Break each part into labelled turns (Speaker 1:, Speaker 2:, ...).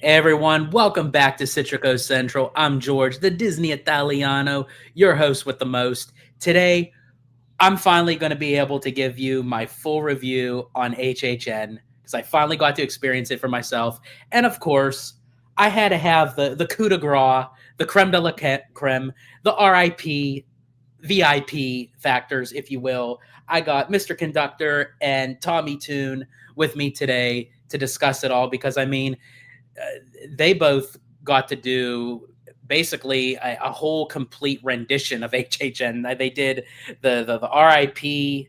Speaker 1: Hey everyone, welcome back to Citrico Central. I'm George, the Disney Italiano, your host with the most. Today, I'm finally going to be able to give you my full review on HHN because I finally got to experience it for myself. And of course, I had to have the coup de grace, the creme de la creme, the RIP, VIP factors, if you will. I got Mr. Conductor and Tommy Toon with me today to discuss it all because they both got to do basically a whole complete rendition of HHN. They did the RIP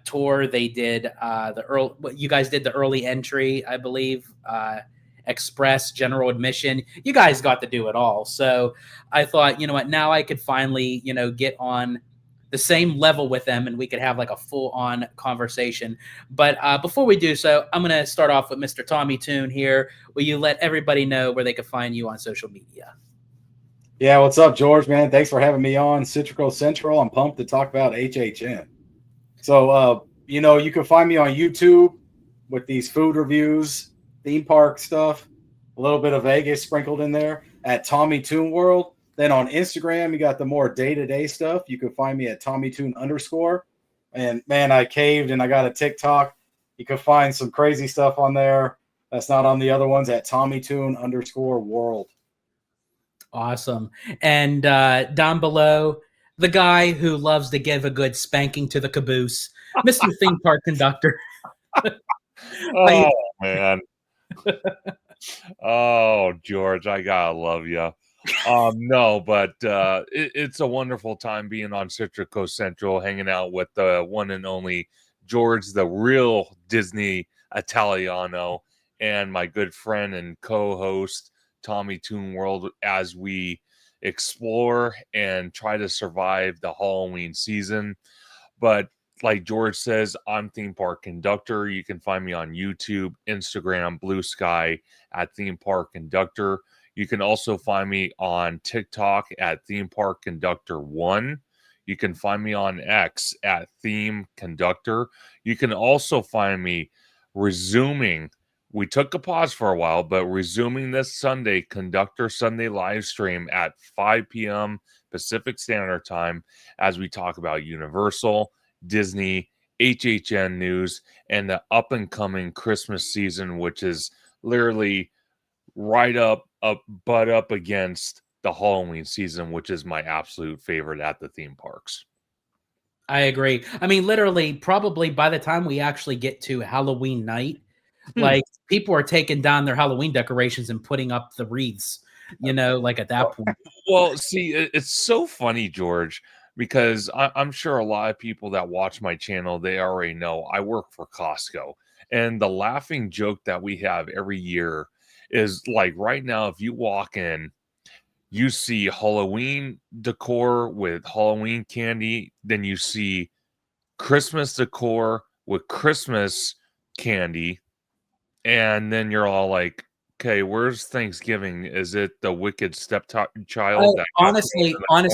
Speaker 1: tour. They did the early. You guys did the early entry, I believe. Express, general admission. You guys got to do it all. So I thought, you know what? Now I could finally, get on the same level with them, and we could have like a full-on conversation. But before we do so, I'm going to start off with Mr. Tommy Toon here. Will you let everybody know where they can find you on social media?
Speaker 2: Yeah, what's up, George, man? Thanks for having me on Citrico Central. I'm pumped to talk about HHN. So, you can find me on YouTube with these food reviews, theme park stuff, a little bit of Vegas sprinkled in there at Tommy Toon World. Then on Instagram, you got the more day-to-day stuff. You can find me at TommyToon_. And man, I caved and I got a TikTok. You can find some crazy stuff on there that's not on the other ones at TommyToon_world.
Speaker 1: Awesome. And down below, the guy who loves to give a good spanking to the caboose, Mr. Theme Park Conductor.
Speaker 3: Oh, man. Oh, George, I gotta love you. No, but it's a wonderful time being on Citrico Central, hanging out with the one and only George, the real Disney Italiano, and my good friend and co-host Tommy Toon World as we explore and try to survive the Halloween season. But like George says, I'm Theme Park Conductor. You can find me on YouTube, Instagram, Blue Sky at Theme Park Conductor. You can also find me on TikTok at Theme Park Conductor 1. You can find me on X at Theme Conductor. You can also find me resuming. We took a pause for a while, but resuming this Sunday, Conductor Sunday live stream at 5 p.m. Pacific Standard Time as we talk about Universal, Disney, HHN news, and the up-and-coming Christmas season, which is literally right butt up against the Halloween season, which is my absolute favorite at the theme parks.
Speaker 1: I agree. I mean, literally, probably by the time we actually get to Halloween night, like people are taking down their Halloween decorations and putting up the wreaths, like at that point.
Speaker 3: Well, see, it's so funny, George, because I'm sure a lot of people that watch my channel, they already know I work for Costco. And the laughing joke that we have every year is like right now, if you walk in, you see Halloween decor with Halloween candy, then you see Christmas decor with Christmas candy, and then you're all like, okay, where's Thanksgiving? Is it the wicked stepchild that got thrown in the
Speaker 1: Honestly,
Speaker 3: corner,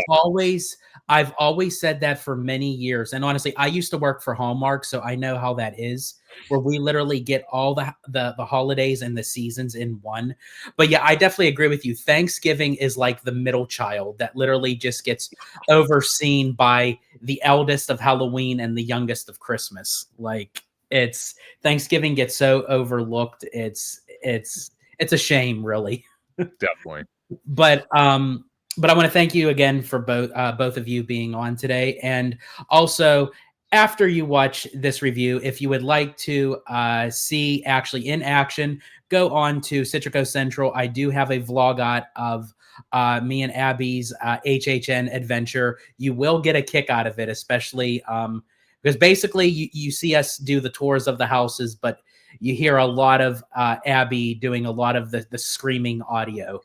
Speaker 3: or what?
Speaker 1: I've always said that for many years. And honestly, I used to work for Hallmark, so I know how that is, where we literally get all the holidays and the seasons in one. But yeah, I definitely agree with you. Thanksgiving is like the middle child that literally just gets overseen by the eldest of Halloween and the youngest of Christmas. Like it's Thanksgiving gets so overlooked. It's a shame, really.
Speaker 3: Definitely.
Speaker 1: But I want to thank you again for both of you being on today. And also, after you watch this review, if you would like to see actually in action, go on to Citrico Central. I do have a vlog out of me and Abby's HHN adventure. You will get a kick out of it, especially because basically you see us do the tours of the houses, but you hear a lot of Abby doing a lot of the screaming audio.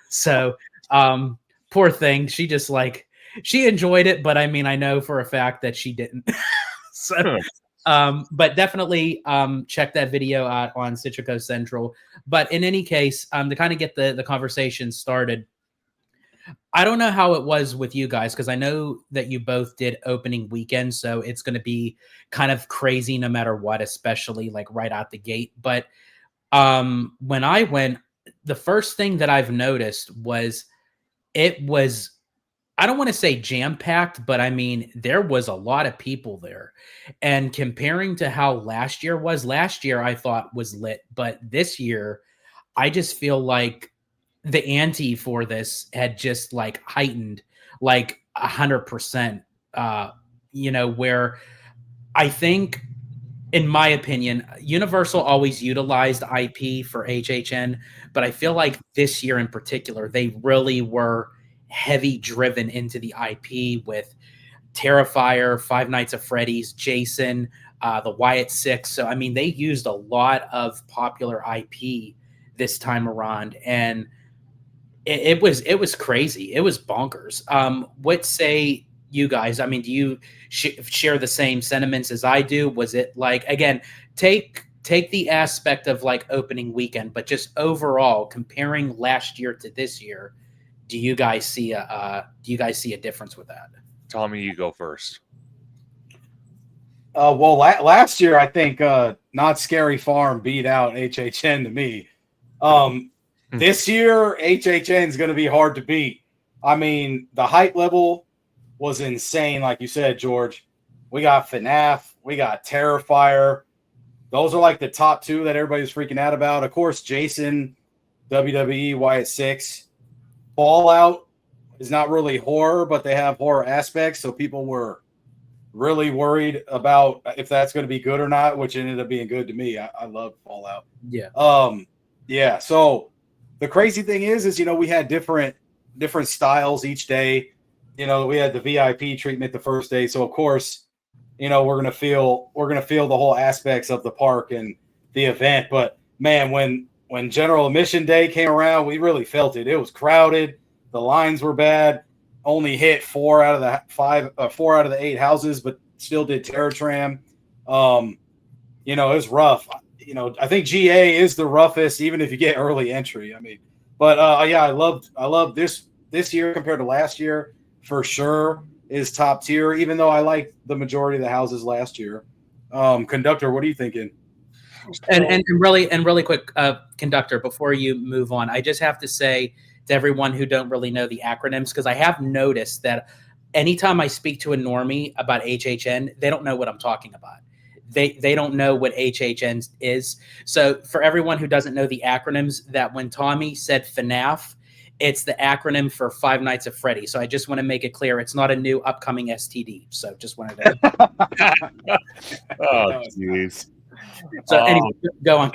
Speaker 1: So poor thing. She just she enjoyed it, but I mean, I know for a fact that she didn't. So, but definitely check that video out on Citrico Central. But in any case, to kind of get the conversation started, I don't know how it was with you guys because I know that you both did opening weekend, so it's going to be kind of crazy no matter what, especially like right out the gate. But When I went, the first thing that I've noticed was it was, I don't want to say jam-packed, but I mean, there was a lot of people there. And comparing to how last year was, last year I thought was lit, but this year I just feel like the ante for this had just like heightened like 100%. Where I think, in my opinion, Universal always utilized IP for HHN, but I feel like this year in particular, they really were heavy driven into the IP with Terrifier, Five Nights at Freddy's, Jason, the Wyatt Six. So I mean, they used a lot of popular IP this time around, and it was crazy. It was bonkers. What say you guys? I mean, do you share the same sentiments as I do? Was it like, again, take the aspect of like opening weekend, but just overall comparing last year to this year, do you guys see a difference with that?
Speaker 3: Tommy, you go first.
Speaker 2: Well, last year I think Not Scary Farm beat out HHN to me. This year HHN is going to be hard to beat. I mean, the hype level was insane, like you said, George. We got FNAF, we got Terrifier. Those are like the top two that everybody's freaking out about. Of course, Jason, WWE, Wyatt Six. Fallout is not really horror, but they have horror aspects, so people were really worried about if that's going to be good or not, which ended up being good to me. I love Fallout.
Speaker 1: Yeah.
Speaker 2: Yeah. So the crazy thing is, we had different styles each day. We had the VIP treatment the first day. So of course, we're going to feel the whole aspects of the park and the event. But man, when general admission day came around, we really felt it. It was crowded. The lines were bad. Only hit 4 out of the 8 houses, but still did Terror Tram. It was rough. I think GA is the roughest, even if you get early entry. I mean, but yeah, I love this year compared to last year for sure is top tier. Even though I like the majority of the houses last year. Conductor, what are you thinking?
Speaker 1: And really quick, Conductor, before you move on, I just have to say to everyone who don't really know the acronyms, because I have noticed that anytime I speak to a normie about HHN, they don't know what I'm talking about. They don't know what HHN is. So for everyone who doesn't know the acronyms, that when Tommy said FNAF, it's the acronym for Five Nights at Freddy. So I just want to make it clear, it's not a new upcoming STD. So just wanted to.
Speaker 3: Oh, jeez.
Speaker 1: So anyway, go on.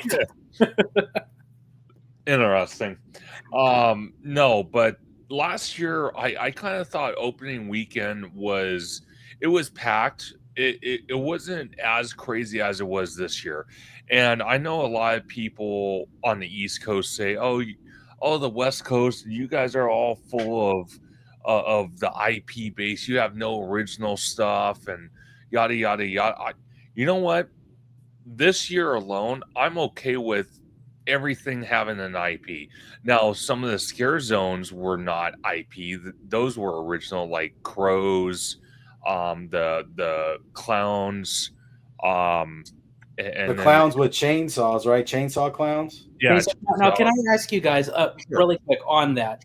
Speaker 3: Interesting. No, but last year I kind of thought opening weekend was packed. It wasn't as crazy as it was this year. And I know a lot of people on the East Coast say, oh, the West Coast, you guys are all full of the IP base. You have no original stuff and yada, yada, yada. You know what? This year alone, I'm okay with everything having an IP. Now, some of the scare zones were not IP. Those were original, like Crows, the clowns, and
Speaker 2: the clowns with chainsaws, right? Chainsaw clowns.
Speaker 3: Yeah.
Speaker 1: Now, can I ask you guys really quick on that?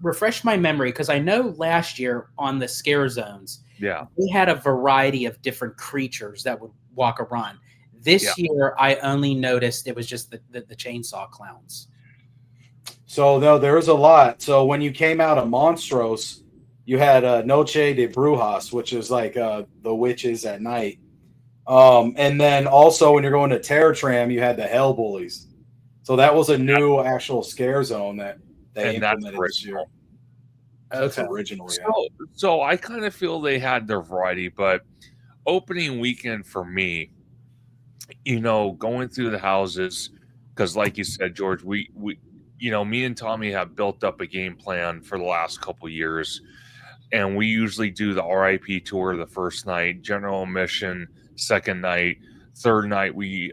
Speaker 1: Refresh my memory, because I know last year on the scare zones, we had a variety of different creatures that would walk around. This year, I only noticed it was just the chainsaw clowns.
Speaker 2: So no, there's a lot. So when you came out of Monstros, you had Noche de Brujas, which is like the witches at night. And then also when you're going to Terror Tram, you had the Hell Bullies. So that was a new actual scare zone that they implemented this year. That's original.
Speaker 3: So I kind of feel they had their variety, but opening weekend for me, going through the houses, because like you said, George, we me and Tommy have built up a game plan for the last couple years, and we usually do the RIP tour the first night, general admission second night, third night we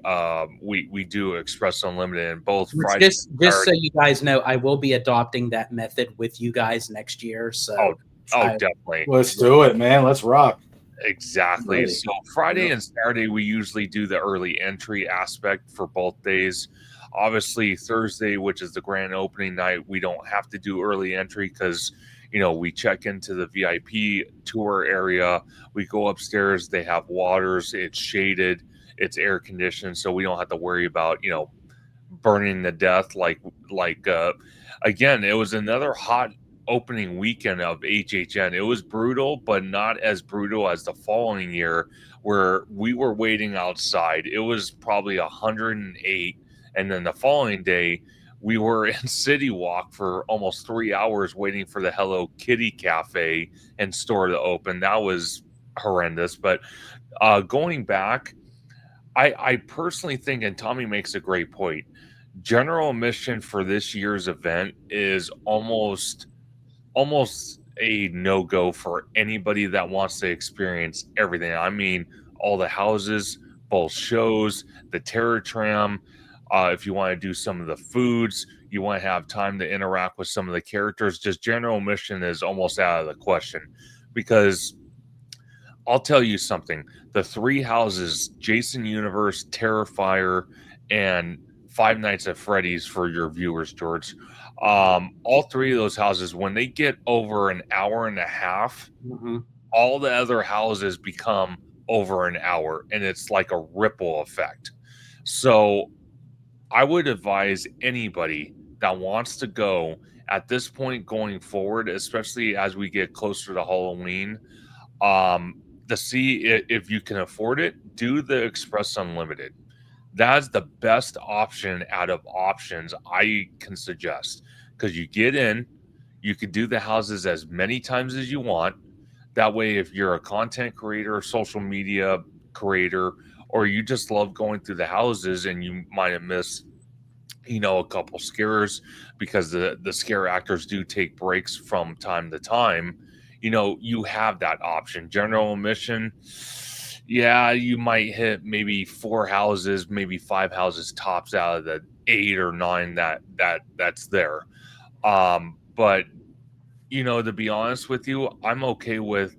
Speaker 3: do Express Unlimited, and both Friday.
Speaker 1: Just so you guys know, I will be adopting that method with you guys next year. So
Speaker 3: definitely,
Speaker 2: let's do it, man. Let's rock.
Speaker 3: Exactly.
Speaker 2: Really?
Speaker 3: So Friday
Speaker 2: Yeah.
Speaker 3: and Saturday, we usually do the early entry aspect for both days. Obviously, Thursday, which is the grand opening night, we don't have to do early entry because, we check into the VIP tour area. We go upstairs. They have waters. It's shaded. It's air conditioned. So we don't have to worry about, burning to death again, it was another hot opening weekend of HHN. It was brutal, but not as brutal as the following year where we were waiting outside. It was probably 108, and then the following day we were in City Walk for almost 3 hours waiting for the Hello Kitty cafe and store to open. That was horrendous. But going back, I personally think, and Tommy makes a great point, general admission for this year's event is almost a no-go for anybody that wants to experience everything. I mean, all the houses, both shows, the Terror Tram. If you want to do some of the foods, you want to have time to interact with some of the characters, just general admission is almost out of the question. Because I'll tell you something. The three houses, Jason Universe, Terrifier, and Five Nights at Freddy's for your viewers, George. All three of those houses, when they get over an hour and a half, all the other houses become over an hour, and it's like a ripple effect. So I would advise anybody that wants to go at this point going forward, especially as we get closer to Halloween, to see if you can afford it, do the Express Unlimited. That's the best option out of options I can suggest, because you get in, you can do the houses as many times as you want. That way, if you're a content creator, social media creator, or you just love going through the houses and you might have missed, a couple scares because the scare actors do take breaks from time to time, you have that option. General admission, yeah, you might hit maybe 4 houses, maybe 5 houses tops out of the 8 or 9 that's there. But to be honest with you, I'm okay with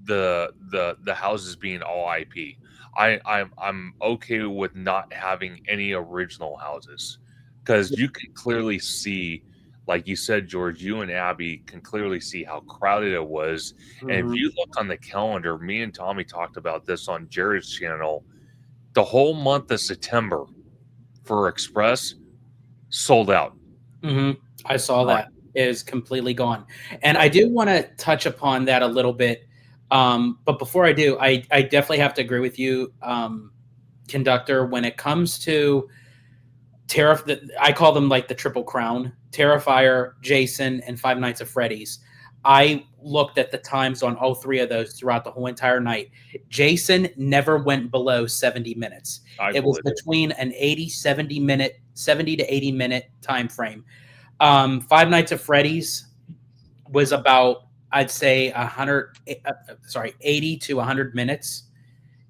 Speaker 3: the houses being all IP. I'm okay with not having any original houses, because you can clearly see, like you said, George, you and Abby can clearly see how crowded it was. And if you look on the calendar, me and Tommy talked about this on Jared's channel, the whole month of September for Express sold out.
Speaker 1: I saw that. It is completely gone. And I do want to touch upon that a little bit. But before I do, I definitely have to agree with you, Conductor, when it comes to I call them like the Triple Crown: Terrifier, Jason, and Five Nights at Freddy's. I looked at the times on all three of those throughout the whole entire night. Jason never went below 70 minutes. It was between an 70 to 80 minute time frame. Five Nights at Freddy's was about, I'd say 80 to 100 minutes.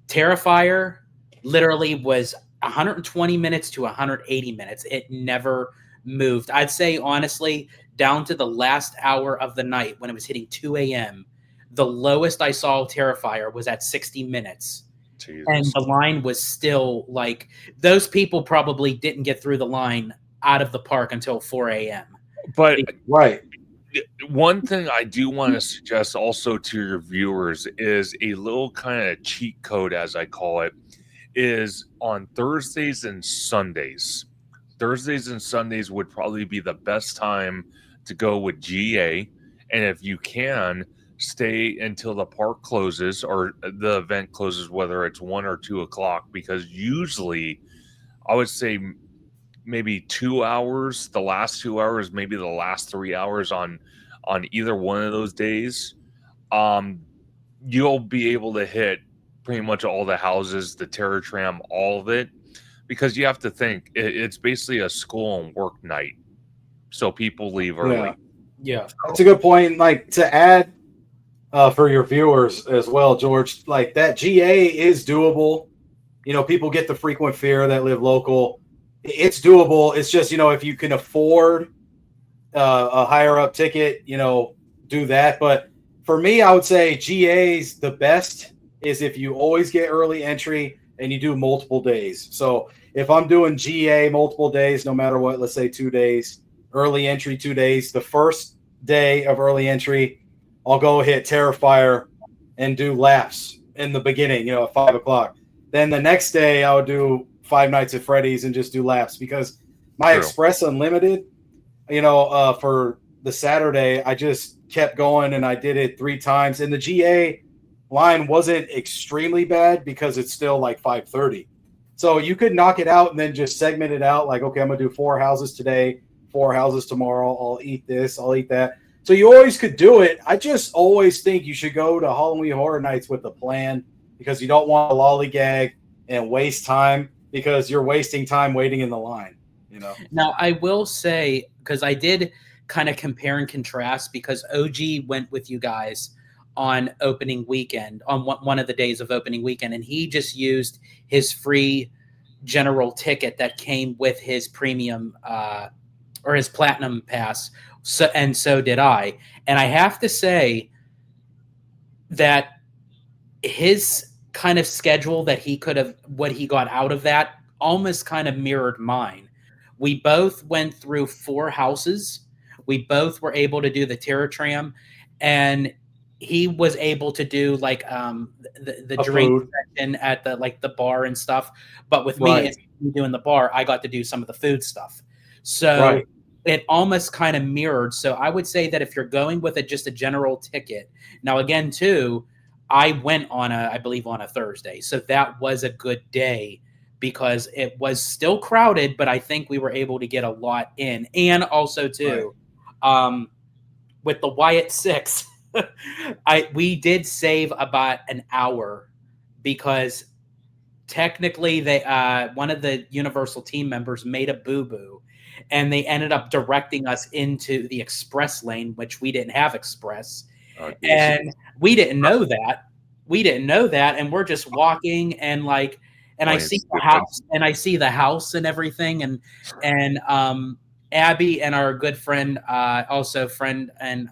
Speaker 1: Terrifier literally was 120 minutes to 180 minutes. It never moved. I'd say, honestly, down to the last hour of the night when it was hitting 2 a.m., the lowest I saw Terrifier was at 60 minutes. Jesus. And the line was still like, those people probably didn't get through the line out of the park until 4 a.m.
Speaker 3: But
Speaker 2: right.
Speaker 3: One thing I do want to suggest also to your viewers is a little kind of cheat code, as I call it, is on Thursdays and Sundays. Thursdays and Sundays would probably be the best time to go with GA. And if you can, stay until the park closes or the event closes, whether it's 1 or 2 o'clock, because usually I would say maybe 2 hours, the last 2 hours, maybe the last 3 hours on either one of those days, you'll be able to hit pretty much all the houses, the Terror Tram, all of it, because you have to think it's basically a school and work night, so people leave early.
Speaker 1: Yeah,
Speaker 2: that's a good point. Like, to add for your viewers as well, George, like that GA is doable. People get the frequent fear that live local. It's doable. It's just, if you can afford a higher up ticket, do that. But for me, I would say GA's the best is if you always get early entry and you do multiple days. So if I'm doing GA multiple days, no matter what, let's say 2 days, early entry 2 days, the first day of early entry, I'll go hit Terrifier and do laps in the beginning, at 5 o'clock. Then the next day I would do Five Nights at Freddy's and just do laps, because my Express Unlimited, for the Saturday, I just kept going and I did it 3 times. And the GA line wasn't extremely bad because it's still like 5:30. So you could knock it out and then just segment it out. Like, okay, I'm going to do 4 houses today, 4 houses tomorrow. I'll eat this, I'll eat that. So you always could do it. I just always think you should go to Halloween Horror Nights with a plan, because you don't want to lollygag and waste time, because you're wasting time waiting in the line.
Speaker 1: Now, I will say, because I did kind of compare and contrast, because OG went with you guys on opening weekend, on one of the days of opening weekend, and he just used his free general ticket that came with his premium or his platinum pass. So did I. And I have to say that his kind of schedule that he could have, what he got out of that, almost kind of mirrored mine. We both went through 4 houses. We both were able to do the Terror Tram, and he was able to do like the drink section at the bar and stuff. But with me doing the bar, I got to do some of the food stuff. So it almost kind of mirrored. So I would say that if you're going with just a general ticket, now again too, I went on I believe on a Thursday. So that was a good day, because it was still crowded, but I think we were able to get a lot in. And also too, with the Wyatt 6, we did save about an hour, because technically they one of the Universal team members made a boo-boo, and they ended up directing us into the express lane, which we didn't have express. And we didn't know that. And we're just walking, and I see the house, and I see the house and everything. And Abby and our good friend, also friend and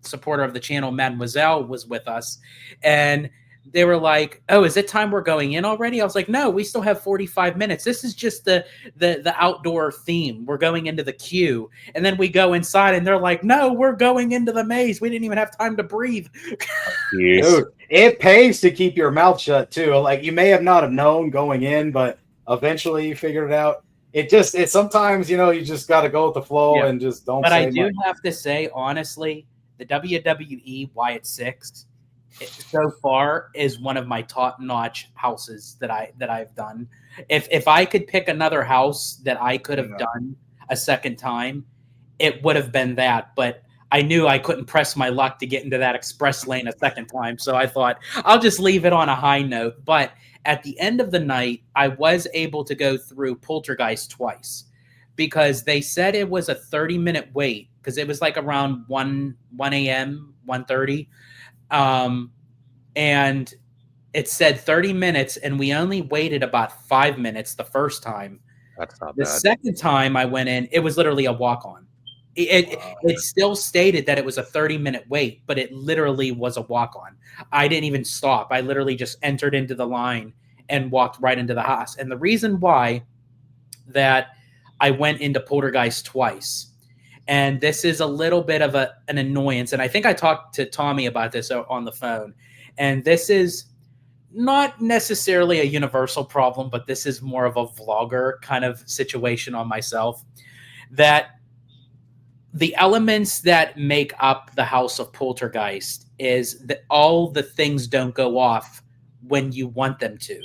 Speaker 1: supporter of the channel, Mademoiselle, was with us. And they were like, "Oh, is it time we're going in already?" I was like, "No, we still have 45 minutes. This is just the outdoor theme. We're going into the queue." And then we go inside, and they're like, "No, we're going into the maze. We didn't even have time to breathe."
Speaker 2: Dude, it pays to keep your mouth shut too. Like, you may have not have known going in, but eventually you figured it out. It sometimes, you just got to go with the flow and just don't.
Speaker 1: But I do have to say, honestly, the WWE Wyatt 6 so far is one of my top-notch houses that I've done. If I could pick another house that I could have done a second time, it would have been that. But I knew I couldn't press my luck to get into that express lane a second time, so I thought I'll just leave it on a high note. But at the end of the night, I was able to go through Poltergeist twice, because they said it was a 30-minute wait, because it was like around 1 a.m., 1:30. And it said 30 minutes, and we only waited about 5 minutes the first time.
Speaker 3: That's not
Speaker 1: the
Speaker 3: bad.
Speaker 1: Second time I went in, it was literally a walk-on. It still stated that it was a 30-minute wait, but it literally was a walk-on. I didn't even stop. I literally just entered into the line and walked right into the house. And the reason why that I went into Poltergeist twice, and this is a little bit of an annoyance, and I think I talked to Tommy about this on the phone, and this is not necessarily a universal problem, but this is more of a vlogger kind of situation on myself, that the elements that make up the house of Poltergeist is that all the things don't go off when you want them to.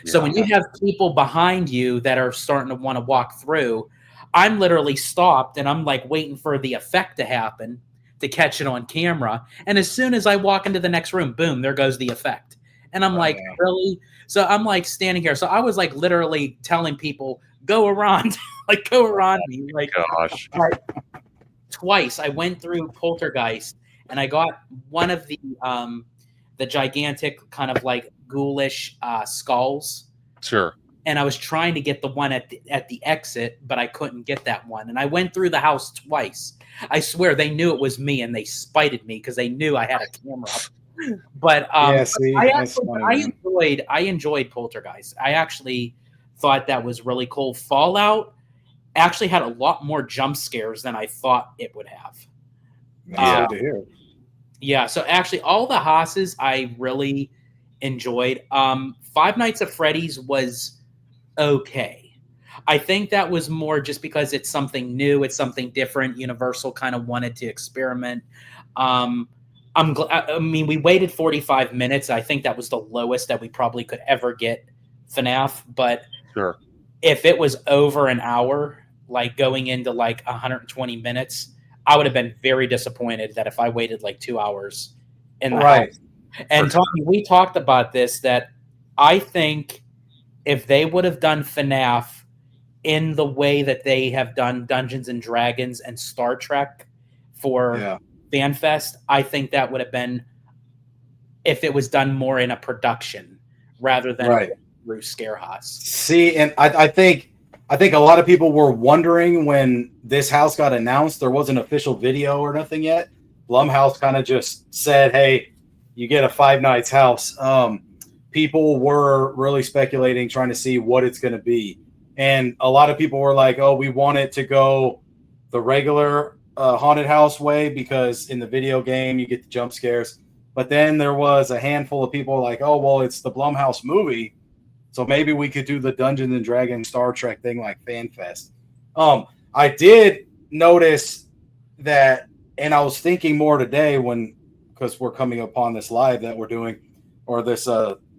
Speaker 1: So when you have people behind you that are starting to want to walk through, I'm literally stopped, and I'm like waiting for the effect to happen to catch it on camera. And as soon as I walk into the next room, boom, there goes the effect. And I'm like, really? So I'm like standing here. So I was like literally telling people, go around, like go around me. Like,
Speaker 3: gosh.
Speaker 1: Twice I went through Poltergeist, and I got one of the gigantic kind of like ghoulish skulls.
Speaker 3: Sure.
Speaker 1: And I was trying to get the one at the exit, but I couldn't get that one. And I went through the house twice. I swear they knew it was me, and they spited me because they knew I had a camera up But
Speaker 2: Yeah, see,
Speaker 1: I
Speaker 2: that's
Speaker 1: actually,
Speaker 2: funny, man.
Speaker 1: I enjoyed Poltergeist. I actually thought that was really cool. Fallout actually had a lot more jump scares than I thought it would have.
Speaker 2: That's
Speaker 3: Yeah.
Speaker 2: good to hear.
Speaker 1: Yeah, so actually all the Hosses I really enjoyed. Five Nights at Freddy's was okay. I think that was more just because it's something new, it's something different. Universal kind of wanted to experiment. Um, I mean, we waited 45 minutes. I think that was the lowest that we probably could ever get FNAF. But
Speaker 3: Sure.
Speaker 1: if it was over an hour, like going into like 120 minutes, I would have been very disappointed that if I waited like 2 hours in the
Speaker 2: Right.
Speaker 1: house. And
Speaker 3: sure.
Speaker 1: Tommy, we talked about this that I think if they would have done FNAF in the way that they have done Dungeons and Dragons and Star Trek for
Speaker 2: Yeah.
Speaker 1: FanFest, I think that would have been if it was done more in a production rather than
Speaker 2: Right.
Speaker 1: through Scarehouse.
Speaker 2: See, and I think a lot of people were wondering when this house got announced. There wasn't official video or nothing yet. Blumhouse kind of just said, "Hey, you get a Five Nights house." People were really speculating, trying to see what it's going to be, and a lot of people were like, "Oh, we want it to go the regular haunted house way because in the video game you get the jump scares." But then there was a handful of people like, "Oh, well, it's the Blumhouse movie." So maybe we could do the Dungeons and Dragons Star Trek thing like FanFest. I did notice that, and I was thinking more today because we're coming upon this live that we're doing, or this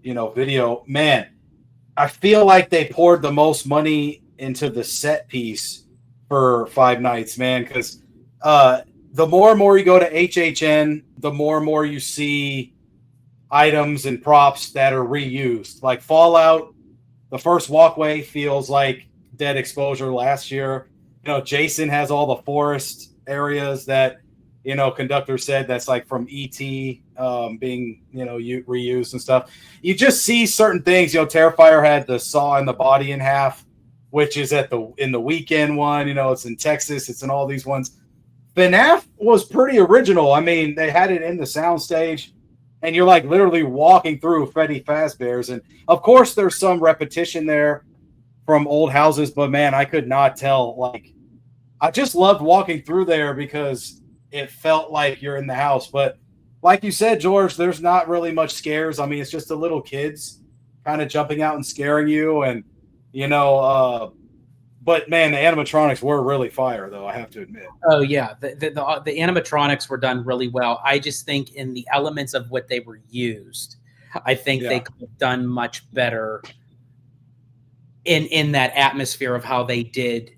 Speaker 2: video. Man, I feel like they poured the most money into the set piece for Five Nights, man. Because the more and more you go to HHN, the more and more you see items and props that are reused. Like Fallout, the first walkway feels like Dead Exposure last year. Jason has all the forest areas that Conductor said that's like from ET being reused and stuff. You just see certain things. Terrifier had the saw in the body in half, which is in the Weekend one. It's in Texas. It's in all these ones. FNAF was pretty original. I mean, they had it in the soundstage. And you're like literally walking through Freddy Fazbear's. And of course, there's some repetition there from old houses, but man, I could not tell. Like, I just loved walking through there because it felt like you're in the house. But like you said, George, there's not really much scares. I mean, it's just the little kids kind of jumping out and scaring you. And, but man, the animatronics were really fire, though, I have to admit.
Speaker 1: Oh yeah, the animatronics were done really well. I just think in the elements of what they were used, I think they could have done much better in that atmosphere of how they did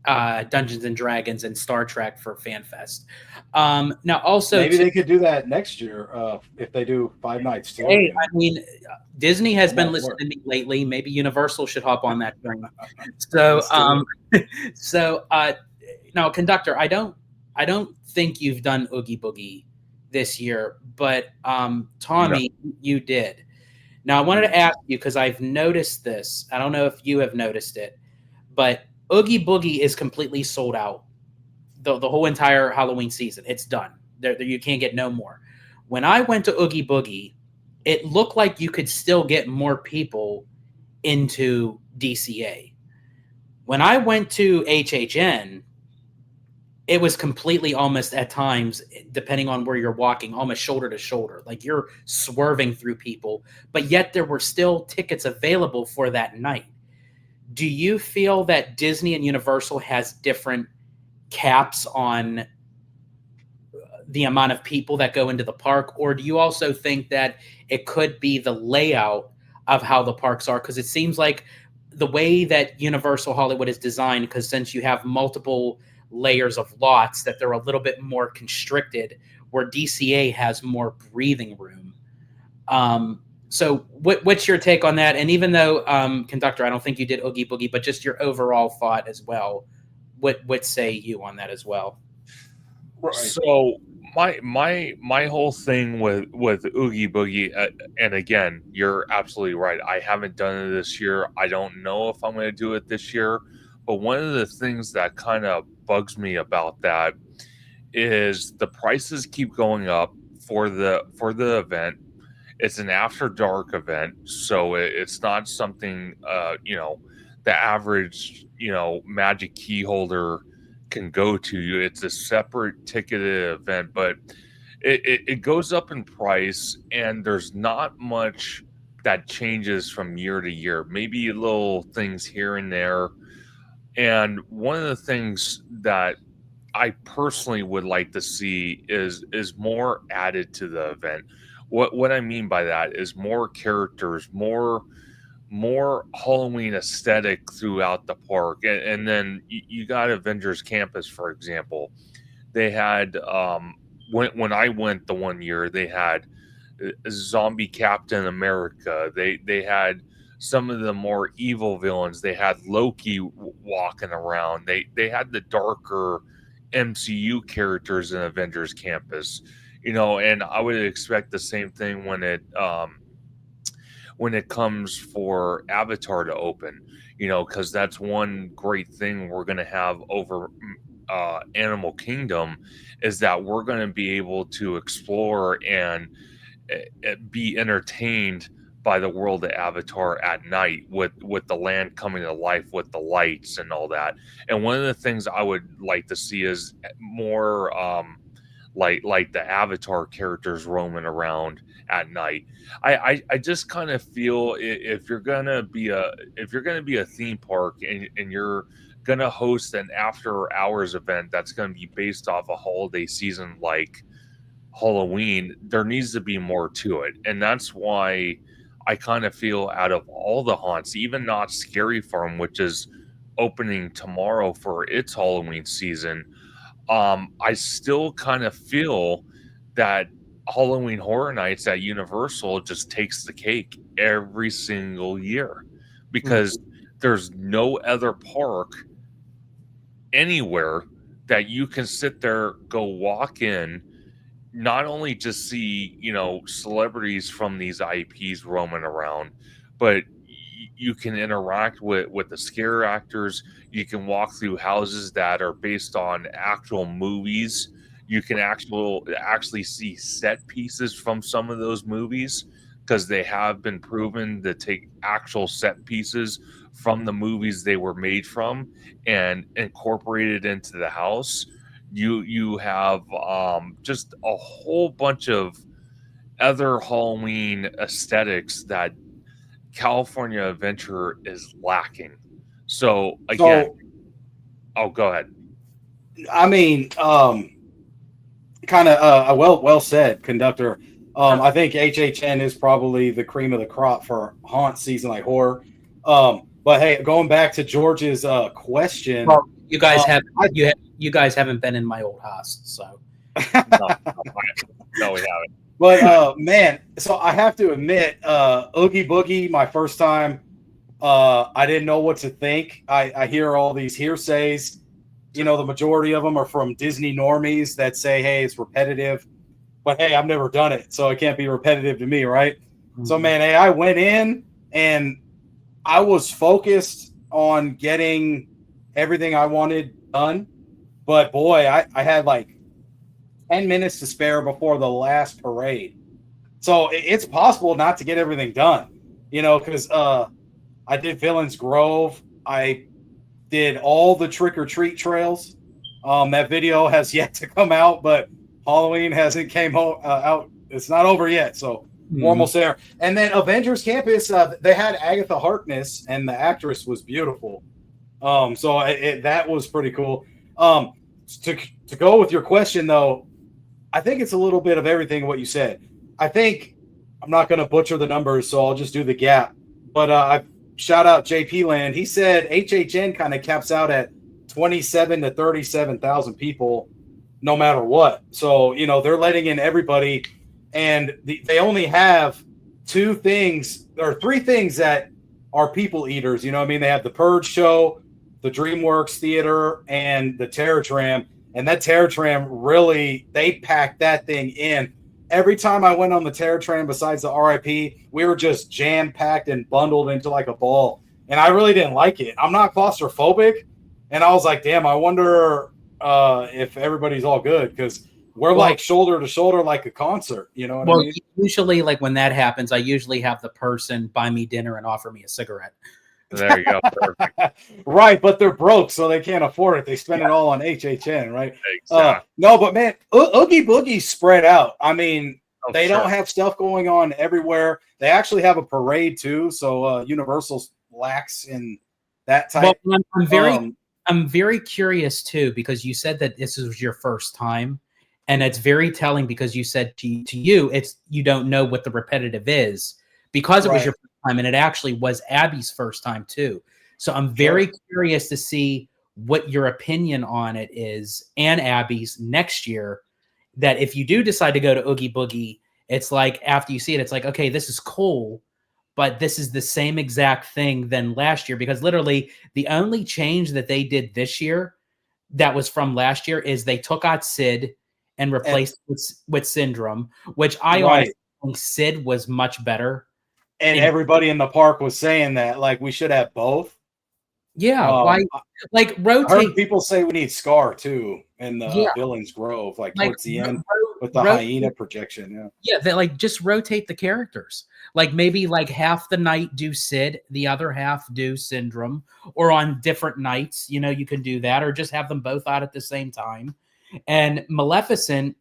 Speaker 1: Dungeons and Dragons and Star Trek for FanFest. Now, also
Speaker 2: maybe they could do that next year if they do Five Nights too.
Speaker 1: Hey, I mean, Disney has been listening to me lately. Maybe Universal should hop on that train. So, now, Conductor, I don't think you've done Oogie Boogie this year, but Tommy, you did. Now, I wanted to ask you because I've noticed this. I don't know if you have noticed it, but Oogie Boogie is completely sold out. The whole entire Halloween season, it's done. There, you can't get no more. When I went to Oogie Boogie, it looked like you could still get more people into DCA. When I went to HHN, it was completely almost at times, depending on where you're walking, almost shoulder to shoulder. Like you're swerving through people, but yet there were still tickets available for that night. Do you feel that Disney and Universal has different caps on the amount of people that go into the park, or do you also think that it could be the layout of how the parks are? Because it seems like the way that Universal Hollywood is designed, because since you have multiple layers of lots, that they're a little bit more constricted, where DCA has more breathing room. So what's your take on that? And even though, Conductor, I don't think you did Oogie Boogie, but just your overall thought as well, what say you on that as well?
Speaker 2: Right.
Speaker 3: So my whole thing with Oogie Boogie, and again, you're absolutely right. I haven't done it this year. I don't know if I'm going to do it this year. But one of the things that kind of bugs me about that is the prices keep going up for the event. It's an after dark event, so it's not something the average Magic key holder can go to. It's a separate ticketed event, but it goes up in price, and there's not much that changes from year to year. Maybe little things here and there. And one of the things that I personally would like to see is more added to the event. What I mean by that is more characters, more Halloween aesthetic throughout the park. And then you got Avengers Campus, for example. They had when I went the one year, they had zombie Captain America. They had some of the more evil villains. They had Loki walking around. They had the darker MCU characters in Avengers Campus, and I would expect the same thing when it comes for Avatar to open, because that's one great thing we're going to have over Animal Kingdom, is that we're going to be able to explore and be entertained by the world of Avatar at night with the land coming to life with the lights and all that. And one of the things I would like to see is more like the Avatar characters roaming around at night. I just kind of feel if you're gonna be a theme park and you're gonna host an after hours event that's gonna be based off a holiday season like Halloween, there needs to be more to it. And that's why I kind of feel out of all the haunts, even Knott's Scary Farm, which is opening tomorrow for its Halloween season, I still kind of feel that Halloween Horror Nights at Universal just takes the cake every single year, because there's no other park anywhere that you can sit there, go walk in, not only just see, celebrities from these IPs roaming around, but you can interact with the scare actors. You can walk through houses that are based on actual movies. You can actually see set pieces from some of those movies, because they have been proven to take actual set pieces from the movies they were made from and incorporate it into the house. You have just a whole bunch of other Halloween aesthetics that California Adventure is lacking. So again, go ahead.
Speaker 2: I mean, kind of well said, conductor. I think HHN is probably the cream of the crop for haunt season like horror. But hey, going back to George's question,
Speaker 1: well, you guys you guys haven't been in my old house, so
Speaker 3: no, we haven't.
Speaker 2: But man, so I have to admit, Oogie Boogie, my first time, I didn't know what to think. I hear all these hearsays. The majority of them are from Disney normies that say, hey, it's repetitive. But hey, I've never done it, so it can't be repetitive to me, right? Mm-hmm. So man, hey, I went in and I was focused on getting everything I wanted done. But boy, I had like 10 minutes to spare before the last parade. So it's possible not to get everything done, because I did Villains Grove. I did all the trick-or-treat trails. That video has yet to come out, but Halloween hasn't came out. It's not over yet, so we're almost there. And then Avengers Campus, they had Agatha Harkness, and the actress was beautiful. So that was pretty cool. To go with your question, though, I think it's a little bit of everything what you said. I think I'm not going to butcher the numbers, so I'll just do the gap. But I shout out JP Land. He said HHN kind of caps out at 27 to 37,000 people, no matter what. So they're letting in everybody, and they only have three things that are people eaters. They have the Purge show, the DreamWorks Theater, and the Terror Tram. And that Terror Tram, really, they packed that thing in. Every time I went on the Terror Tram, besides the RIP, we were just jam-packed and bundled into like a ball. And I really didn't like it. I'm not claustrophobic. And I was like, damn, I wonder if everybody's all good. Because we're like shoulder to shoulder, like a concert. You know what I mean?
Speaker 1: Usually, like when that happens, I usually have the person buy me dinner and offer me a cigarette.
Speaker 3: There you go. Perfect.
Speaker 2: Right, but they're broke, so they can't afford it. They spend it all on HHN, right?
Speaker 3: Exactly.
Speaker 2: No, but man, Oogie Boogie's spread out. I mean, they
Speaker 3: sure.
Speaker 2: don't have stuff going on everywhere. They actually have a parade too, so Universal lacks in that type.
Speaker 1: Well, I'm very curious too, because you said that this was your first time, and it's very telling because you said to you, you don't know what the repetitive is because it was your first time, and it actually was Abby's first time too. So I'm very curious to see what your opinion on it is, and Abby's next year. That if you do decide to go to Oogie Boogie, it's like after you see it, it's like, okay, this is cool, but this is the same exact thing than last year, because literally the only change that they did this year that was from last year is they took out Sid and replaced it with Syndrome, which I honestly think Sid was much better.
Speaker 2: And everybody in the park was saying that, like, we should have both.
Speaker 1: Yeah, why? Like, rotate.
Speaker 2: I heard people say we need Scar too in the Villains Grove, like towards the end with the hyena projection.
Speaker 1: Yeah, they like just rotate the characters. Like maybe like half the night do Sid, the other half do Syndrome, or on different nights. You know, you can do that, or just have them both out at the same time. And Maleficent,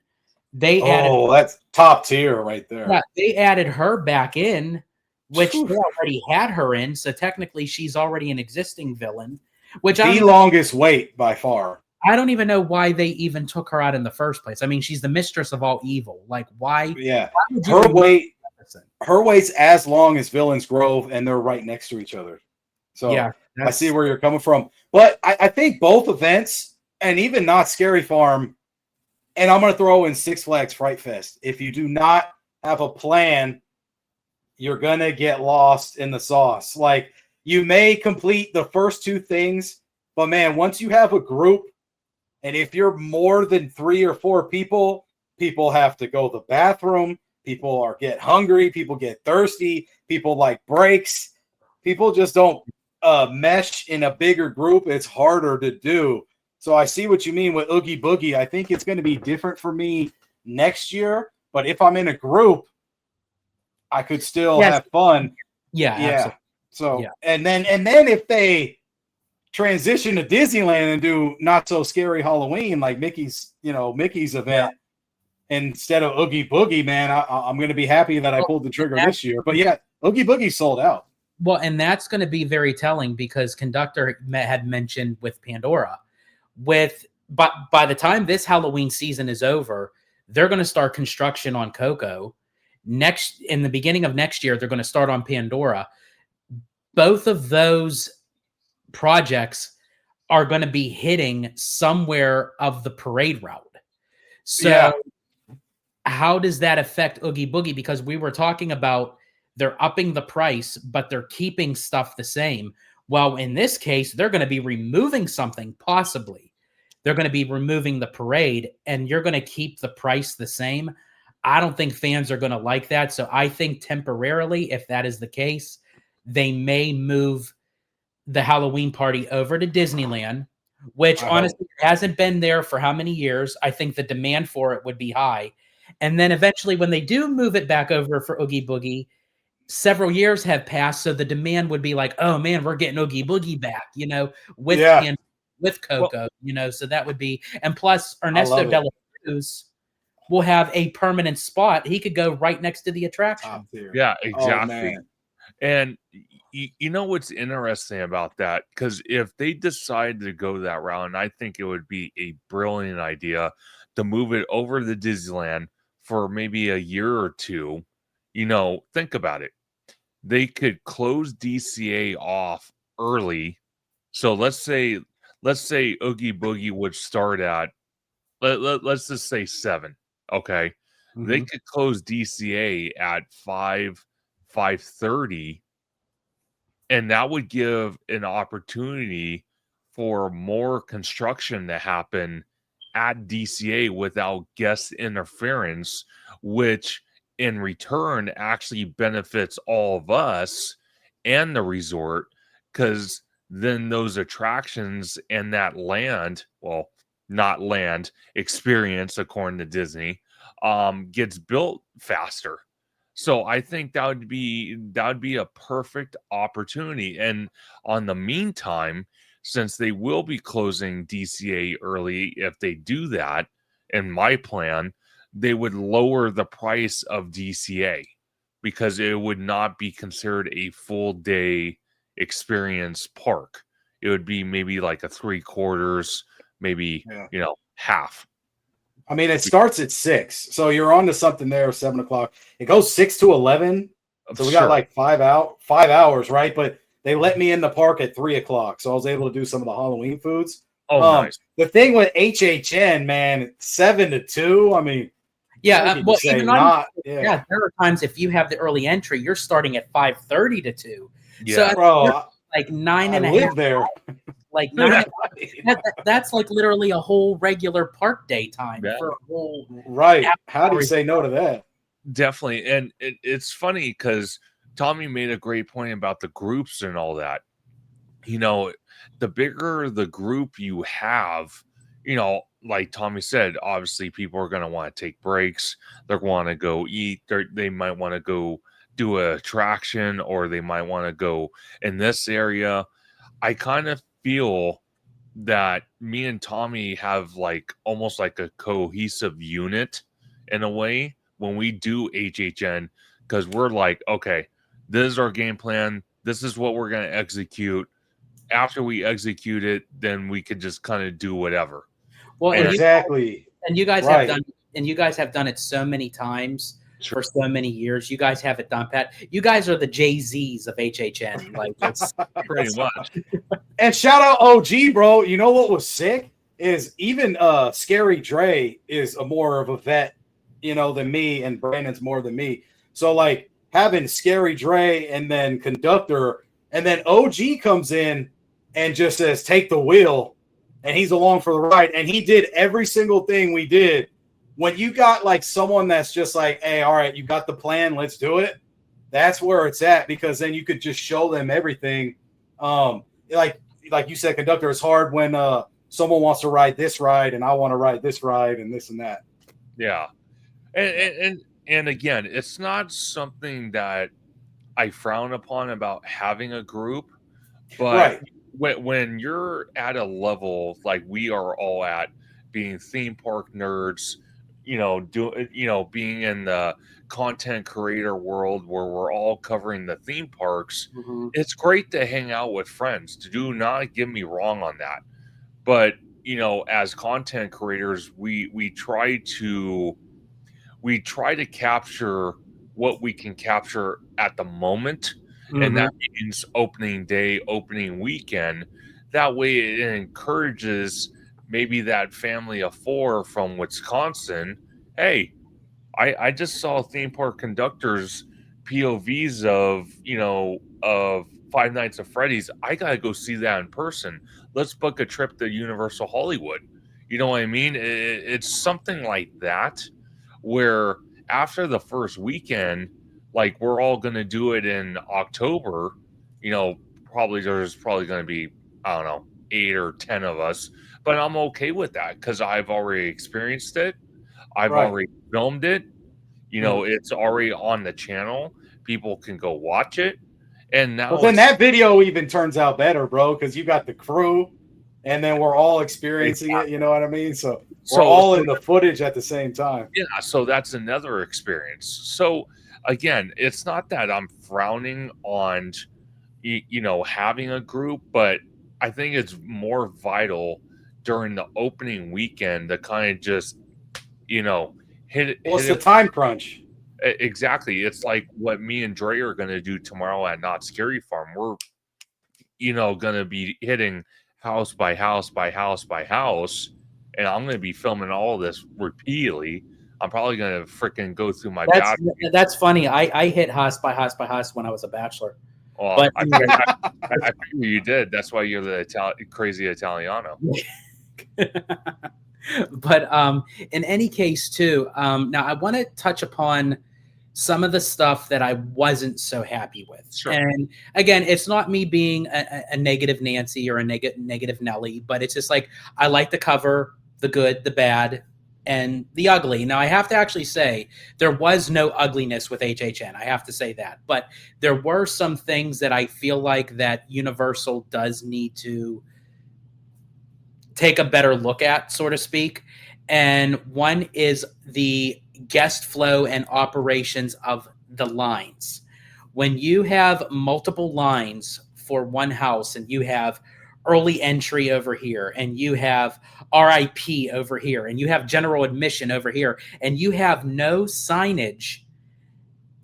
Speaker 1: they added.
Speaker 2: That's top tier right there.
Speaker 1: Yeah, they added her back in, which they already had her in, so technically she's already an existing villain. Which
Speaker 2: the longest wait by far.
Speaker 1: I don't even know why they even took her out in the first place. I mean, she's the mistress of all evil. Like, why?
Speaker 2: Yeah, her wait's as long as Villains Grove, and they're right next to each other. So yeah, I see where you're coming from. But I think both events, and even Not Scary Farm, and I'm going to throw in Six Flags Fright Fest. If you do not have a plan, you're going to get lost in the sauce. Like, you may complete the first two things, but man, once you have a group, and if you're more than 3 or 4 people, people have to go to the bathroom. People get hungry. People get thirsty. People like breaks. People just don't mesh in a bigger group. It's harder to do. So I see what you mean with Oogie Boogie. I think it's going to be different for me next year. But if I'm in a group, I could still have fun.
Speaker 1: Yeah. Absolutely.
Speaker 2: So and then if they transition to Disneyland and do Not So Scary Halloween, like Mickey's event instead of Oogie Boogie, man, I'm going to be happy that I pulled the trigger this year. But yeah, Oogie Boogie sold out.
Speaker 1: Well, and that's going to be very telling because Conductor had mentioned with Pandora, but by the time this Halloween season is over, they're going to start construction on Coco. In the beginning of next year, they're going to start on Pandora. Both of those projects are going to be hitting somewhere of the parade route. So how does that affect Oogie Boogie? Because we were talking about they're upping the price, but they're keeping stuff the same. Well, in this case, they're going to be removing something, possibly. They're going to be removing the parade, and you're going to keep the price the same. I don't think fans are going to like that. So I think temporarily, if that is the case, they may move the Halloween party over to Disneyland, which honestly hasn't been there for how many years. I think the demand for it would be high. And then eventually when they do move it back over for Oogie Boogie, several years have passed. So the demand would be like, oh man, we're getting Oogie Boogie back, with Coco, so that would be, and plus Ernesto de la Cruz will have a permanent spot. He could go right next to the attraction.
Speaker 3: Yeah, exactly. And you know what's interesting about that? Because if they decide to go that route, and I think it would be a brilliant idea to move it over to Disneyland for maybe a year or two. Think about it. They could close DCA off early. So let's say Oogie Boogie would start at let's just say 7. Okay. Mm-hmm. They could close DCA at 5:30, and that would give an opportunity for more construction to happen at DCA without guest interference, which in return actually benefits all of us and the resort, because then those attractions and that land, well, not land, experience, according to Disney, gets built faster. So I think that would be a perfect opportunity. And on the meantime, since they will be closing DCA early, if they do that, in my plan, they would lower the price of DCA because it would not be considered a full day experience park. It would be maybe like a 3/4, maybe, half.
Speaker 2: I mean, it starts at 6, so you're on to something there. 7 o'clock. It goes 6 to 11, so we got like 5 hours, right? But they let me in the park at 3 o'clock, so I was able to do some of the Halloween foods.
Speaker 3: Oh, nice.
Speaker 2: The thing with HHN, man, 7 to 2. I mean,
Speaker 1: yeah, well,
Speaker 2: there
Speaker 1: are times if you have the early entry, you're starting at 5:30 to 2.
Speaker 3: Yeah,
Speaker 1: so
Speaker 2: bro,
Speaker 1: like 9 and
Speaker 2: I
Speaker 1: a
Speaker 2: live
Speaker 1: half
Speaker 2: there.
Speaker 1: Like 9 that's like literally a whole regular park day time for a whole
Speaker 2: right. How do you say no to that?
Speaker 3: Definitely. And it's funny because Tommy made a great point about the groups and all that. The bigger the group you have, like Tommy said, obviously people are going to want to take breaks. They're going to want to go eat. They might want to go do a attraction, or they might want to go in this area. I kind of feel that me and Tommy have like almost like a cohesive unit in a way when we do HHN, because we're like, okay, this is our game plan. This is what we're going to execute. After we execute it, then we can just kind of do whatever.
Speaker 1: Well,
Speaker 2: exactly.
Speaker 1: You guys have done it so many times. Sure. For so many years. You guys have it done, Pat. You guys are the Jay-Z's of HHN. Like, it's
Speaker 3: pretty much.
Speaker 2: And shout out OG, bro. You know what was sick is even Scary Dre is more of a vet, than me, and Brandon's more than me. So like having Scary Dre and then Conductor, and then OG comes in and just says, take the wheel, and he's along for the ride. And he did every single thing we did. When you got like someone that's just like, hey, all right, you got the plan, let's do it. That's where it's at, because then you could just show them everything. Like you said, Conductor, it's hard when someone wants to ride this ride and I want to ride this ride and this and that.
Speaker 3: Yeah. And again, it's not something that I frown upon about having a group, but when you're at a level like we are all at, being theme park nerds, being in the content creator world where we're all covering the theme parks, it's great to hang out with friends. Do not get me wrong on that. But, as content creators, we try to capture what we can capture at the moment. And that means opening day, opening weekend. That way it encourages maybe that family of 4 from Wisconsin. Hey, I just saw theme park conductors POVs of Five Nights at Freddy's. I gotta go see that in person. Let's book a trip to Universal Hollywood. You know what I mean? It's something like that, where after the first weekend, like we're all gonna do it in October. There's probably gonna be, I don't know, 8 or 10 of us. But I'm okay with that because I've already experienced it. I've already filmed it. It's already on the channel. People can go watch it. And now
Speaker 2: then that video even turns out better, bro, because you got the crew and then we're all experiencing it. You know what I mean? So we're all in the footage at the same time.
Speaker 3: Yeah. So that's another experience. So again, it's not that I'm frowning on, having a group, but I think it's more vital during the opening weekend to kind of just, hit it.
Speaker 2: What's the time crunch?
Speaker 3: Exactly. It's like what me and Dre are going to do tomorrow at Not Scary Farm. We're, going to be hitting house by house by house by house. And I'm going to be filming all of this repeatedly. I'm probably going to freaking go through my
Speaker 1: That's funny. I hit house by house by house when I was a bachelor.
Speaker 3: Well, but I figure you did. That's why you're the crazy Italiano.
Speaker 1: But in any case, too, now I want to touch upon some of the stuff that I wasn't so happy with.
Speaker 3: Sure.
Speaker 1: And again, it's not me being a negative Nancy or a negative Nelly, but it's just like I like the cover. the good, the bad, and the ugly. Now, I have to actually say there was no ugliness with HHN. I have to say that, but there were some things that I feel like that Universal does need to take a better look at, so to speak. And one is the guest flow and operations of the lines. When you have multiple lines for one house and you have early entry over here and you have RIP over here and you have general admission over here and you have no signage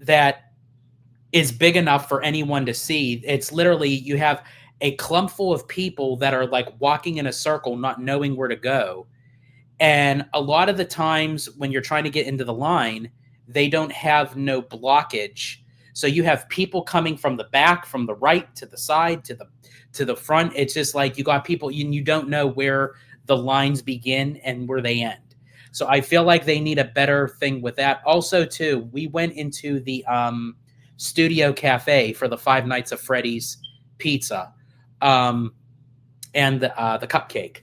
Speaker 1: that is big enough for anyone to see, it's literally you have a clump full of people that are like walking in a circle, not knowing where to go. And a lot of the times when you're trying to get into the line, they don't have no blockage. So you have people coming from the back, from the right to the side to the front. It's just like you got people you don't know where the lines begin and where they end. So I feel like they need a better thing with that. Also, too, we went into the Studio Cafe for the Five Nights at Freddy's pizza, and the cupcake.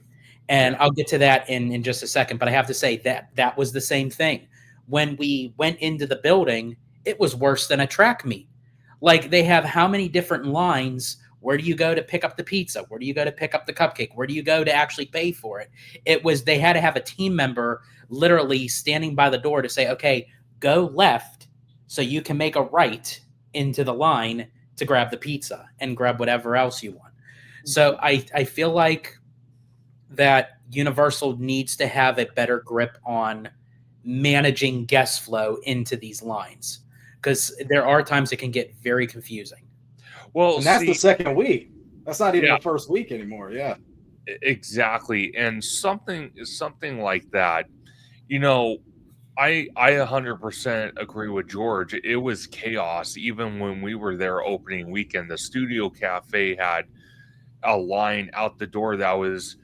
Speaker 1: And I'll get to that in just a second. But I have to say that was the same thing. When we went into the building, it was worse than a track meet. Like they have how many different lines? Where do you go to pick up the pizza? Where do you go to pick up the cupcake? Where do you go to actually pay for it? They had to have a team member literally standing by the door to say, okay, go left so you can make a right into the line to grab the pizza and grab whatever else you want. So I feel like that Universal needs to have a better grip on managing guest flow into these lines, because there are times it can get very confusing.
Speaker 3: Well,
Speaker 2: and that's the second week. That's not even
Speaker 3: Yeah.
Speaker 2: the first week anymore. Yeah.
Speaker 3: Exactly. And something like that, you know, I 100% agree with George. It was chaos even when we were there opening weekend. The Studio Cafe had a line out the door that was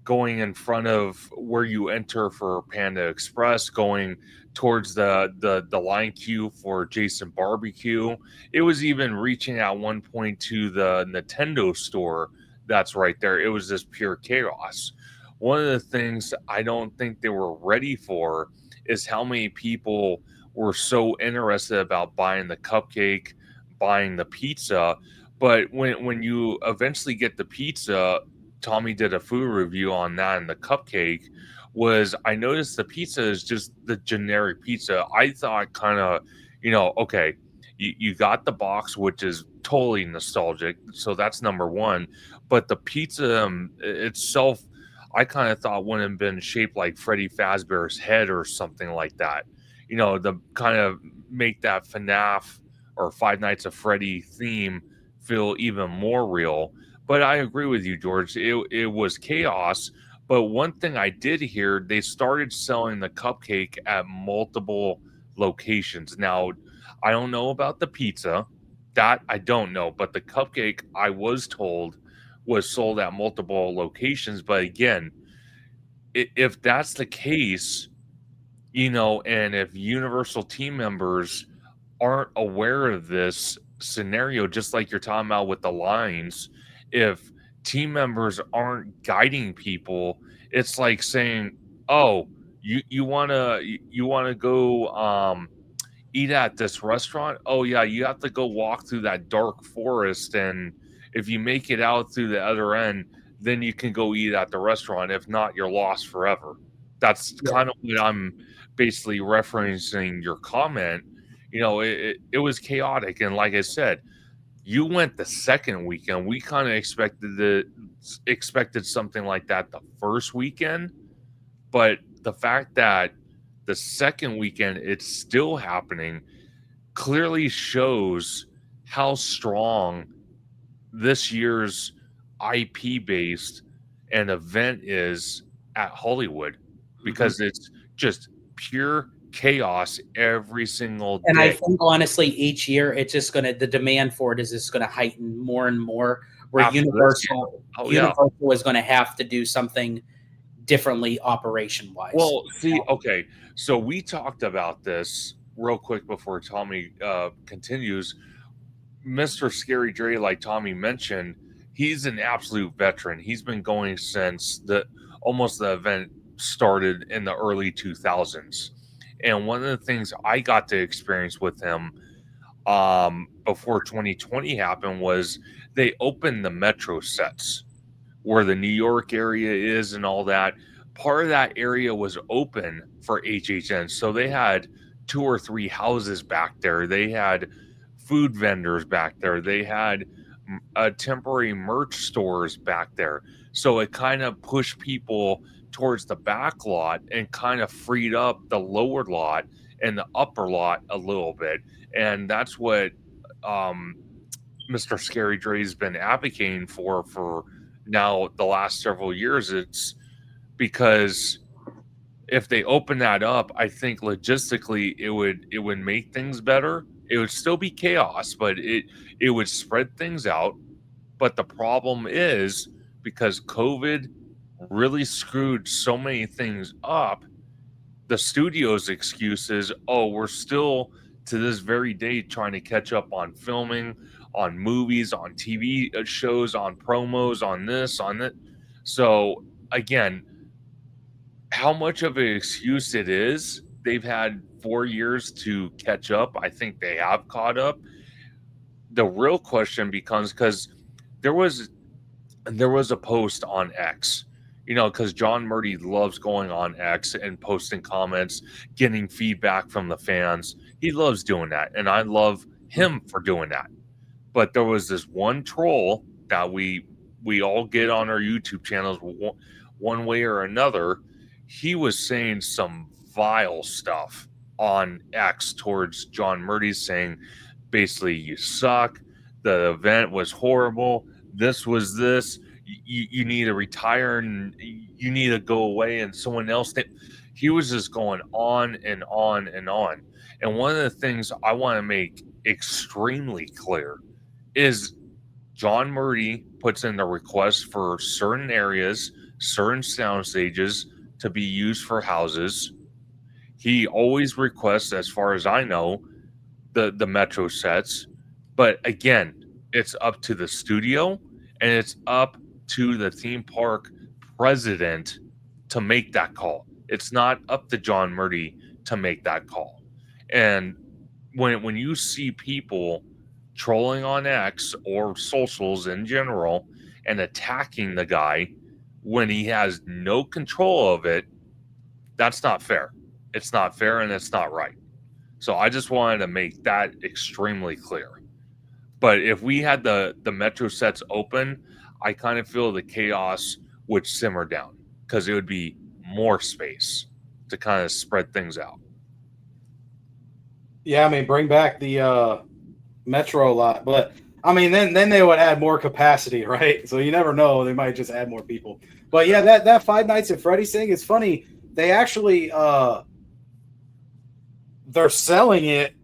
Speaker 3: going in front of where you enter for Panda Express, going towards the line queue for Jason Barbecue. It was even reaching at one point to the Nintendo store that's right there. It was just pure chaos. One of the things I don't think they were ready for is how many people were so interested about buying the cupcake, buying the pizza. But when you eventually get the pizza, Tommy did a food review on that, and the cupcake was, I noticed the pizza is just the generic pizza. I thought kind of, okay, you got the box, which is totally nostalgic. So that's number one. But the pizza itself, I kind of thought wouldn't have been shaped like Freddy Fazbear's head or something like that. The kind of make that FNAF or Five Nights at Freddy theme feel even more real. But I agree with you, George. It was chaos. But one thing I did hear, they started selling the cupcake at multiple locations. Now, I don't know about the pizza. That I don't know. But the cupcake, I was told, was sold at multiple locations. But again, if that's the case, and if Universal team members aren't aware of this scenario, just like you're talking about with the lines, if team members aren't guiding people, it's like saying, "Oh, you wanna go eat at this restaurant? Oh yeah, you have to go walk through that dark forest, and if you make it out through the other end, then you can go eat at the restaurant. If not, you're lost forever." That's kind of what I'm basically referencing your comment. It was chaotic, and like I said, you went the second weekend. We kind of expected something like that the first weekend, but the fact that the second weekend it's still happening clearly shows how strong this year's IP based an event is at Hollywood, because it's just pure chaos every single day.
Speaker 1: And I think honestly, each year it's just the demand for it is just gonna heighten more and more. Where
Speaker 3: After this
Speaker 1: Universal
Speaker 3: Oh, yeah.
Speaker 1: Universal is gonna have to do something differently operation wise.
Speaker 3: Well, see, okay, so we talked about this real quick before Tommy continues. Mr. Scary Dre, like Tommy mentioned, he's an absolute veteran. He's been going since almost the event started in the early 2000s. And one of the things I got to experience with him before 2020 happened was they opened the metro sets where the New York area is and all that. Part of that area was open for HHN. So they had 2 or 3 houses back there. They had food vendors back there. They had temporary merch stores back there. So it kind of pushed people towards the back lot and kind of freed up the lower lot and the upper lot a little bit. And that's what Mr. Scary Dre's been advocating for now the last several years. It's because if they open that up, I think logistically it would make things better. It would still be chaos, but it would spread things out. But the problem is, because COVID really screwed so many things up, the studio's excuse is, oh, we're still to this very day trying to catch up on filming, on movies, on TV shows, on promos, on this, on that. So again, how much of an excuse it is, they've had 4 years to catch up. I think they have caught up. The real question becomes, because there was a post on X, because John Murdy loves going on X and posting comments, getting feedback from the fans. He loves doing that, and I love him for doing that. But there was this one troll that we all get on our YouTube channels one way or another. He was saying some vile stuff on X towards John Murdy, saying basically, you suck. The event was horrible. This was this. You need to retire and you need to go away, and someone else. He was just going on and on and on. And one of the things I want to make extremely clear is John Murdy puts in the request for certain areas, certain sound stages to be used for houses. He always requests, as far as I know, the metro sets. But again, it's up to the studio and it's up to the theme park president to make that call. It's not up to John Murdy to make that call. And when you see people trolling on X or socials in general and attacking the guy when he has no control of it, that's not fair. It's not fair and it's not right. So I just wanted to make that extremely clear. But if we had the metro sets open, I kind of feel the chaos would simmer down because it would be more space to kind of spread things out.
Speaker 2: Yeah, I mean, bring back the metro lot, but I mean, then they would add more capacity, right? So you never know; they might just add more people. But yeah, that Five Nights at Freddy's thing is funny. They actually they're selling it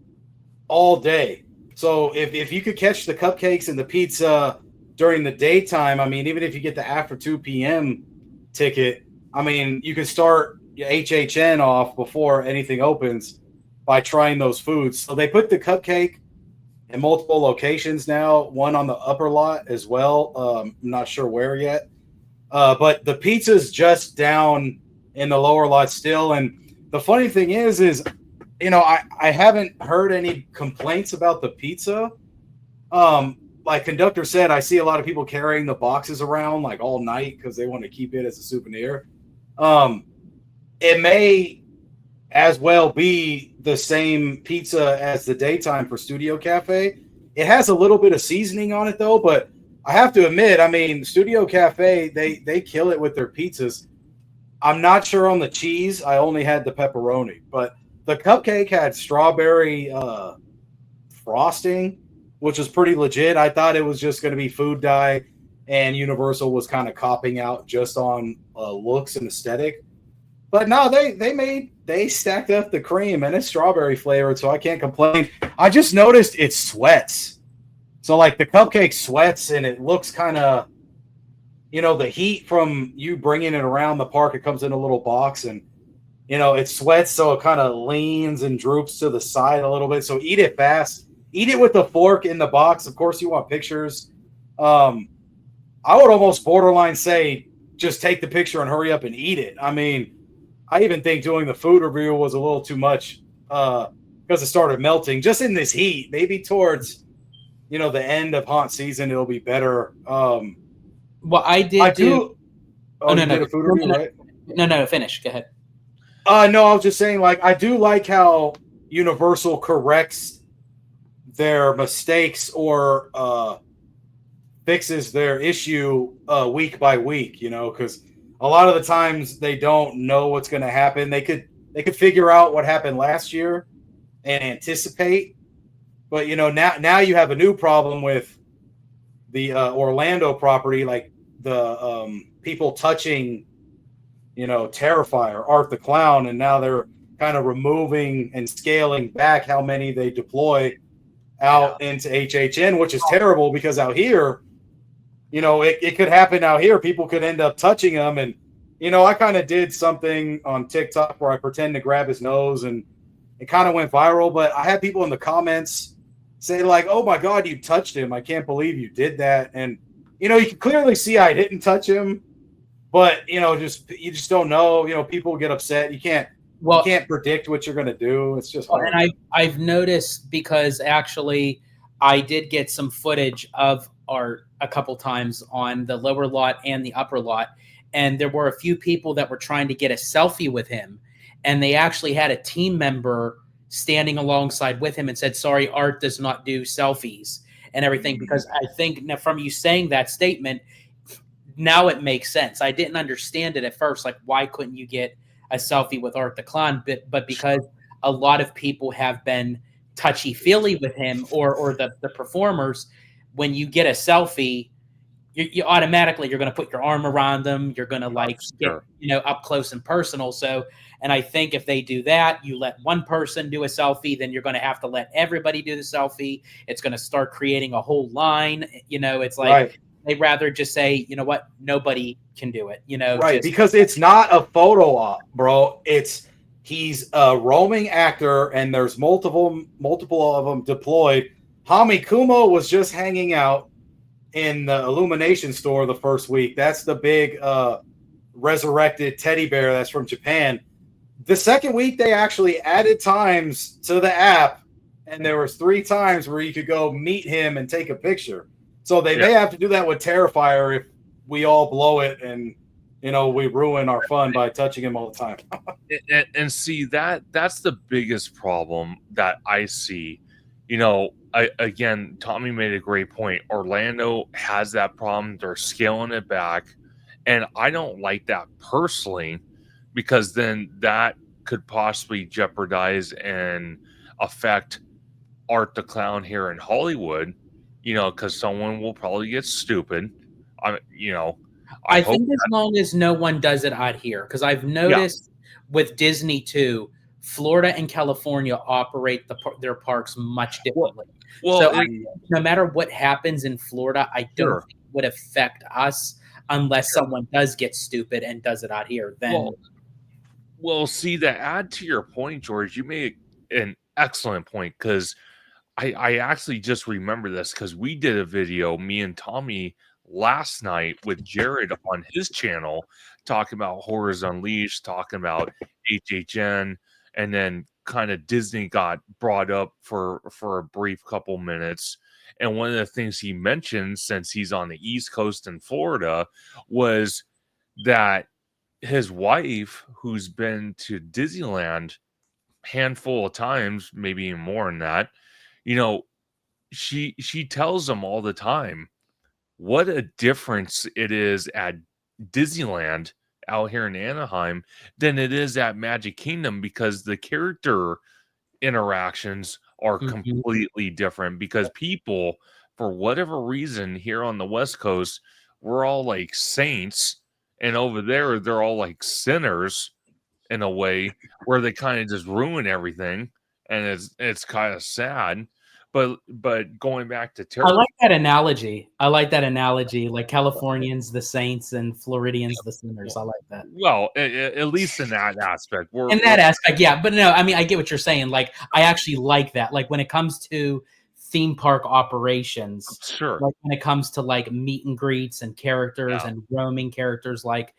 Speaker 2: all day. So if you could catch the cupcakes and the pizza during the daytime, I mean, even if you get the after 2 p.m. ticket, I mean, you can start your HHN off before anything opens by trying those foods. So they put the cupcake in multiple locations now, one on the upper lot as well. I'm not sure where yet. But the pizza's just down in the lower lot still. And the funny thing is, I haven't heard any complaints about the pizza. Like Conductor said, I see a lot of people carrying the boxes around like all night because they want to keep it as a souvenir. It may as well be the same pizza as the daytime for Studio Cafe. It has a little bit of seasoning on it though, but I have to admit, I mean, Studio Cafe, they kill it with their pizzas. I'm not sure on the cheese. I only had the pepperoni, but the cupcake had strawberry frosting, which was pretty legit. I thought it was just going to be food dye, and Universal was kind of copping out just on looks and aesthetic. But no, they stacked up the cream, and it's strawberry flavored, so I can't complain. I just noticed it sweats. So like the cupcake sweats, and it looks kind of, the heat from you bringing it around the park, it comes in a little box, and it sweats, so it kind of leans and droops to the side a little bit. So eat it fast. Eat it with the fork in the box. Of course, you want pictures. I would almost borderline say just take the picture and hurry up and eat it. I mean, I even think doing the food review was a little too much because it started melting just in this heat. Maybe towards the end of haunt season, it'll be better.
Speaker 1: Well, I did
Speaker 2: I
Speaker 1: do.
Speaker 2: do. Oh, you did a food review, right?
Speaker 1: No, finish. Go ahead.
Speaker 2: No, I was just saying, like, I do like how Universal corrects their mistakes or fixes their issue week by week, because a lot of the times they don't know what's going to happen. They could figure out what happened last year and anticipate, but now you have a new problem with the Orlando property, like the people touching Terrifier, Art the Clown, and now they're kind of removing and scaling back how many they deploy out into HHN, which is terrible because out here, it could happen out here. People could end up touching them. And, I kind of did something on TikTok where I pretend to grab his nose and it kind of went viral. But I had people in the comments say, like, oh, my God, you touched him. I can't believe you did that. And, you can clearly see I didn't touch him. But, you just don't know. People get upset. You can't predict what you're going to do. It's just hard.
Speaker 1: And I've noticed, because actually I did get some footage of Art a couple times on the lower lot and the upper lot. And there were a few people that were trying to get a selfie with him. And they actually had a team member standing alongside with him and said, sorry, Art does not do selfies and everything. Because I think now from you saying that statement, now it makes sense. I didn't understand it at first. Like, why couldn't you get a selfie with Art the Clown? But because a lot of people have been touchy-feely with him or the performers, when you get a selfie, you automatically, you're going to put your arm around them. You're going to get, up close and personal. So, and I think if they do that, you let one person do a selfie, then you're going to have to let everybody do the selfie. It's going to start creating a whole line. It's like, right. They'd rather just say, you know what, nobody can do it,
Speaker 2: Right, because it's not a photo op, bro. He's a roaming actor, and there's multiple of them deployed. Hami Kumo was just hanging out in the Illumination store the first week. That's the big resurrected teddy bear that's from Japan. The second week, they actually added times to the app, and there was 3 times where you could go meet him and take a picture. So they may have to do that with Terrifier if we all blow it and, we ruin our fun by touching him all the time.
Speaker 3: and see, that's the biggest problem that I see. Again, Tommy made a great point. Orlando has that problem. They're scaling it back. And I don't like that personally, because then that could possibly jeopardize and affect Art the Clown here in Hollywood. Because someone will probably get stupid.
Speaker 1: I think as long as no one does it out here, because I've noticed with Disney too, Florida and California operate their parks much differently. So no matter what happens in Florida, I don't think it would affect us unless someone does get stupid and does it out here. Then,
Speaker 3: well, see, to add to your point, George, you made an excellent point, because I actually just remember this, because we did a video, me and Tommy, last night with Jared on his channel, talking about Horrors Unleashed, talking about HHN, and then kind of Disney got brought up for a brief couple minutes. And one of the things he mentioned, since he's on the East Coast in Florida, was that his wife, who's been to Disneyland handful of times, maybe even more than that, she tells him all the time what a difference it is at Disneyland out here in Anaheim than it is at Magic Kingdom, because the character interactions are completely different, because people, for whatever reason, here on the West Coast, we're all like saints, and over there they're all like sinners in a way, where they kind of just ruin everything, and it's kind of sad. But going back to
Speaker 1: I like that analogy. Like Californians, the saints, and Floridians, the sinners. I like that.
Speaker 3: Well, at least in that aspect.
Speaker 1: Yeah. But no, I mean, I get what you're saying. Like, I actually like that. Like, when it comes to theme park operations,
Speaker 3: sure.
Speaker 1: Like when it comes to like meet and greets and characters and roaming characters, like,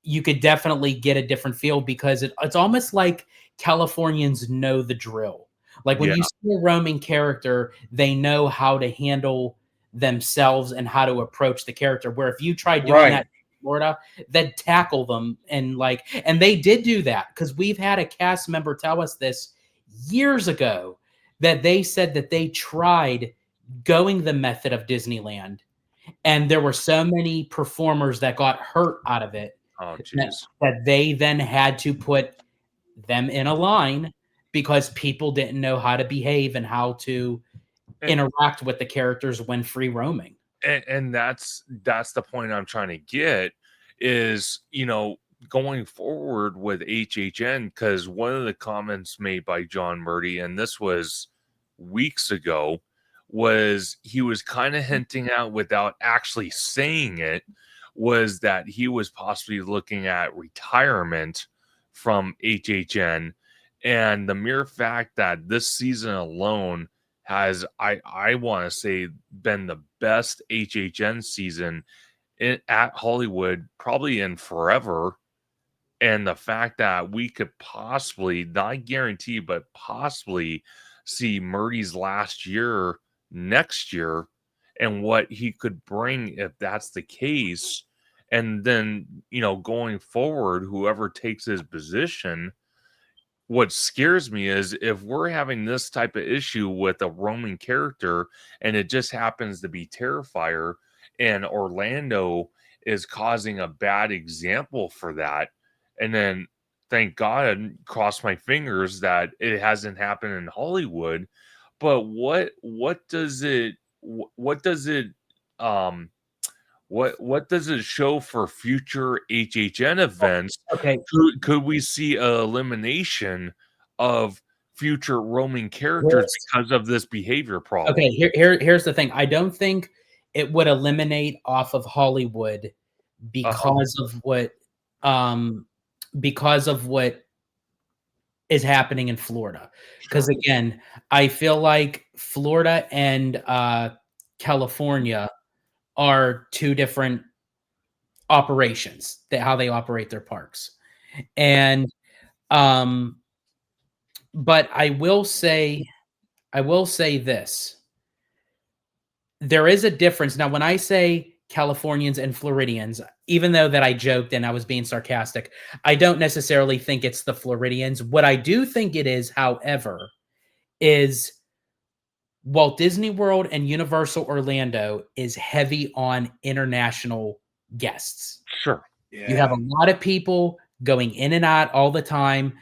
Speaker 1: you could definitely get a different feel because it's almost like Californians know the drill. Like when
Speaker 3: Yeah.
Speaker 1: you see a roaming character, they know how to handle themselves and how to approach the character. Where if you try doing that
Speaker 2: Right.
Speaker 1: in Florida, they'd tackle them and they did do that because we've had a cast member tell us this years ago that they said that they tried going the method of Disneyland and there were so many performers that got hurt out of it
Speaker 3: Oh,
Speaker 1: that,
Speaker 3: jeez.
Speaker 1: that they then had to put them in a line because people didn't know how to behave and how to
Speaker 3: And,
Speaker 1: interact with the characters when free roaming.
Speaker 3: and that's the point I'm trying to get is, going forward with HHN, because one of the comments made by John Murdy, and this was weeks ago, was he was kind of hinting out without actually saying it, was that he was possibly looking at retirement from HHN. And the mere fact that this season alone has, I want to say, been the best HHN season at Hollywood probably in forever. And the fact that we could possibly, not guarantee, but possibly see Murdy's last year next year and what he could bring if that's the case. And then, going forward, whoever takes his position, what scares me is if we're having this type of issue with a roaming character and it just happens to be Terrifier and Orlando is causing a bad example for that. And then thank God and cross my fingers that it hasn't happened in Hollywood. But what does it what does it um what does it show for future HHN events?
Speaker 1: Okay.
Speaker 3: Could we see a elimination of future roaming characters because of this behavior problem?
Speaker 1: Okay, here's the thing. I don't think it would eliminate off of Hollywood
Speaker 3: Uh-huh.
Speaker 1: um because of what is happening in Florida. Because
Speaker 3: Sure.
Speaker 1: again, I feel like Florida and California are two different operations, that how they operate their parks. And um but I will say this. There is a difference. Now, when I say Californians and Floridians, even though that I joked and I was being sarcastic, I don't necessarily think it's the Floridians. What I do think it is, however, is Walt Disney World and Universal Orlando is heavy on international guests.
Speaker 3: Sure.
Speaker 1: You have a lot of people going in and out all the time.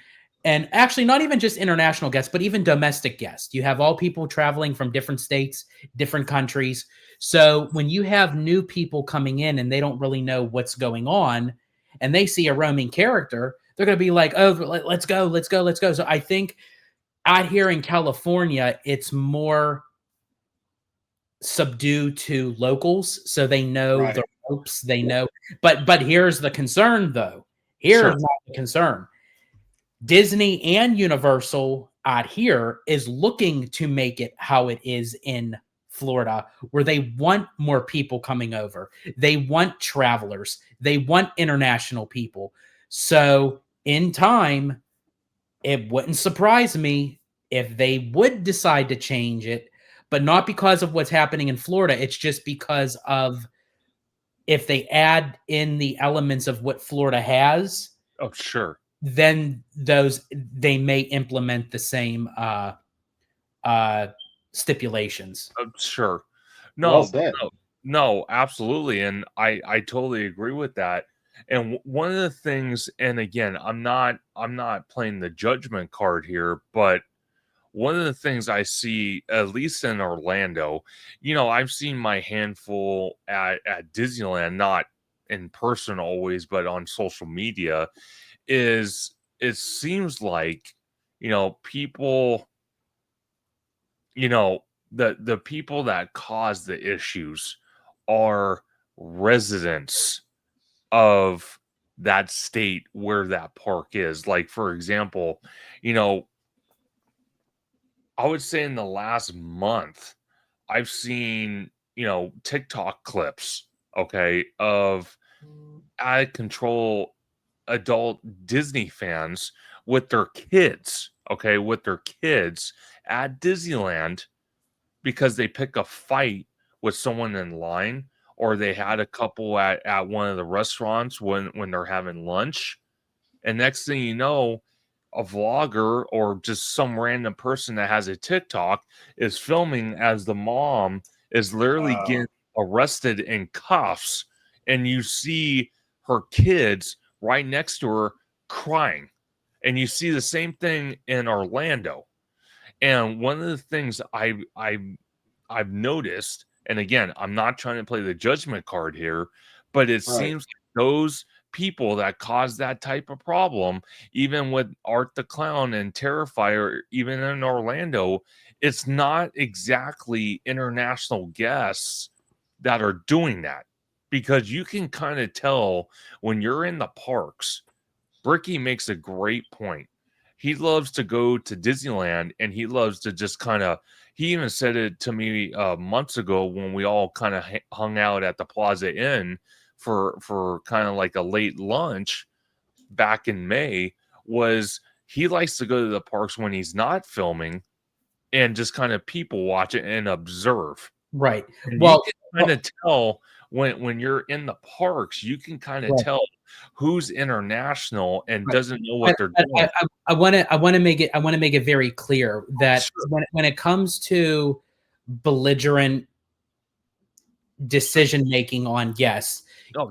Speaker 1: And actually, not even just international guests, but even domestic guests. You have all people traveling from different states, different countries. So when you have new people coming in and they don't really know what's going on and they see a roaming character, they're going to be like, oh, let's go, let's go, let's go. So I think out here in California, it's more subdued to locals. So they know
Speaker 2: Right.
Speaker 1: the ropes, they know. But here's the concern, though. Here's
Speaker 3: Sure.
Speaker 1: not the concern. Disney and Universal out here is looking to make it how it is in Florida, where they want more people coming over. They want travelers. They want international people. So in time, it wouldn't surprise me if they would decide to change it, but not because of what's happening in Florida. It's just because of if they add in the elements of what Florida has,
Speaker 3: Oh, sure.
Speaker 1: then they may implement the same stipulations.
Speaker 3: Sure.
Speaker 2: Well
Speaker 3: No,
Speaker 2: said.
Speaker 3: no, absolutely. And I totally agree with that. And one of the things, and again, I'm not playing the judgment card here, but one of the things I see, at least in Orlando, I've seen my handful at Disneyland, not in person always, but on social media, is it seems like, people, you know, the people that cause the issues are residents of that state where that park is. Like, for example, you know, I would say in the last month, I've seen, TikTok clips, okay, of out of control. adult Disney fans with their kids, okay, with their kids at Disneyland because they pick a fight with someone in line, or they had a couple at one of the restaurants when they're having lunch. And next thing you know, a vlogger or just some random person that has a TikTok is filming as the mom is literally getting arrested in cuffs, and you see her kids right next to her crying. And you see the same thing in Orlando. And one of the things I've noticed, and again, I'm not trying to play the judgment card here, but it seems like those people that cause that type of problem, even with Art the Clown and Terrifier, even in Orlando, it's not exactly international guests that are doing that, because you can kind of tell when you're in the parks. Bricky makes a great point. He loves to go to Disneyland, and he loves to just kind of, he even said it to me months ago when we all kind of hung out at the Plaza Inn for kind of like a late lunch back in May, was he likes to go to the parks when he's not filming and just kind of people watch it and observe.
Speaker 1: Right.
Speaker 3: And
Speaker 1: Well,
Speaker 3: you can kind of tell when you're in the parks, you can kind of tell who's international and doesn't know what they're doing.
Speaker 1: I want to make it very clear that when it comes to belligerent decision making on guests,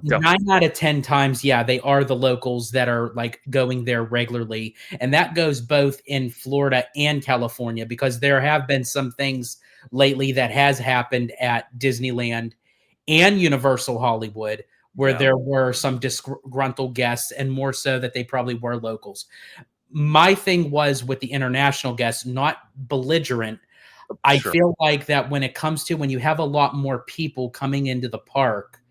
Speaker 1: 9 out of 10 times, yeah, they are the locals that are like going there regularly, and that goes both in Florida and California, because there have been some things lately that has happened at Disneyland and Universal Hollywood where there were some disgruntled guests, and more so that they probably were locals. My thing was with the international guests, not belligerent. I feel like that when it comes to when you have a lot more people coming into the park,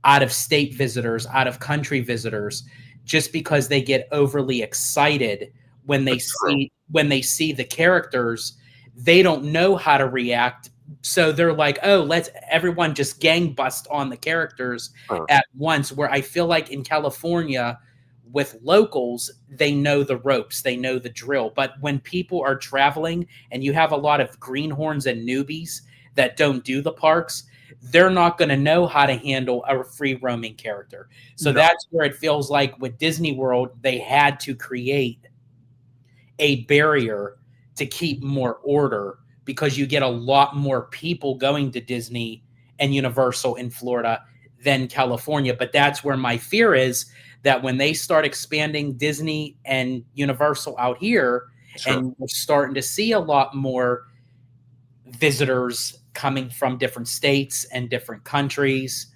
Speaker 1: out of state visitors, out of country visitors, just because they get overly excited when they see the characters, they don't know how to react. So they're like, oh, let's everyone just gang bust on the characters at once. Where I feel like in California with locals, they know the ropes, they know the drill. But when people are traveling and you have a lot of greenhorns and newbies that don't do the parks, they're not going to know how to handle a free roaming character. So that's where it feels like with Disney World, they had to create a barrier to keep more order, because you get a lot more people going to Disney and Universal in Florida than California. But that's where my fear is, that when they start expanding Disney and Universal out here, and we're starting to see a lot more visitors coming from different states and different countries.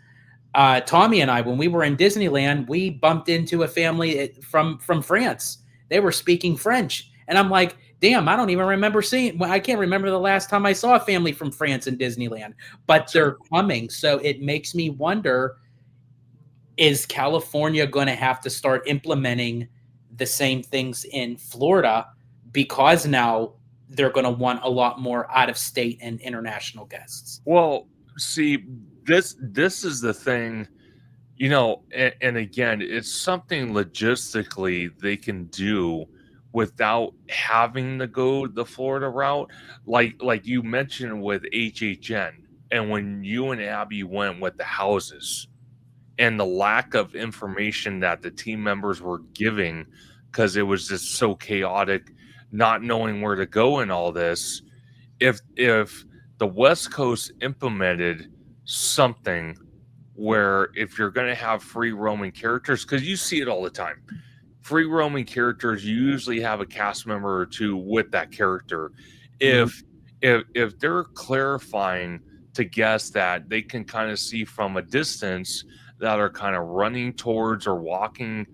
Speaker 1: Tommy and I, when we were in Disneyland, we bumped into a family from France. They were speaking French. And I'm like, damn, I don't even remember I can't remember the last time I saw a family from France in Disneyland, but they're coming. So it makes me wonder, is California going to have to start implementing the same things in Florida, because now they're going to want a lot more out of state and international guests?
Speaker 3: Well, see, this is the thing, you know, and again, it's something logistically they can do without having to go the Florida route, like you mentioned with HHN, and when you and Abby went with the houses, and the lack of information that the team members were giving, because it was just so chaotic, not knowing where to go in all this. If the West Coast implemented something where if you're going to have free roaming characters, because you see it all the time, free roaming characters, you usually have a cast member or two with that character. If they're clarifying to guests that they can kind of see from a distance, that are kind of running towards or walking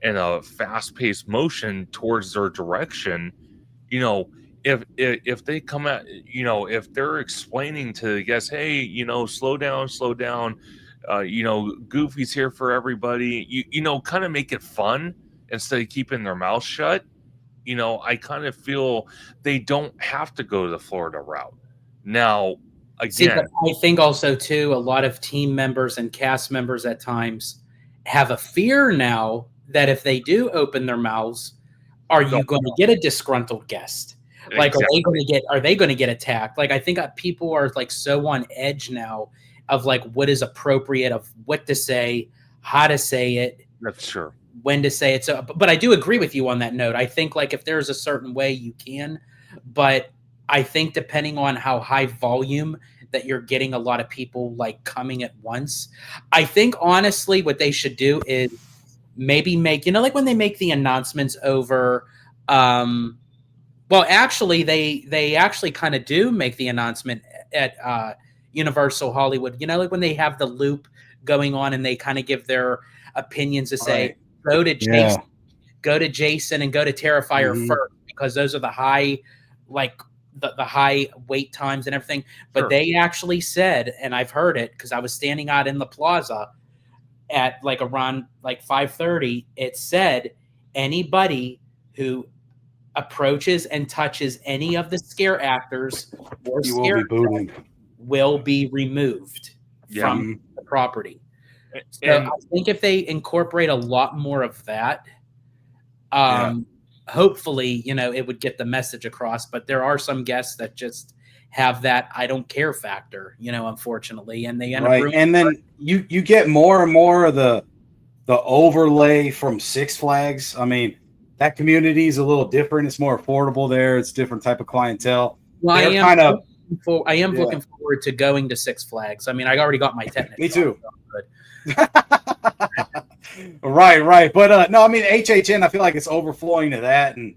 Speaker 3: in a fast-paced motion towards their direction, you know, if they come at, you know, if they're explaining to the guests, hey, you know, slow down, you know, Goofy's here for everybody, you know, kind of make it fun instead of keeping their mouth shut. You know, I kind of feel they don't have to go the Florida route. Now, again,
Speaker 1: I think also too, a lot of team members and cast members at times have a fear now that if they do open their mouths, are you going to get a disgruntled guest? Like,
Speaker 3: Exactly.
Speaker 1: are they going to get attacked? Like, I think people are like so on edge now of like what is appropriate, of what to say, how to say it,
Speaker 3: That's true.
Speaker 1: when to say it. So, but I do agree with you on that note. I think like if there's a certain way you can, but I think depending on how high volume that you're getting a lot of people like coming at once, I think honestly what they should do is maybe make, like when they make the announcements over, well, actually, they actually kind of do make the announcement at Universal Hollywood. Like when they have the loop going on and they kind of give their opinions to say, go to Jason, go to Jason, and go to Terrifier first, because those are the high, like the high wait times and everything. But they actually said, and I've heard it because I was standing out in the plaza at like around like 5:30. It said anybody who approaches and touches any of the scare actors or scare will be removed from the property. So I think if they incorporate a lot more of that, hopefully, it would get the message across. But there are some guests that just have that I don't care factor, unfortunately, and they end up ruining.
Speaker 2: And then you get more and more of the overlay from Six Flags. I mean, that community is a little different. It's more affordable there. It's different type of clientele.
Speaker 1: Well, I am looking forward to going to Six Flags. I mean, I already got my technical.
Speaker 2: Me too. Right. But no, I mean, HHN, I feel like it's overflowing to that. And,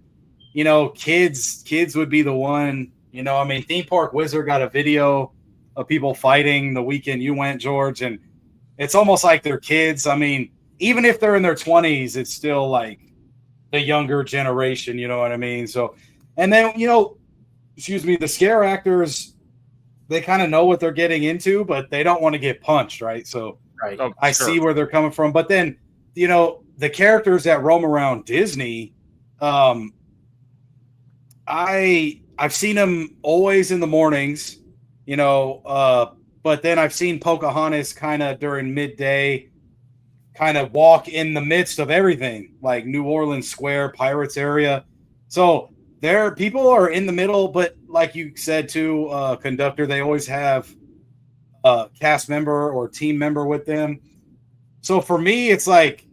Speaker 2: kids would be the one, I mean, Theme Park Wizard got a video of people fighting the weekend you went, George, and it's almost like they're kids. I mean, even if they're in their 20s, it's still like the younger generation, you know what I mean? So, and then, the scare actors, they kind of know what they're getting into, but they don't want to get punched, right? So I see where they're coming from. But then, the characters that roam around Disney, I've seen them always in the mornings, but then I've seen Pocahontas kind of during midday, kind of walk in the midst of everything, like New Orleans Square, Pirates area. So people are in the middle, but like you said too, conductor, they always have a cast member or team member with them. So for me, it's like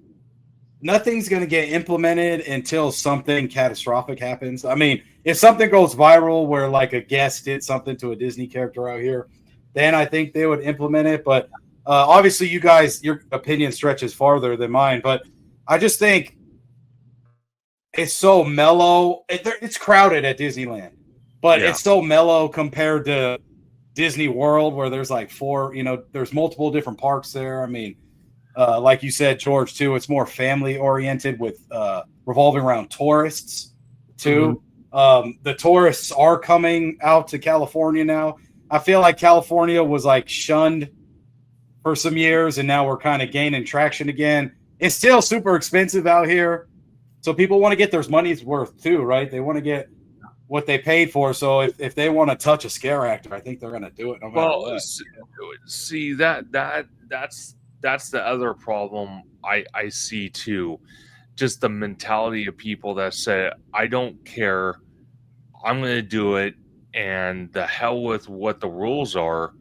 Speaker 2: nothing's going to get implemented until something catastrophic happens. I mean, if something goes viral where like a guest did something to a Disney character out here, then I think they would implement it. But obviously, you guys, your opinion stretches farther than mine, but I just think it's so mellow. It's crowded at Disneyland, but it's so mellow compared to Disney World, where there's like there's multiple different parks there. I mean, like you said, George, too, it's more family oriented with revolving around tourists, too. The tourists are coming out to California now. I feel like California was like shunned for some years, and now we're kind of gaining traction again. It's still super expensive out here, so people want to get their money's worth too, right? They want to get what they paid for. So if they want to touch a scare actor, I think they're going to do it no matter what.
Speaker 3: See that's the other problem I see too. Just the mentality of people that say, I don't care, I'm going to do it, and the hell with what the rules are.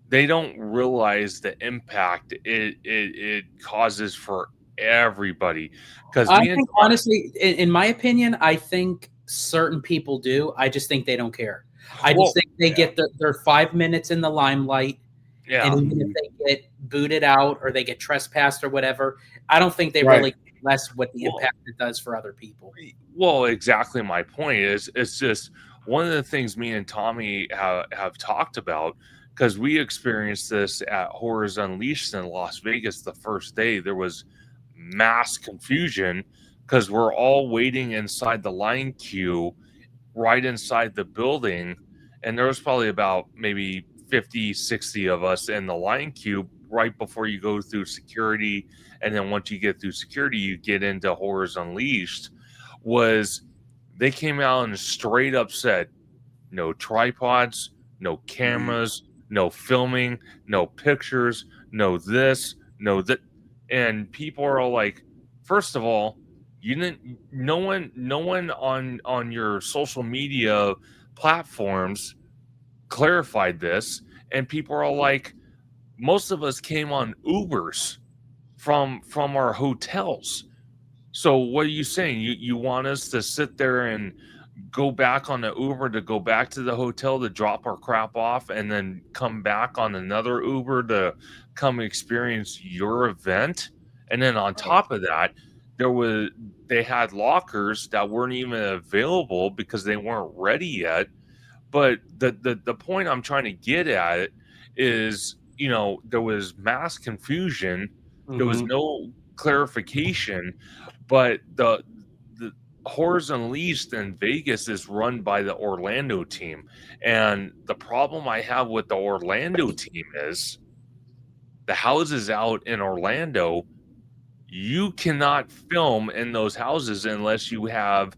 Speaker 3: They don't realize the impact it causes for everybody. Because
Speaker 1: I think, honestly, in my opinion, I think certain people do. I just think they don't care. I just think they get their 5 minutes in the limelight. Yeah. And even if they get booted out or they get trespassed or whatever, I don't think they really care less what the impact it does for other people.
Speaker 3: Well, exactly my point is, it's just one of the things me and Tommy have talked about, because we experienced this at Horrors Unleashed in Las Vegas the first day. There was mass confusion because we're all waiting inside the line queue right inside the building, and there was probably about maybe 50, 60 of us in the line queue right before you go through security. And then once you get through security, you get into Horrors Unleashed. They came out and straight up said, no tripods, no cameras, no filming, no pictures, no this, no that. And people are all like, First of all, you didn't. No one on your social media platforms clarified this, and people are all like, most of us came on Ubers from our hotels. So what are you saying? You want us to sit there and go back on the Uber to go back to the hotel to drop our crap off and then come back on another Uber to come experience your event? And then on top of that, there was they had lockers that weren't even available because they weren't ready yet. But the point I'm trying to get at is, there was mass confusion, there was
Speaker 2: Mhm.
Speaker 3: no clarification, but the Horrors Unleashed in Vegas is run by the Orlando team. And the problem I have with the Orlando team is the houses out in Orlando, you cannot film in those houses unless you have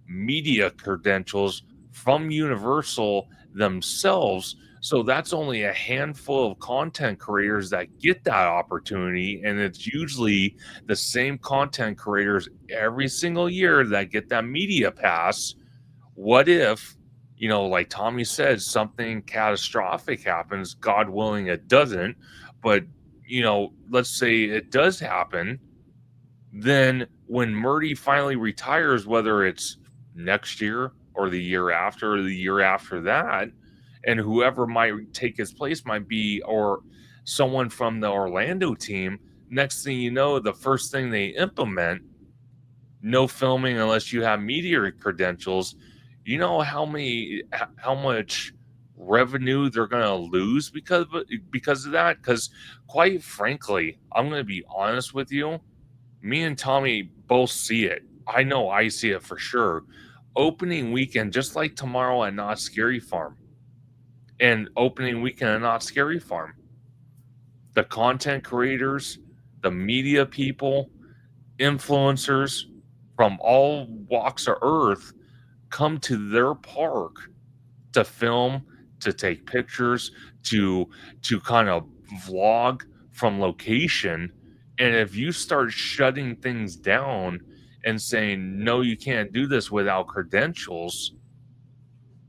Speaker 3: media credentials from Universal themselves. So that's only a handful of content creators that get that opportunity. And it's usually the same content creators every single year that get that media pass. What if, like Tommy said, something catastrophic happens? God willing, it doesn't. But, let's say it does happen. Then when Murdy finally retires, whether it's next year or the year after or the year after that, and whoever might take his place might be or someone from the Orlando team, next thing you know, the first thing they implement, no filming unless you have media credentials. You know how much revenue they're going to lose because of that? Because quite frankly, I'm going to be honest with you, me and Tommy both see it. I know I see it for sure. Opening weekend, just like tomorrow at Not Scary Farm, and opening weekend at Not Scary Farm, the content creators, the media people, influencers from all walks of earth come to their park to film, to take pictures, to kind of vlog from location. And if you start shutting things down and saying, no, you can't do this without credentials,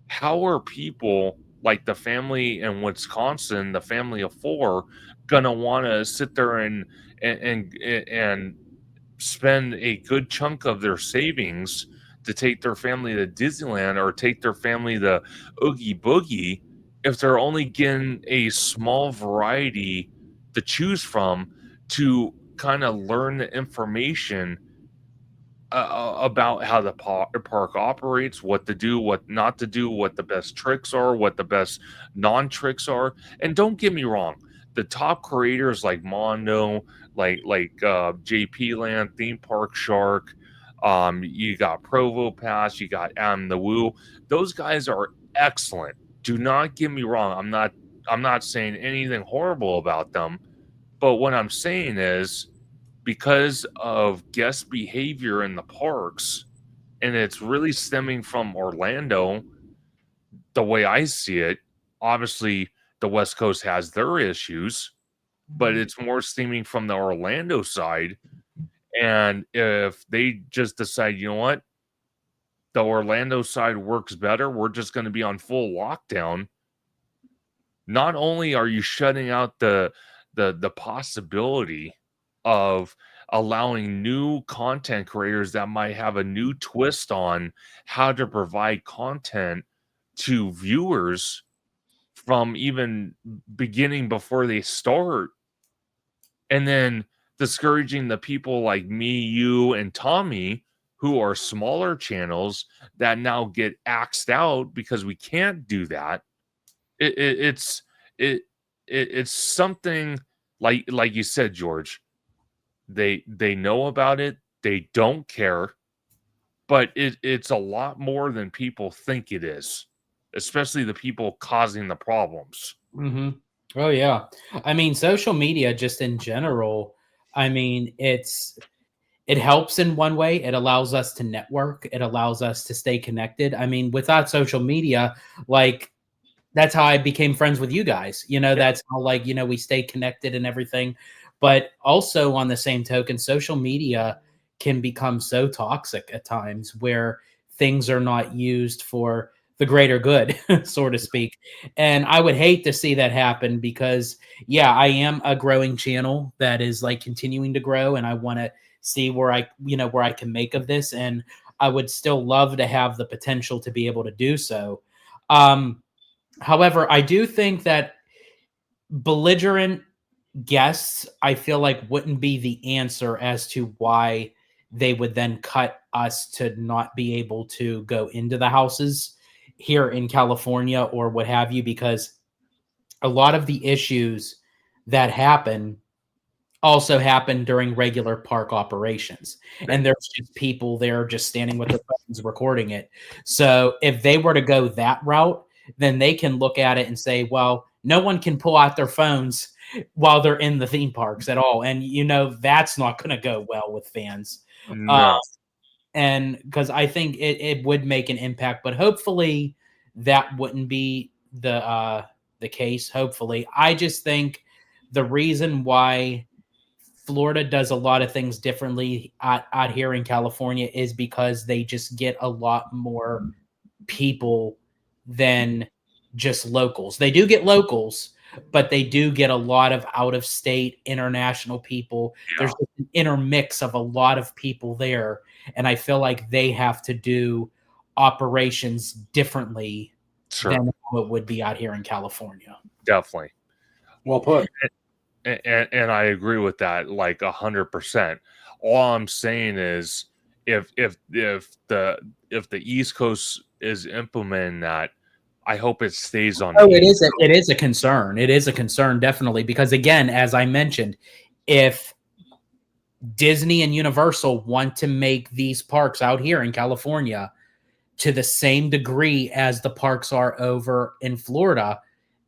Speaker 3: how are people like the family in Wisconsin, the family of four, gonna want to sit there and spend a good chunk of their savings to take their family to Disneyland or take their family to Oogie Boogie if they're only getting a small variety to choose from to kind of learn the information about how the park operates, what to do, what not to do, what the best tricks are, what the best non-tricks are. And don't get me wrong, the top creators like Mondo, like JP Land, Theme Park Shark, you got Provo Pass, you got Am the Woo. Those guys are excellent. Do not get me wrong. I'm not saying anything horrible about them, but what I'm saying is because of guest behavior in the parks, and it's really stemming from Orlando, the way I see it. Obviously, the West Coast has their issues, but it's more stemming from the Orlando side. And if they just decide, you know what, the Orlando side works better, we're just going to be on full lockdown. Not only are you shutting out the possibility of allowing new content creators that might have a new twist on how to provide content to viewers from even beginning before they start, and then discouraging the people like me, you, and Tommy who are smaller channels that now get axed out because we can't do that. It's it, it's something like you said, George. They know about it, they don't care, but it's a lot more than people think it is, especially the people causing the problems.
Speaker 1: Hmm. Oh yeah. I mean, social media just in general, I mean, it helps in one way. It allows us to network. It allows us to stay connected. I mean, without social media, like that's how I became friends with you guys.
Speaker 3: Yeah.
Speaker 1: That's how we stay connected and everything. But also on the same token, social media can become so toxic at times where things are not used for the greater good, so to speak. And I would hate to see that happen because, yeah, I am a growing channel that is like continuing to grow, and I want to see where where I can make of this. And I would still love to have the potential to be able to do so. However, I do think that belligerent guests, I feel like wouldn't be the answer as to why they would then cut us to not be able to go into the houses here in California or what have you, because a lot of the issues that happen also happen during regular park operations. And there's just people there just standing with their phones recording it. So if they were to go that route, then they can look at it and say, well, no one can pull out their phones while they're in the theme parks at all. And that's not going to go well with fans.
Speaker 3: No.
Speaker 1: And because I think it would make an impact, but hopefully that wouldn't be the case. Hopefully, I just think the reason why Florida does a lot of things differently out here in California is because they just get a lot more people than just locals. They do get locals, but they do get a lot of out of state, international people.
Speaker 3: Yeah.
Speaker 1: There's an intermix of a lot of people there. And I feel like they have to do operations differently than how it would be out here in California.
Speaker 3: Definitely.
Speaker 2: Well put.
Speaker 3: And I agree with that like 100%. All I'm saying is if the East Coast is implementing that, I hope it stays on.
Speaker 1: Oh, it is a concern. It is a concern, definitely, because again, as I mentioned, if Disney and Universal want to make these parks out here in California to the same degree as the parks are over in Florida,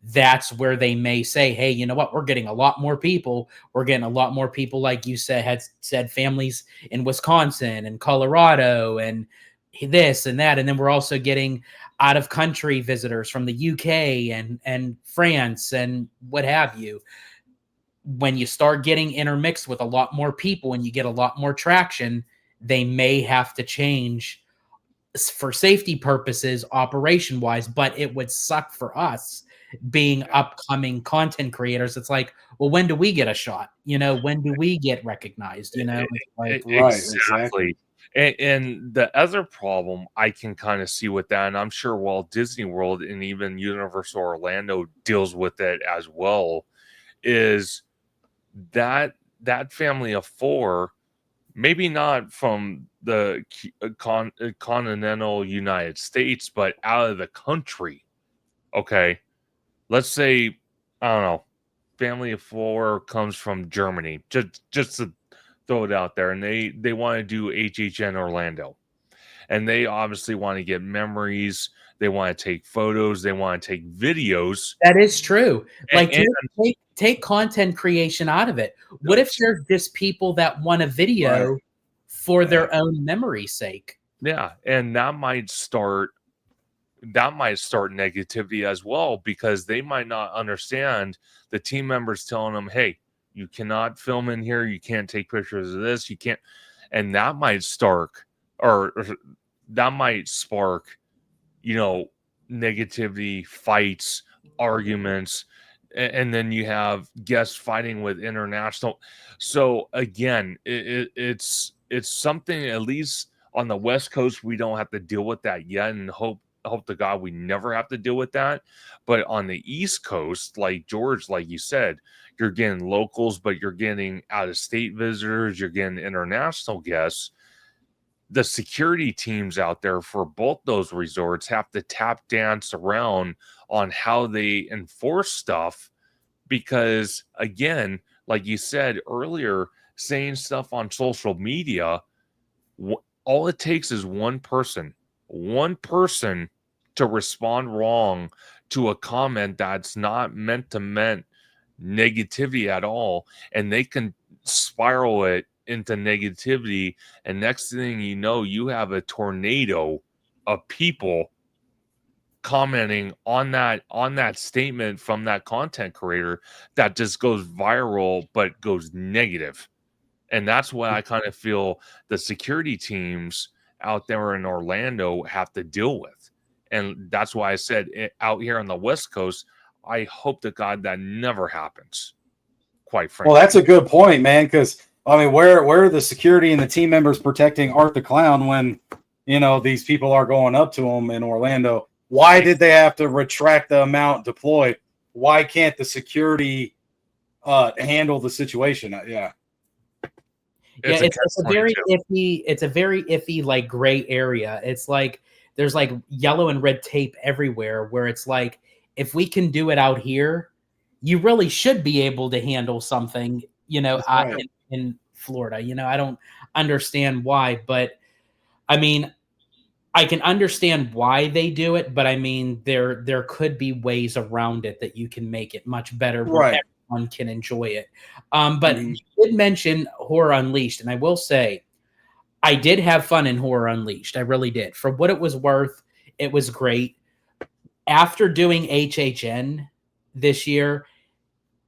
Speaker 1: that's where they may say, hey, you know what? We're getting a lot more people. We're getting a lot more people, like you said, families in Wisconsin and Colorado and this and that. And then we're also getting out of country visitors from the UK and France and what have you. When you start getting intermixed with a lot more people and you get a lot more traction, they may have to change for safety purposes, operation wise, but it would suck for us being upcoming content creators. It's like, well, when do we get a shot? When do we get recognized?
Speaker 2: Right,
Speaker 3: exactly. And the other problem I can kind of see with that, and I'm sure Walt Disney World and even Universal Orlando deals with it as well, is that family of four, maybe not from the continental United States, but out of the country. Okay. Let's say, I don't know, family of four comes from Germany, just to throw it out there. And they want to do HHN Orlando. And they obviously want to get memories. They want to take photos. They want to take videos.
Speaker 1: That is true. Like, take content creation out of it. What if there's just people that want a video for their own memory's sake?
Speaker 3: Yeah, and that might start negativity as well, because they might not understand the team members telling them, hey, you cannot film in here, you can't take pictures of this, you can't, and that might spark negativity, fights, arguments, and then you have guests fighting with international. So again, it's something, at least on the West Coast, we don't have to deal with that yet, and hope to God we never have to deal with that. But on the East Coast, like George, like you said, you're getting locals, but you're getting out of state visitors, you're getting international guests. The security teams out there for both those resorts have to tap dance around on how they enforce stuff, because again, like you said earlier, saying stuff on social media, all it takes is one person to respond wrong to a comment that's not meant negativity at all, and they can spiral it into negativity, and next thing you know, you have a tornado of people commenting on that statement from that content creator that just goes viral but goes negative. And that's why I kind of feel the security teams out there in Orlando have to deal with. And that's why I said out here on the West Coast, I hope to God that never happens, quite frankly.
Speaker 2: Well, that's a good point, man, because, I mean, where are the security and the team members protecting Art the Clown when, you know, these people are going up to him in Orlando? Why did they have to retract the amount deployed? Why can't the security handle the situation? Yeah.
Speaker 1: It's a very iffy. It's a very iffy, like, gray area. It's like there's like yellow and red tape everywhere. Where it's like, if we can do it out here, you really should be able to handle something. You know,
Speaker 2: right.
Speaker 1: in Florida. You know, I don't understand why, but I mean, I can understand why they do it, but I mean, there could be ways around it that you can make it much better.
Speaker 2: Right.
Speaker 1: Everyone can enjoy it. But you did mention Horror Unleashed, and I will say I did have fun in Horror Unleashed. I really did. For what it was worth, it was great. After doing HHN this year,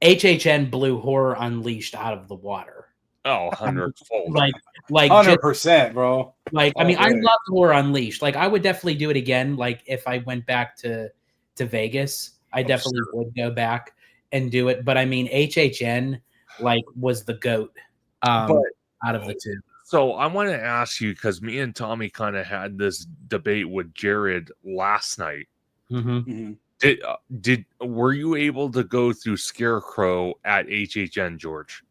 Speaker 1: HHN blew Horror Unleashed out of the water.
Speaker 3: Oh, 100-fold.
Speaker 1: Like
Speaker 2: 100%, bro.
Speaker 1: Like, I mean, I love Horror Unleashed. Like, I would definitely do it again. Like, if I went back to Vegas, I definitely would go back and do it. But I mean, HHN like was the GOAT out of the two.
Speaker 3: So I want to ask you, because me and Tommy kind of had this debate with Jared last night.
Speaker 1: Mm-hmm.
Speaker 3: Were you able to go through Scarecrow at HHN, George?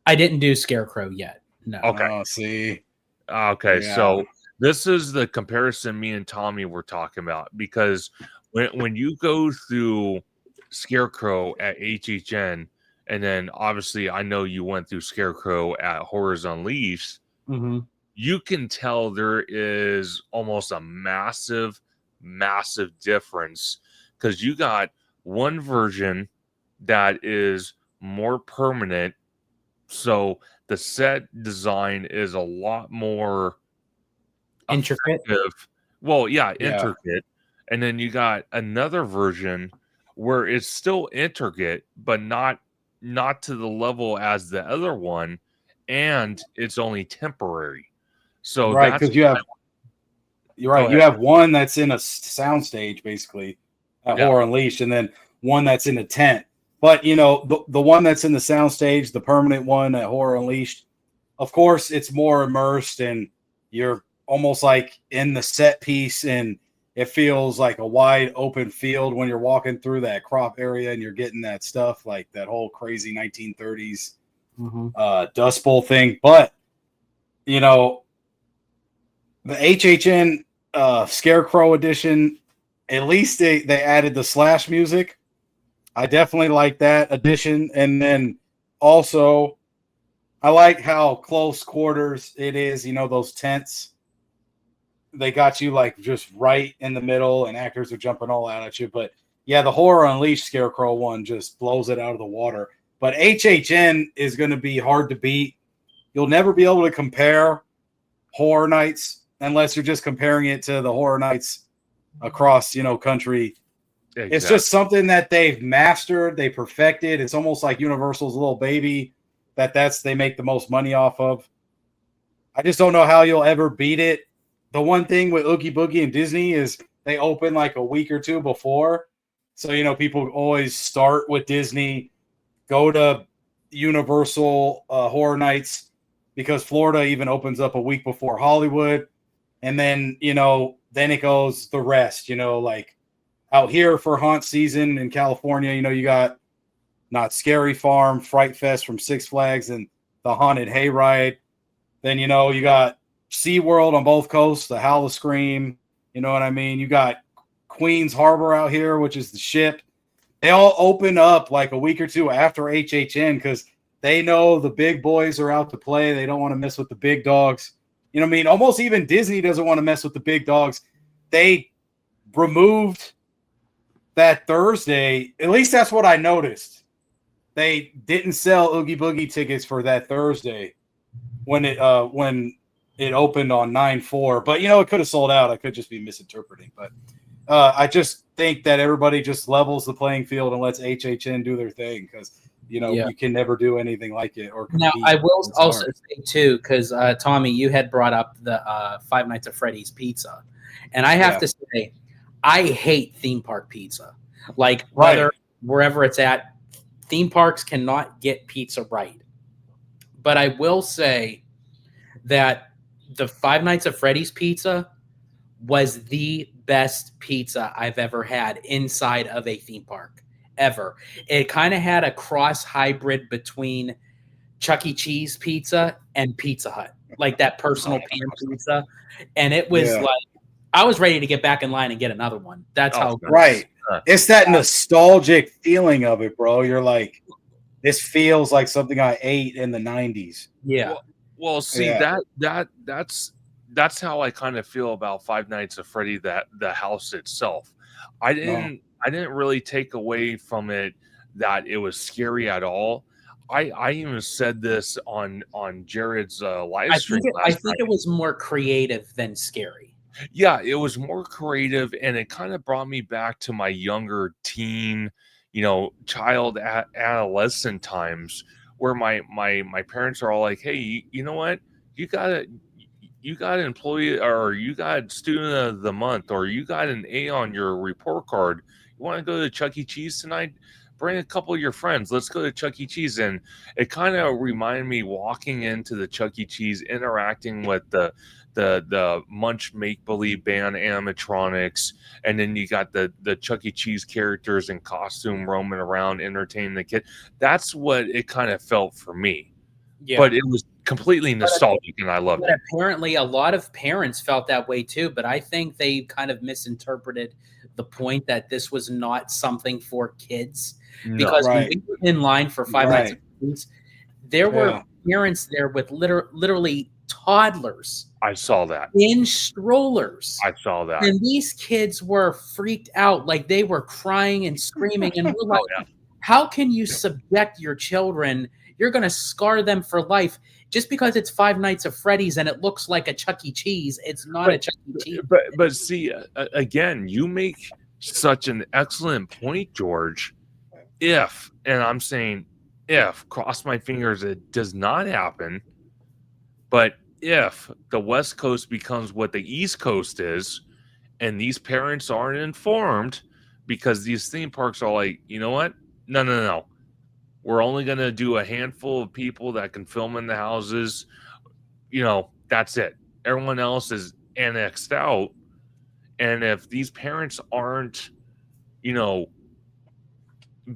Speaker 1: I didn't do Scarecrow yet. No.
Speaker 3: Okay.
Speaker 2: Oh, see.
Speaker 3: Okay,
Speaker 2: Yeah.
Speaker 3: so this is the comparison me and Tommy were talking about, because when you go through Scarecrow at HHN, and then obviously I know you went through Scarecrow at Horrors Unleashed, you can tell there is almost a massive difference, because you got one version that is more permanent, so the set design is a lot more
Speaker 1: intricate.
Speaker 3: Well, yeah, intricate. And then you got another version where it's still intricate, but not to the level as the other one, and it's only temporary. So
Speaker 2: right, because you have you have one that's in a soundstage basically at Horror Unleashed, and then one that's in a tent. But, you know, the one that's in the soundstage, the permanent one at Horror Unleashed, of course, it's more immersed and you're almost like in the set piece, and it feels like a wide open field when you're walking through that crop area and you're getting that stuff, like that whole crazy 1930s Dust Bowl thing. But, you know, the HHN Scarecrow edition, at least they added the Slash music. I definitely like that addition. And then also, I like how close quarters it is. You know, those tents, they got you like just right in the middle, and actors are jumping all out at you. But yeah, the Horror Unleashed Scarecrow one just blows it out of the water. But HHN is going to be hard to beat. You'll never be able to compare Horror Nights unless you're just comparing it to the Horror Nights across, you know, country. Exactly. It's just something that they've mastered, they perfected. It's almost like Universal's little baby they make the most money off of. I just don't know how you'll ever beat it. The one thing with Oogie Boogie and Disney is they open like a week or two before. So, you know, people always start with Disney, go to Universal Horror Nights, because Florida even opens up a week before Hollywood. And then, you know, then it goes the rest, you know, like out here for haunt season in California, you know, you got Not Scary Farm, Fright Fest from Six Flags, and the Haunted Hayride. Then, you know, you got SeaWorld on both coasts, the Howl of Scream. You know what I mean? You got Queens Harbor out here, which is the ship. They all open up like a week or two after HHN because they know the big boys are out to play. They don't want to mess with the big dogs. You know what I mean? Almost even Disney doesn't want to mess with the big dogs. They removed that Thursday. At least that's what I noticed. They didn't sell Oogie Boogie tickets for that Thursday when it opened on 9/4. But, you know, it could have sold out. I could just be misinterpreting. But I just think that everybody just levels the playing field and lets HHN do their thing, because You know,
Speaker 1: Yeah.
Speaker 2: you can never do anything like it or
Speaker 1: Now,
Speaker 2: compete.
Speaker 1: I will
Speaker 2: It's
Speaker 1: also
Speaker 2: hard.
Speaker 1: say too, because Tommy, you had brought up the Five Nights at Freddy's pizza, and I have
Speaker 2: Yeah.
Speaker 1: to say, I hate theme park pizza. Like
Speaker 2: Right.
Speaker 1: whether wherever it's at, theme parks cannot get pizza right. But I will say that the Five Nights at Freddy's pizza was the best pizza I've ever had inside of a theme park ever. It kind of had a cross hybrid between Chuck E. Cheese pizza and Pizza Hut, like that personal pan pizza. And it was
Speaker 2: Yeah.
Speaker 1: like, I was ready to get back in line and get another one. That's
Speaker 3: Oh,
Speaker 1: how
Speaker 3: man.
Speaker 2: Right.
Speaker 3: Uh,
Speaker 2: It's that nostalgic feeling of it, bro. You're like, this feels like something I ate in the 90s.
Speaker 1: Yeah.
Speaker 3: Well, see
Speaker 2: Yeah.
Speaker 3: that's how I kind of feel about Five Nights at Freddy, that the house itself. I didn't really take away from it that it was scary at all. I even said this on Jared's live stream
Speaker 1: I
Speaker 3: last
Speaker 1: think
Speaker 3: night.
Speaker 1: it was more creative than scary.
Speaker 3: Yeah, it was more creative, and it kind of brought me back to my younger teen, child adolescent times, where my parents are all like, "Hey, you know what? You got an employee, or you got student of the month, or you got an A on your report card. You want to go to Chuck E. Cheese tonight? Bring a couple of your friends. Let's go to Chuck E. Cheese." And it kind of reminded me walking into the Chuck E. Cheese, interacting with the Munch Make Believe band animatronics, and then you got the Chuck E. Cheese characters in costume roaming around entertaining the kid. That's what it kind of felt for me.
Speaker 1: Yeah.
Speaker 3: But it was completely nostalgic, and I loved
Speaker 1: But
Speaker 3: it.
Speaker 1: apparently, a lot of parents felt that way too. But I think they kind of misinterpreted the point that this was not something for kids.
Speaker 3: No.
Speaker 1: Because when
Speaker 2: Right.
Speaker 1: we were in line for Five Nights at Freddy's, there were
Speaker 2: Yeah.
Speaker 1: parents there with literally toddlers
Speaker 3: I saw that.
Speaker 1: in strollers.
Speaker 3: I saw that.
Speaker 1: And these kids were freaked out, like they were crying and screaming. And we're like,
Speaker 3: yeah.
Speaker 1: how can you subject your children? You're going to scar them for life. Just because it's Five Nights at Freddy's and it looks like a Chuck E. Cheese, it's not a Chuck E. Cheese.
Speaker 3: But see, again, you make such an excellent point, George. If, and I'm saying if, cross my fingers, it does not happen. But if the West Coast becomes what the East Coast is, and these parents aren't informed, because these theme parks are like, you know what? No. We're only going to do a handful of people that can film in the houses. That's it. Everyone else is annexed out. And if these parents aren't,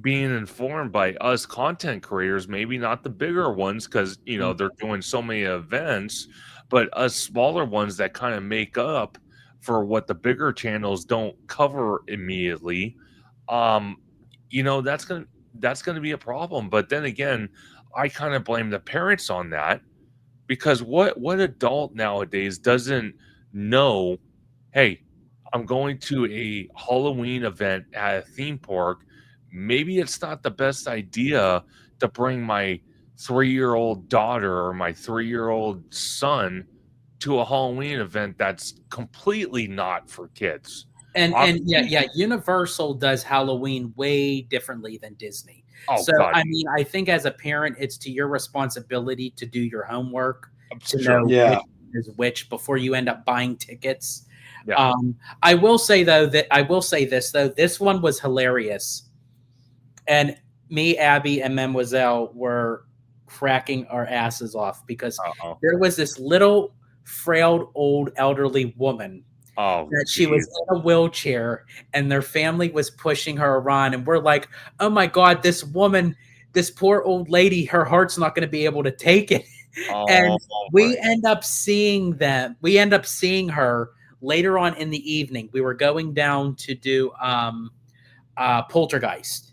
Speaker 3: being informed by us content creators, maybe not the bigger ones, because, they're doing so many events, but us smaller ones that kind of make up for what the bigger channels don't cover immediately, that's going to be a problem. But then again, I kind of blame the parents on that, because what adult nowadays doesn't know, hey, I'm going to a Halloween event at a theme park. Maybe it's not the best idea to bring my 3-year-old daughter or my 3-year-old son to a Halloween event that's completely not for kids.
Speaker 1: And Universal does Halloween way differently than Disney.
Speaker 3: Oh,
Speaker 1: so,
Speaker 3: God.
Speaker 1: I mean, I think as a parent, it's to your responsibility to do your homework, to
Speaker 3: Sure.
Speaker 1: know
Speaker 2: Yeah.
Speaker 1: which is which before you end up buying tickets.
Speaker 3: Yeah.
Speaker 1: I will say this, this one was hilarious. And me, Abby, and Mademoiselle were cracking our asses off because there was this little frail old elderly woman that she was in a wheelchair, and their family was pushing her around, and we're like, oh my God, this woman, this poor old lady, her heart's not going to be able to take it. And we end up seeing her later on in the evening. We were going down to do Poltergeist.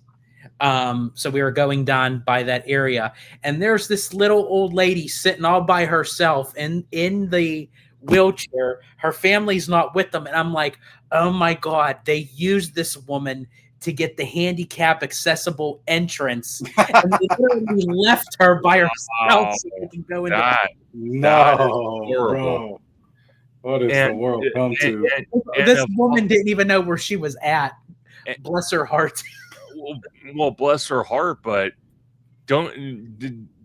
Speaker 1: So we were going down by that area, and there's this little old lady sitting all by herself in the wheelchair. Her family's not with them, and I'm like, oh my God, they used this woman to get the handicap accessible entrance, and they literally left her by herself so they can go into
Speaker 2: bro. What is the world come to?
Speaker 1: This woman didn't even know where she was at. Bless her heart.
Speaker 3: Well, bless her heart, but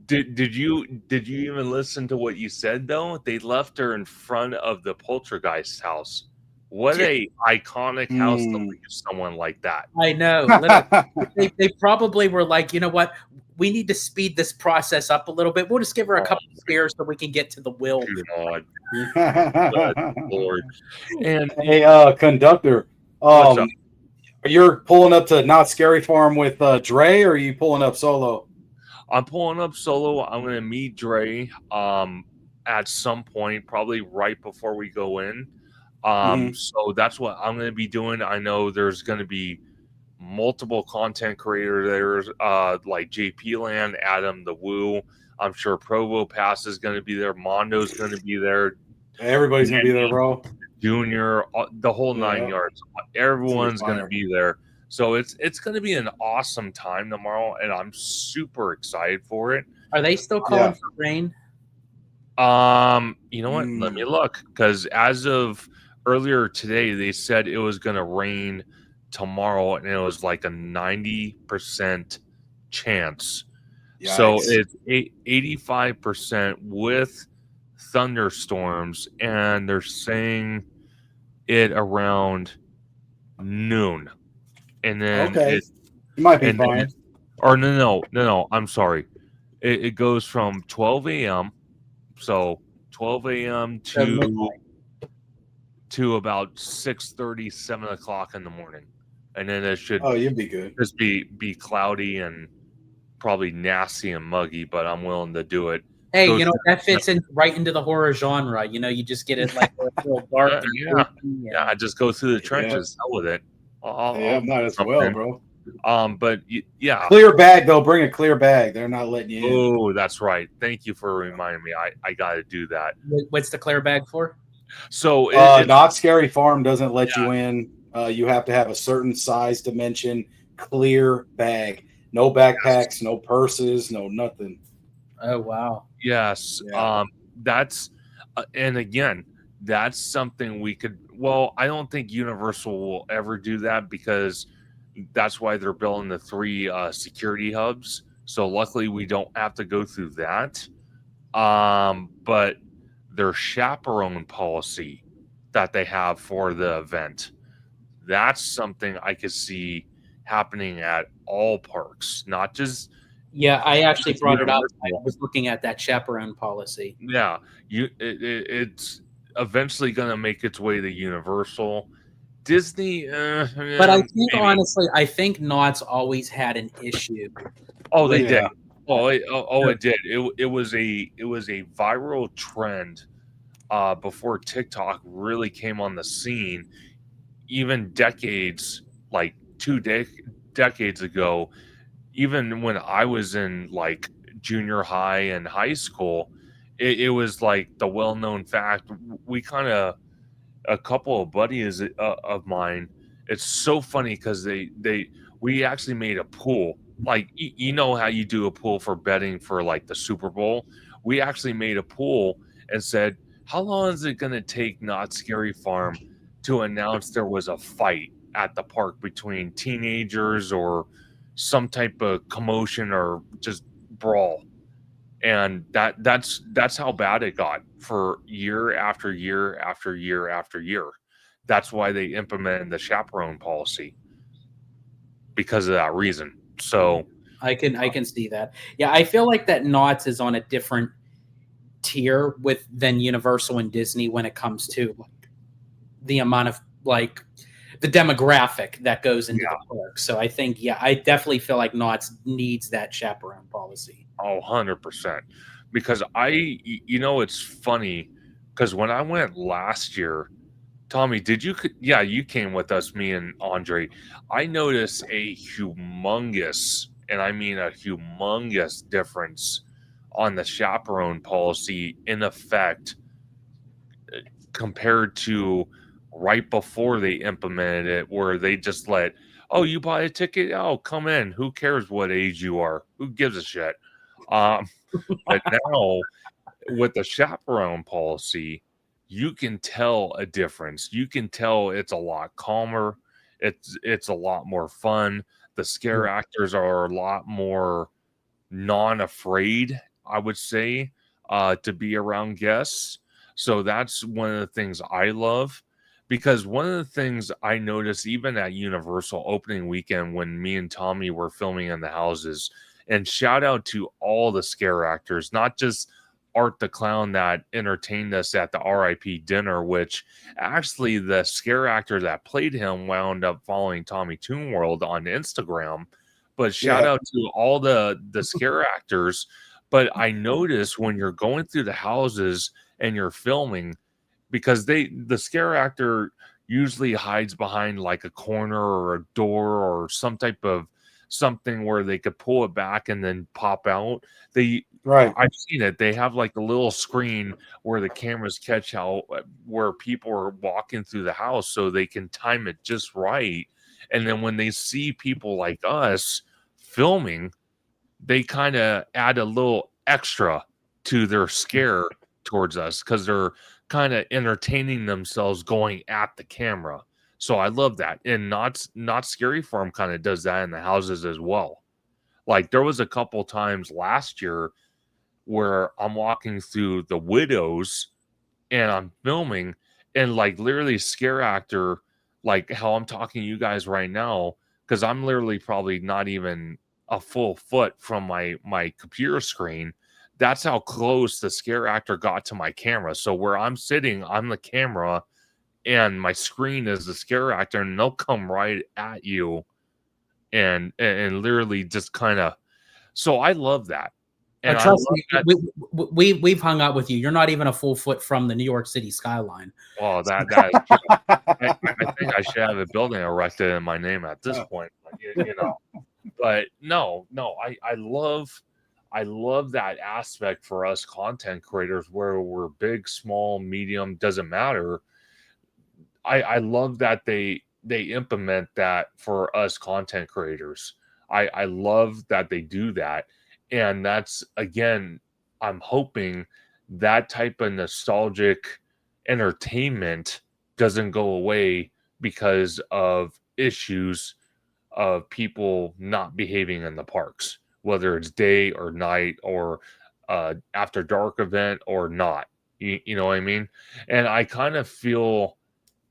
Speaker 3: did you even listen to what you said though? They left her in front of the poltergeist house. What a iconic house to
Speaker 2: Hmm.
Speaker 3: leave someone like that.
Speaker 1: I know. Literally, they probably were like, you know what? We need to speed this process up a little bit. We'll just give her a
Speaker 3: Oh
Speaker 1: couple of scares so we can get to the will.
Speaker 3: God, good Lord. And
Speaker 2: Hey, conductor,
Speaker 3: what's up?
Speaker 2: you're pulling up to Not Scary Farm with Dre, or are you pulling up solo?
Speaker 3: I'm pulling up solo. I'm gonna meet Dre at some point, probably right before we go in.
Speaker 2: Mhm.
Speaker 3: So that's what I'm gonna be doing. I know there's gonna be multiple content creators there, like JP Land, Adam the Woo. I'm sure Provo Pass is gonna be there. Mondo's gonna be there.
Speaker 2: Everybody's gonna be there,
Speaker 3: Manny
Speaker 2: bro.
Speaker 3: Junior, the whole nine
Speaker 2: Yeah,
Speaker 3: yards.
Speaker 2: it's gonna be
Speaker 3: Everyone's gonna
Speaker 2: fire.
Speaker 3: be there. So it's gonna be an awesome time tomorrow, and I'm super excited for it.
Speaker 1: Are they still calling
Speaker 2: Yeah.
Speaker 1: for rain?
Speaker 3: You know what? Let me
Speaker 2: Mm.
Speaker 3: look, because as of earlier today, they said it was gonna rain tomorrow, and it was like a 90% chance. So
Speaker 2: Yikes.
Speaker 3: it's 85% with thunderstorms, and they're saying it around noon, and then
Speaker 2: Okay, you might be
Speaker 3: and then
Speaker 2: fine.
Speaker 3: or no, I'm sorry. It goes from 12 a.m. So 12 a.m.
Speaker 1: So midnight.
Speaker 3: to about 6:30, 7 o'clock in the morning, and then it should
Speaker 2: Oh, you'll be good.
Speaker 3: just be cloudy and probably nasty and muggy. But I'm willing to do it.
Speaker 1: Hey,
Speaker 3: Goes
Speaker 1: you know that fits in right into the horror genre. You know, you just get it like a little dark and
Speaker 3: yeah,
Speaker 1: spooky
Speaker 3: yeah.
Speaker 1: and
Speaker 3: I just go through the
Speaker 2: Yeah,
Speaker 3: trenches. Hell with it.
Speaker 2: yeah,
Speaker 3: I'll do
Speaker 2: might as well,
Speaker 3: something.
Speaker 2: bro.
Speaker 3: But yeah.
Speaker 2: Clear bag though. Bring a clear bag. They're not letting you in.
Speaker 3: Oh, that's right. Thank you for reminding me. I got to do that.
Speaker 1: what's the clear bag for?
Speaker 3: So it's
Speaker 2: Not Scary Farm doesn't let
Speaker 3: yeah,
Speaker 2: you in. You have to have a certain size dimension. Clear bag. No backpacks. No purses. No nothing.
Speaker 1: Oh wow.
Speaker 3: yes.
Speaker 2: Yeah.
Speaker 3: That's and again, that's something we could. Well, I don't think Universal will ever do that because that's why they're building the three security hubs. So luckily, we don't have to go through that. But their chaperone policy that they have for the event, that's something I could see happening at all parks, not just
Speaker 1: Yeah, I actually
Speaker 3: just
Speaker 1: brought it up. I
Speaker 3: Universal.
Speaker 1: was looking at that chaperone policy.
Speaker 3: Yeah, it's eventually going to make its way to Universal. Disney,
Speaker 1: But I think
Speaker 3: maybe.
Speaker 1: honestly, I think Knott's always had an issue
Speaker 3: Oh, they
Speaker 1: with
Speaker 3: did.
Speaker 2: Yeah.
Speaker 3: It did. It was a viral trend before TikTok really came on the scene. Even decades, like decades ago, even when I was in like junior high and high school, it was like the well-known fact. We kind of a couple of buddies of mine. It's so funny because we actually made a pool. Like you know how you do a pool for betting for like the Super Bowl. We actually made a pool and said, "How long is it going to take Not Scary Farm to announce there was a fight at the park between teenagers or some type of commotion or just brawl?" And that's how bad it got for year after year after year after year. That's why they implemented the chaperone policy because of that reason. So
Speaker 1: I can see that. Yeah, I feel like that Knott's is on a different tier with than Universal and Disney when it comes to like the amount of like the demographic that goes into
Speaker 3: yeah,
Speaker 1: the park. So I think I definitely feel like Knott's needs that chaperone policy.
Speaker 3: 100%. Because it's funny because when I went last year, Tommy, yeah, you came with us, me and Andre. I noticed a humongous, and I mean a humongous difference on the chaperone policy in effect compared to right before they implemented it, where they just oh, you buy a ticket? Oh, come in. Who cares what age you are? Who gives a shit? Um, but now with the chaperone policy, you can tell a difference. You can tell it's a lot calmer. It's a lot more fun. The scare actors are a lot more non-afraid, I would say, to be around guests. So that's one of the things I love, because one of the things I noticed even at Universal opening weekend when me and Tommy were filming in the houses, and shout out to all the scare actors, not just Art the Clown that entertained us at the RIP dinner, which actually the scare actor that played him wound up following Tommy Toon World on Instagram. But shout
Speaker 2: Yeah.
Speaker 3: out to all the scare actors. But I noticed when you're going through the houses and you're filming, because the scare actor usually hides behind like a corner or a door or some type of something where they could pull it back and then pop out.
Speaker 2: Right.
Speaker 3: I've seen it. They have like a little screen where the cameras catch how where people are walking through the house, so they can time it just right. And then when they see people like us filming, they kind of add a little extra to their scare towards us, because they're kind of entertaining themselves going at the camera. So I love that. And not Scary Farm kind of does that in the houses as well. Like there was a couple times last year where I'm walking through the Widows and I'm filming, and like literally scare actor, like how I'm talking to you guys right now, because I'm literally probably not even a full foot from my computer screen. That's how close the scare actor got to my camera. So where I'm sitting, I'm the camera and my screen is the scare actor, and they'll come right at you and literally just kind of, so I love that. And I
Speaker 1: Trust
Speaker 3: love
Speaker 1: me,
Speaker 3: that.
Speaker 1: we've hung out with you. You're not even a full foot from the New York City skyline.
Speaker 3: Well, that is true. I think I should have a building erected in my name at this point. But, you know, but no, I love that aspect for us content creators, where we're big, small, medium, doesn't matter. I love that they implement that for us content creators. I love that they do that. And that's, again, I'm hoping that type of nostalgic entertainment doesn't go away because of issues of people not behaving in the parks, whether it's day or night or after dark event or not. You know what I mean? And I kind of feel,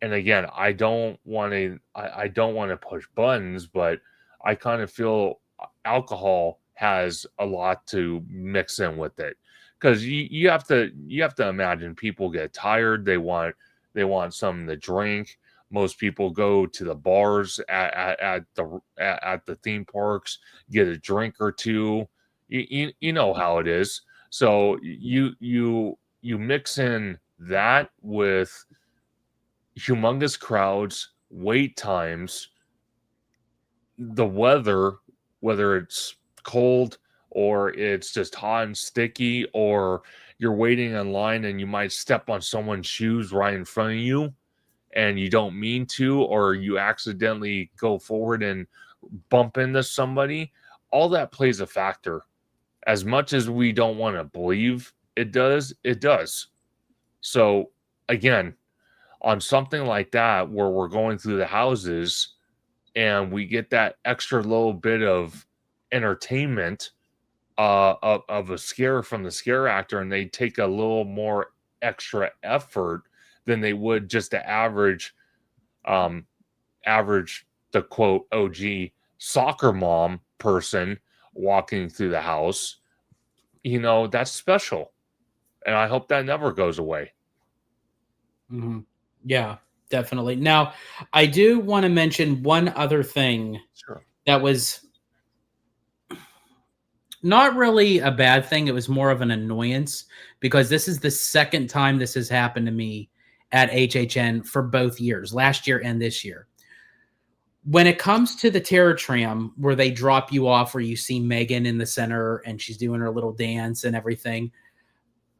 Speaker 3: and again, I don't want to push buttons, but I kind of feel alcohol has a lot to mix in with it, because you have to imagine people get tired, they want something to drink. Most people go to the bars at the theme parks, get a drink or two. You know how it is. So you mix in that with humongous crowds, wait times, the weather, whether it's cold or it's just hot and sticky, or you're waiting in line and you might step on someone's shoes right in front of you and you don't mean to, or you accidentally go forward and bump into somebody. All that plays a factor. As much as we don't want to believe it does, it does. So again, on something like that where we're going through the houses and we get that extra little bit of entertainment of a scare from the scare actor, and they take a little more extra effort than they would just the um average, the quote OG soccer mom person walking through the house, that's special, and I hope that never goes away.
Speaker 1: Mm-hmm. Yeah, definitely. Now, I do want to mention one other thing
Speaker 3: Sure.
Speaker 1: that was not really a bad thing. It was more of an annoyance, because this is the second time this has happened to me at HHN for both years, last year and this year. When it comes to the Terror Tram, where they drop you off, where you see Megan in the center and she's doing her little dance and everything,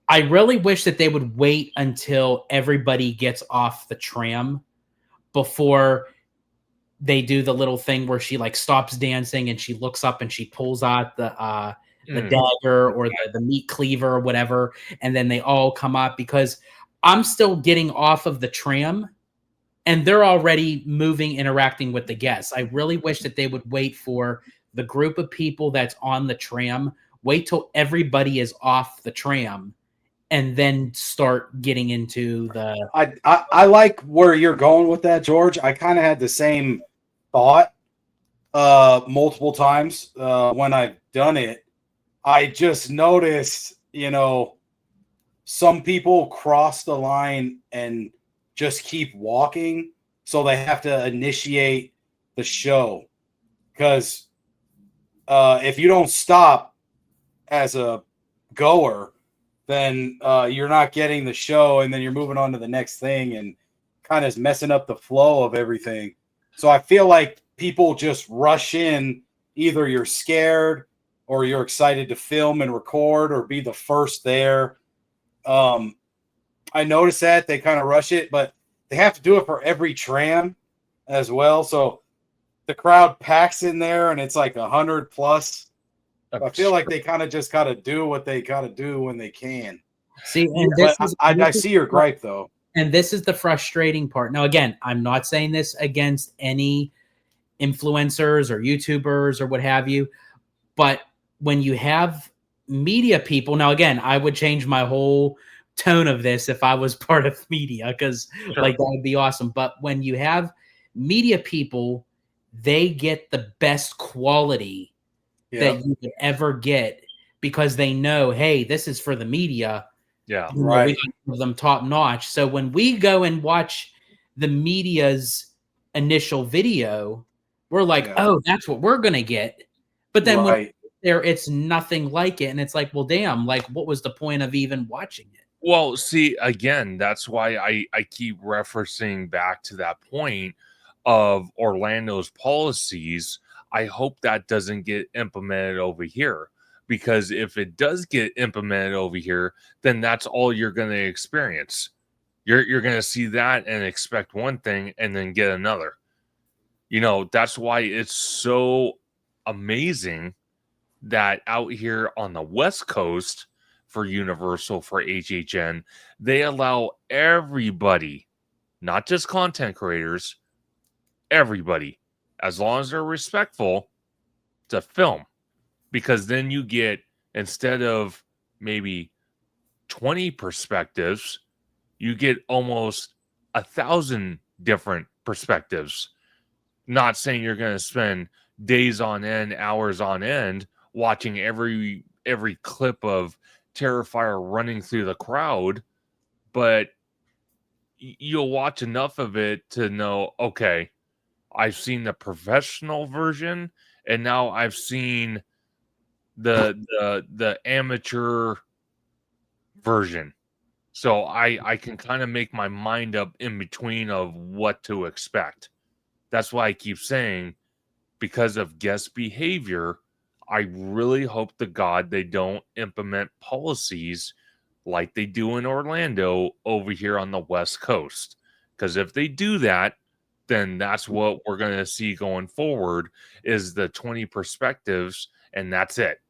Speaker 1: I really wish that they would wait until everybody gets off the tram before they do the little thing where she like stops dancing and she looks up and she pulls out the dagger or the meat cleaver or whatever, and then they all come up, because I'm still getting off of the tram and they're already moving, interacting with the guests. I really wish that they would wait for the group of people that's on the tram Wait till everybody is off the tram and then start getting into the.
Speaker 2: I like where you're going with that, George. I kind of had the same thought multiple times when I've done it. I just noticed, some people cross the line and just keep walking, so they have to initiate the show. Because if you don't stop as a goer, then you're not getting the show, and then you're moving on to the next thing, and kind of messing up the flow of everything. So I feel like people just rush in. Either you're scared, or you're excited to film and record, or be the first there. I noticed that they kind of rush it, but they have to do it for every tram as well. So the crowd packs in there, and it's like 100 plus. I feel like they kind of just got to do what they got to do when they can.
Speaker 1: See, and
Speaker 2: I see your gripe, though.
Speaker 1: And this is the frustrating part. Now, again, I'm not saying this against any influencers or YouTubers or what have you, but when you have media people, now, again, I would change my whole tone of this if I was part of media, because like that would be awesome. But when you have media people, they get the best quality that you could ever get, because they know, hey, this is for the media.
Speaker 3: Yeah,
Speaker 2: right.
Speaker 1: We can give them top notch. So when we go and watch the media's initial video, we're like, oh, that's what we're gonna get. But then when there, it's nothing like it, and it's like, well, damn, like, what was the point of even watching it?
Speaker 3: Well, see, again, that's why I keep referencing back to that point of Orlando's policies. I hope that doesn't get implemented over here, because if it does get implemented over here, then that's all you're going to experience. You're going to see that and expect one thing and then get another. That's why it's so amazing that out here on the West Coast for Universal, for HHN, they allow everybody, not just content creators, everybody, as long as they're respectful, to film. Because then you get, instead of maybe 20 perspectives, you get almost 1,000 different perspectives. Not saying you're going to spend days on end, hours on end, watching every clip of Terrifier running through the crowd, but you'll watch enough of it to know, okay, I've seen the professional version, and now I've seen the amateur version. So I can kind of make my mind up in between of what to expect. That's why I keep saying, because of guest behavior, I really hope to God they don't implement policies like they do in Orlando over here on the West Coast. Because if they do that, then that's what we're going to see going forward, is the 20 perspectives, and that's it.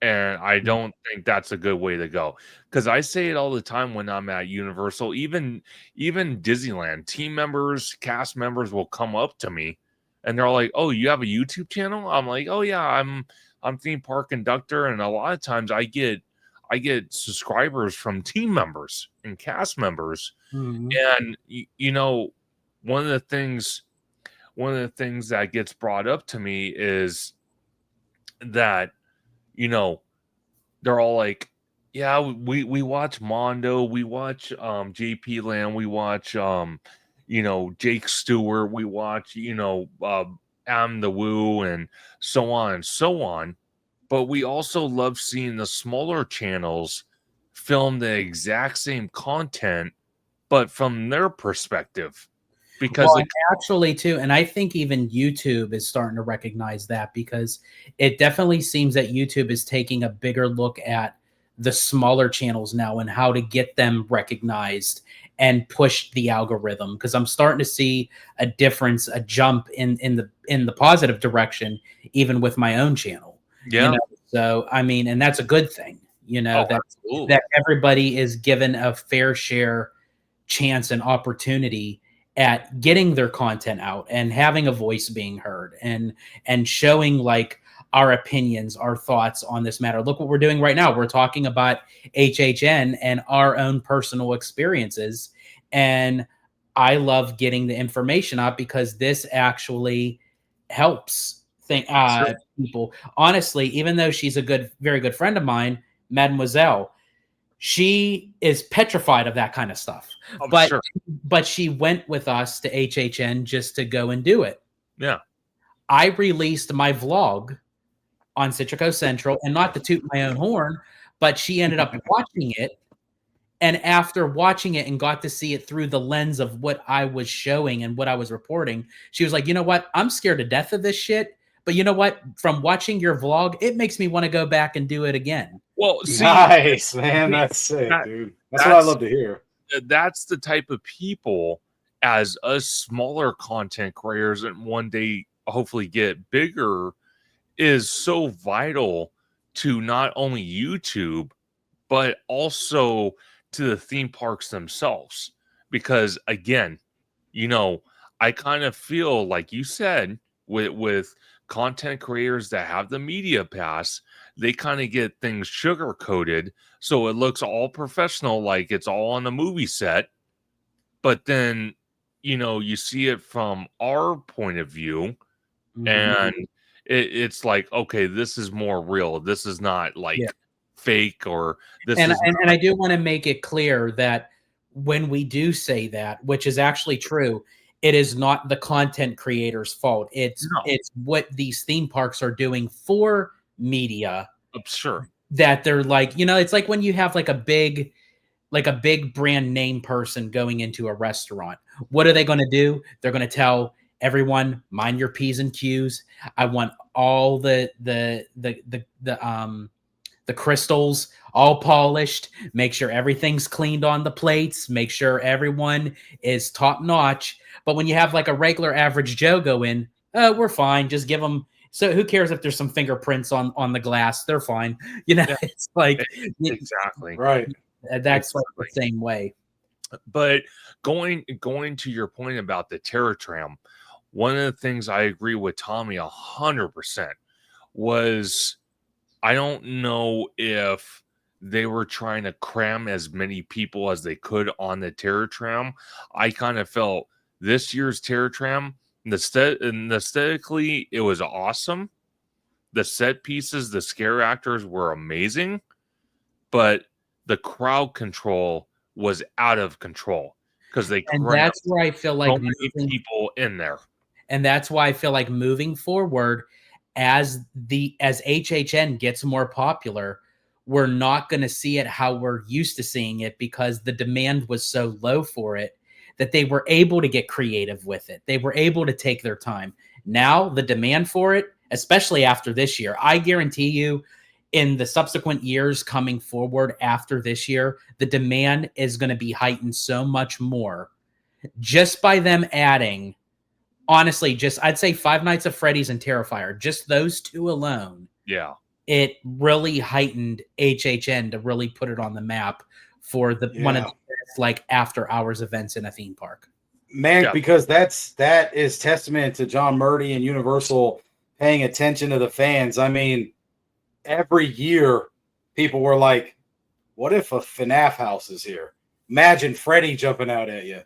Speaker 3: And I don't think that's a good way to go. Because I say it all the time when I'm at Universal, even Disneyland, team members, cast members will come up to me and they're like, "Oh, you have a YouTube channel?" I'm like, "Oh yeah, I'm theme park conductor," and a lot of times I get subscribers from team members and cast members.
Speaker 1: Mm-hmm.
Speaker 3: And one of the things that gets brought up to me is that they're all like, "Yeah, we watch Mondo, we watch JP Land, we watch Jake Stewart, we watch Am the Woo, and so on and so on." But we also love seeing the smaller channels film the exact same content, but from their perspective. Because
Speaker 1: actually, too, and I think even YouTube is starting to recognize that, because it definitely seems that YouTube is taking a bigger look at the smaller channels now and how to get them recognized and push the algorithm. Because I'm starting to see a difference, a jump in the positive direction, even with my own channel.
Speaker 3: Yeah.
Speaker 1: So I mean, and that's a good thing. That everybody is given a fair share chance and opportunity at getting their content out and having a voice being heard and showing, like, our opinions, our thoughts on this matter. Look what we're doing right now. We're talking about HHN and our own personal experiences. And I love getting the information out because this actually helps
Speaker 3: Sure.
Speaker 1: people. Honestly, even though she's a very good friend of mine, Mademoiselle, she is petrified of that kind of stuff.
Speaker 3: I'm
Speaker 1: But
Speaker 3: sure.
Speaker 1: but she went with us to HHN just to go and do it.
Speaker 3: Yeah.
Speaker 1: I released my vlog on Citrico Central, and not to toot my own horn, but she ended up watching it. And after watching it and got to see it through the lens of what I was showing and what I was reporting, she was like, you know what? I'm scared to death of this shit. But you know what? From watching your vlog, it makes me want to go back and do it again.
Speaker 3: Well, see,
Speaker 2: Nice, man. That's sick, dude. That's what I love to hear.
Speaker 3: that's the type of people, as us smaller content creators and one day hopefully get bigger, is so vital to not only YouTube, but also to the theme parks themselves. Because again, I kind of feel like you said with content creators that have the media pass, they kind of get things sugar coated so it looks all professional, like it's all on a movie set. But then, you see it from our point of view, and it's like, okay, this is more real. This is not like
Speaker 1: Yeah.
Speaker 3: fake, or this
Speaker 1: And
Speaker 3: is
Speaker 1: and I do want to make it clear that when we do say that, which is actually true, it is not the content creator's fault. It's
Speaker 3: No.
Speaker 1: what these theme parks are doing for media
Speaker 3: Sure.
Speaker 1: that they're like, it's like when you have like a big brand name person going into a restaurant. What are they going to do? They're going to tell everyone, mind your P's and Q's. I want all the crystals all polished, make sure everything's cleaned on the plates, make sure everyone is top notch. But when you have like a regular average Joe go in, we're fine. Just give them. So who cares if there's some fingerprints on the glass? They're fine.
Speaker 3: Yeah.
Speaker 1: It's like
Speaker 3: Exactly.
Speaker 2: Right.
Speaker 1: that's like the same way.
Speaker 3: But going to your point about the Terror Tram, one of the things I agree with Tommy 100% was, I don't know if they were trying to cram as many people as they could on the Terror Tram. I kind of felt this year's Terror Tram, aesthetically, it was awesome. The set pieces, the scare actors were amazing, but the crowd control was out of control because they
Speaker 1: And
Speaker 3: crammed
Speaker 1: that's where I feel like
Speaker 3: so many people in there.
Speaker 1: And that's why I feel like moving forward, as HHN gets more popular, we're not going to see it how we're used to seeing it because the demand was so low for it that they were able to get creative with it. They were able to take their time. Now the demand for it, especially after this year, I guarantee you in the subsequent years coming forward after this year, the demand is going to be heightened so much more just by them adding, honestly, I'd say Five Nights at Freddy's and Terrifier, just those two alone.
Speaker 3: Yeah.
Speaker 1: It really heightened HHN to really put it on the map for one of the best, like after hours events in a theme park.
Speaker 2: Man, because that is testament to John Murdy and Universal paying attention to the fans. I mean, every year people were like, what if a FNAF house is here? Imagine Freddy jumping out at you.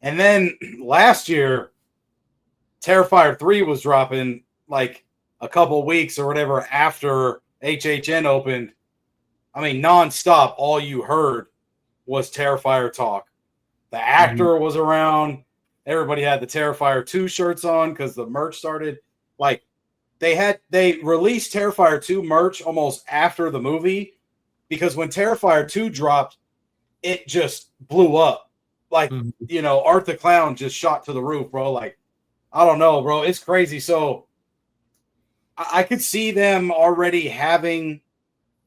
Speaker 2: And then last year, Terrifier 3 was dropping like a couple weeks or whatever after HHN opened. I mean, nonstop, all you heard was Terrifier talk. The actor was around. Everybody had the Terrifier 2 shirts on because the merch started. Like, they released Terrifier 2 merch almost after the movie because when Terrifier 2 dropped, it just blew up. Like, Art the Clown just shot to the roof, bro. Like, I don't know, bro. It's crazy. So I could see them already having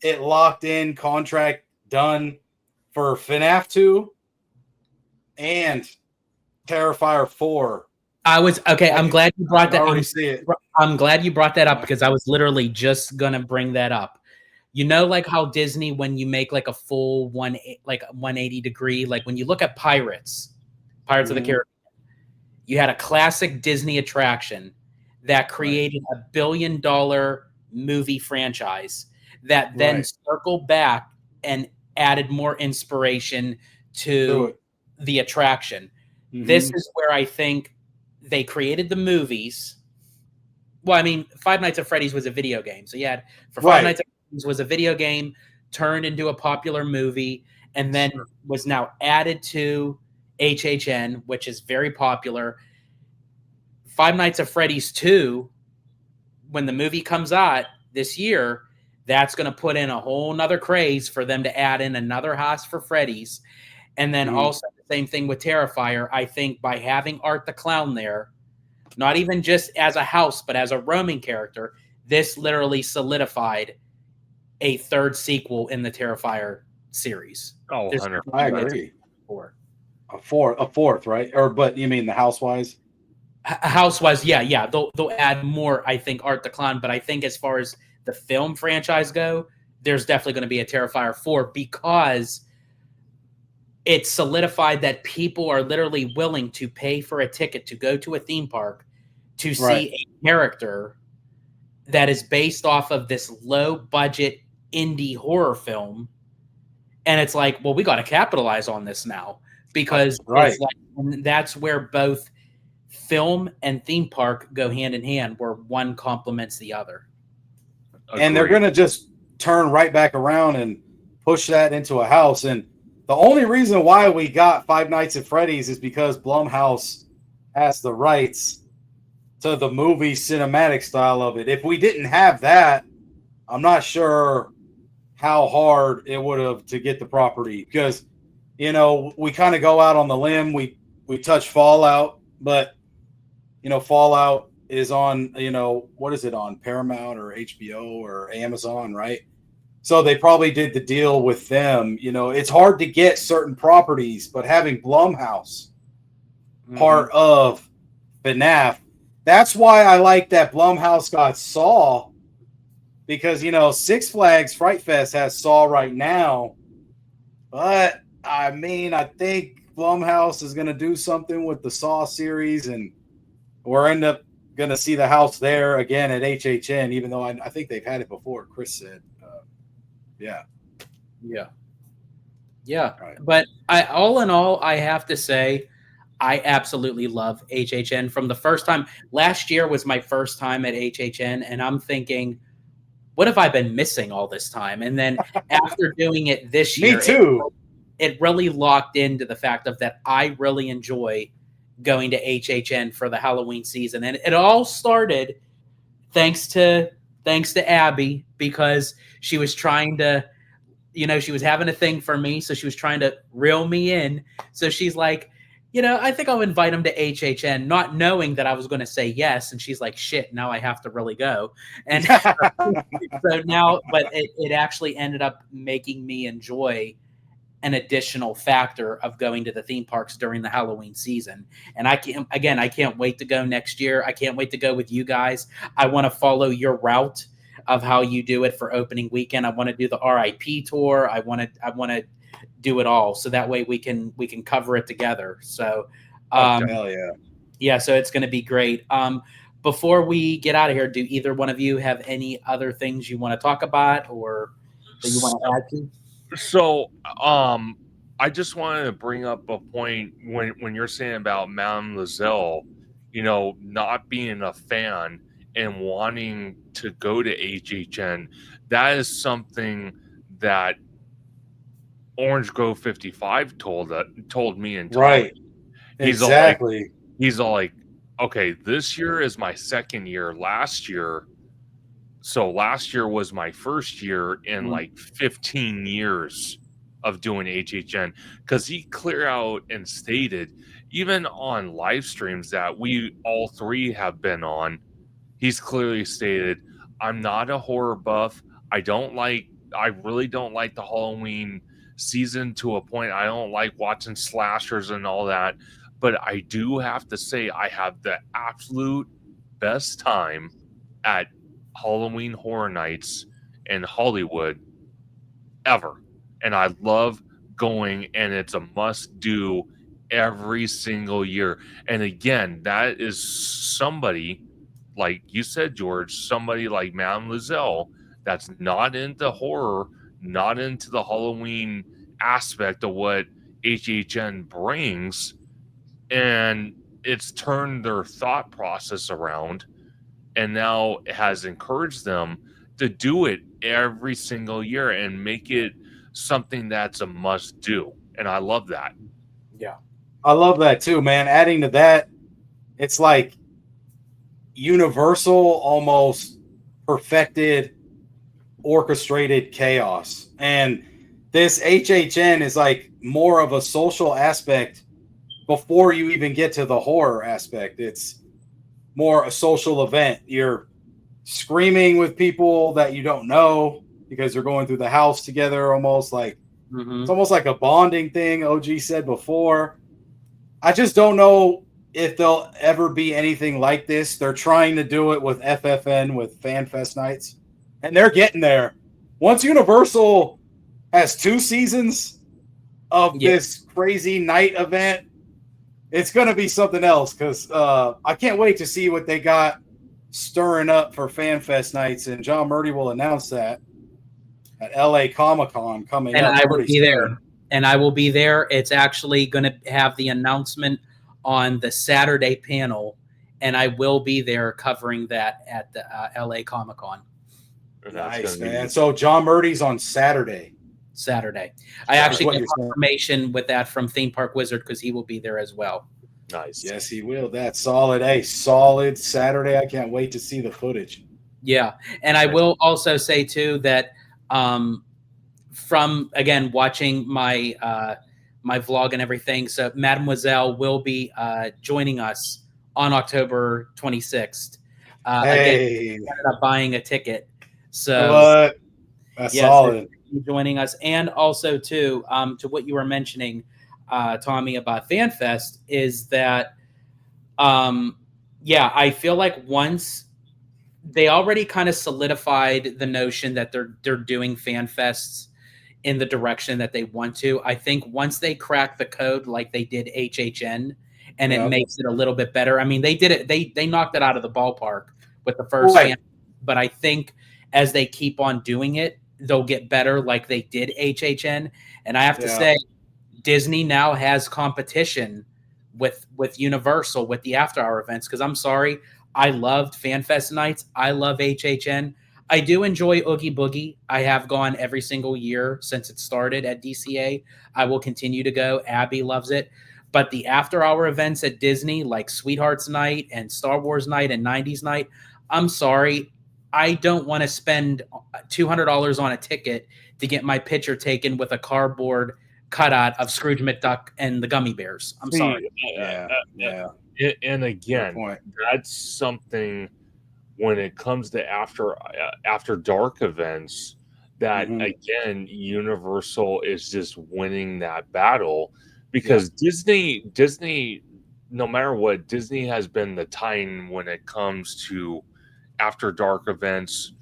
Speaker 2: it locked in, contract done for FNAF 2 and Terrifier 4.
Speaker 1: I'm glad you brought that.
Speaker 2: I'm
Speaker 1: glad you brought that up because I was literally just gonna bring that up. Like how Disney, when you make like a full 180 degree, like when you look at Pirates of the Caribbean, you had a classic Disney attraction that created $1 billion movie franchise that then
Speaker 2: Right.
Speaker 1: circled back and added more inspiration
Speaker 2: Do
Speaker 1: to
Speaker 2: it.
Speaker 1: the attraction. This
Speaker 2: Mhm.
Speaker 1: is where I think they created the movies. Well, I mean, Five Nights at Freddy's was a video game. So you had for Five
Speaker 2: Right.
Speaker 1: Nights at Freddy's was a video game turned into a popular movie and then
Speaker 3: Sure.
Speaker 1: was now added to HHN, which is very popular. Five Nights at Freddy's 2, when the movie comes out this year, that's going to put in a whole nother craze for them to add in another house for Freddy's. And then
Speaker 2: Mhm.
Speaker 1: also the same thing with Terrifier. I think by having Art the Clown there, not even just as a house, but as a roaming character, this literally solidified a third sequel in the Terrifier series.
Speaker 3: Oh,
Speaker 1: There's
Speaker 3: 100%.
Speaker 2: I agree.
Speaker 1: four.
Speaker 2: A fourth, right? Or but you mean the Housewise?
Speaker 1: House-wise, yeah, they'll add more. I think Art the Clown, but I think as far as the film franchise go, there's definitely going to be a Terrifier 4 because it solidified that people are literally willing to pay for a ticket to go to a theme park to see
Speaker 2: Right.
Speaker 1: a character that is based off of this low budget indie horror film. And it's like, well, we got to capitalize on this now because
Speaker 2: Right.
Speaker 1: it's like, and that's where both film and theme park go hand in hand, where one complements the other.
Speaker 2: And they're
Speaker 3: Agreed.
Speaker 2: going to just turn right back around and push that into a house. And the only reason why we got Five Nights at Freddy's is because Blumhouse has the rights to the movie cinematic style of it. If we didn't have that, I'm not sure how hard it would have to get the property because, you know, we kind of go out on the limb. We touch Fallout, but, you know, Fallout is on, you know, what is it on, Paramount or HBO or Amazon, right? So they probably did the deal with them. You know, it's hard to get certain properties, but having Blumhouse part of FNAF, that's why I like that Blumhouse got Saw, because, you know, Six Flags Fright Fest has Saw right now, but I mean, I think Blumhouse is going to do something with the Saw series, and we're end up going to see the house there again at HHN, even though I think they've had it before, Chris said. Yeah. Right.
Speaker 1: But all in all, I have to say, I absolutely love HHN from the first time. Last year was my first time at HHN, and I'm thinking, what have I been missing all this time? And then after doing it this
Speaker 2: Me
Speaker 1: year,
Speaker 2: too.
Speaker 1: it really locked into the fact of that I really enjoy going to HHN for the Halloween season. And it all started thanks to Abby, because she was trying to, you know, she was having a thing for me, so she was trying to reel me in. So she's like, you know, I think I'll invite him to HHN, not knowing that I was going to say yes. And she's like, shit, now I have to really go. And so now, but it actually ended up making me enjoy an additional factor of going to the theme parks during the Halloween season. And I can't wait to go next year. I can't wait to go with you guys. I want to follow your route of how you do it for opening weekend. I want to do the RIP tour. I want to do it all, so that way we can cover it together. So
Speaker 2: Hell yeah.
Speaker 1: yeah, so it's going to be great. Before we get out of here, do either one of you have any other things you want to talk about or that you want to add to?
Speaker 3: So, I just wanted to bring up a point when you're saying about Madame Lazelle, you know, not being a fan and wanting to go to HHN. That is something that Orange Grove 55 told me and Tommy.
Speaker 2: Right.
Speaker 3: He's
Speaker 2: Exactly.
Speaker 3: all like, okay, this year is my second year. Last year was my first year in like 15 years of doing HHN, because he clear out and stated, even on live streams that we all three have been on, he's clearly stated, I'm not a horror buff. I really don't like the Halloween season to a point. I don't like watching slashers and all that, but I do have to say I have the absolute best time at Halloween Horror Nights in Hollywood ever. And I love going, and it's a must do every single year. And again, that is somebody like you said, George, somebody like Madame Lizelle that's not into horror, not into the Halloween aspect of what HHN brings, and it's turned their thought process around, and now has encouraged them to do it every single year and make it something that's a must do. And I love that.
Speaker 2: Yeah. I love that too, man. Adding to that, it's like Universal almost perfected orchestrated chaos. And this HHN is like more of a social aspect before you even get to the horror aspect. It's more a social event. You're screaming with people that you don't know because they're going through the house together, almost like it's almost like a bonding thing. OG said before. I just don't know if there'll ever be anything like this. They're trying to do it with FFN, with FanFest nights, and they're getting there. Once Universal has 2 seasons of this crazy night event, it's going to be something else, because I can't wait to see what they got stirring up for FanFest nights, and John Murdy will announce that at LA Comic-Con coming up.
Speaker 1: And I will be
Speaker 2: soon.
Speaker 1: there. And I will be there. It's actually going to have the announcement on the Saturday panel, and I will be there covering that at the LA Comic-Con.
Speaker 2: Nice, man. So John Murdy's on Saturday.
Speaker 1: I actually get confirmation with that from Theme Park Wizard, because he will be there as well.
Speaker 3: Nice.
Speaker 2: Yes, he will. That's solid. Hey, solid Saturday. I can't wait to see the footage.
Speaker 1: Yeah. And I will also say, too, that from, again, watching my my vlog and everything, so Mademoiselle will be joining us on October 26th.
Speaker 2: Hey.
Speaker 1: Again, ended up buying a ticket. So
Speaker 2: what? That's solid.
Speaker 1: Joining us. And also, too, to what you were mentioning, Tommy, about FanFest, is that, I feel like once they already kind of solidified the notion that they're doing FanFests in the direction that they want to. I think once they crack the code like they did HHN, and it makes it a little bit better. I mean, they did it. They knocked it out of the ballpark with the first fan, but I think as they keep on doing it, they'll get better like they did HHN. And I have to say, Disney now has competition with Universal with the after hour events, because I'm sorry, I loved FanFest nights. I love HHN. I do enjoy Oogie Boogie. I have gone every single year since it started at DCA. I will continue to go. Abby loves it. But the after hour events at Disney, like Sweethearts Night and Star Wars Night and 90s Night, I'm sorry, I don't want to spend $200 on a ticket to get my picture taken with a cardboard cutout of Scrooge McDuck and the Gummy Bears. I'm sorry.
Speaker 2: Yeah.
Speaker 3: And again, that's something when it comes to after dark events that again, Universal is just winning that battle, because Disney, no matter what, Disney has been the titan when it comes to after dark events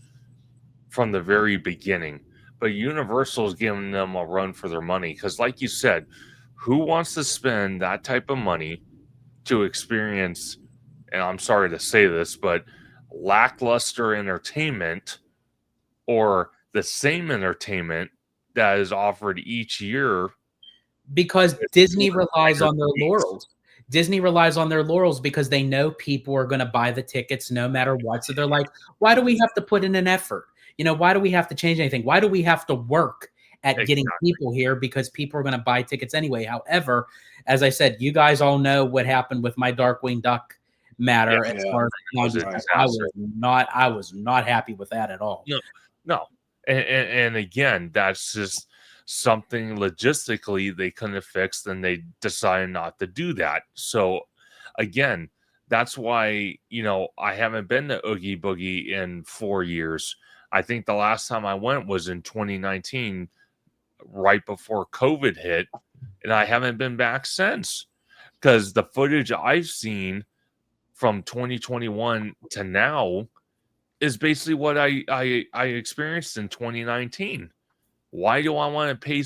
Speaker 3: from the very beginning. But Universal is giving them a run for their money, because like you said, who wants to spend that type of money to experience, and I'm sorry to say this, but lackluster entertainment, or the same entertainment that is offered each year?
Speaker 1: Because Disney relies on their laurels. Disney relies on their laurels because they know people are going to buy the tickets no matter what. So they're like, why do we have to put in an effort? Why do we have to change anything? Why do we have to work at getting people here? Because people are going to buy tickets anyway. However, as I said, you guys all know what happened with my Darkwing Duck matter. I was not happy with that at all.
Speaker 3: No. And again, that's just something logistically they couldn't have fixed, and they decided not to do that. So again, that's why, I haven't been to Oogie Boogie in 4 years. I think the last time I went was in 2019, right before COVID hit, and I haven't been back since, because the footage I've seen from 2021 to now is basically what I experienced in 2019. Why do I want to pay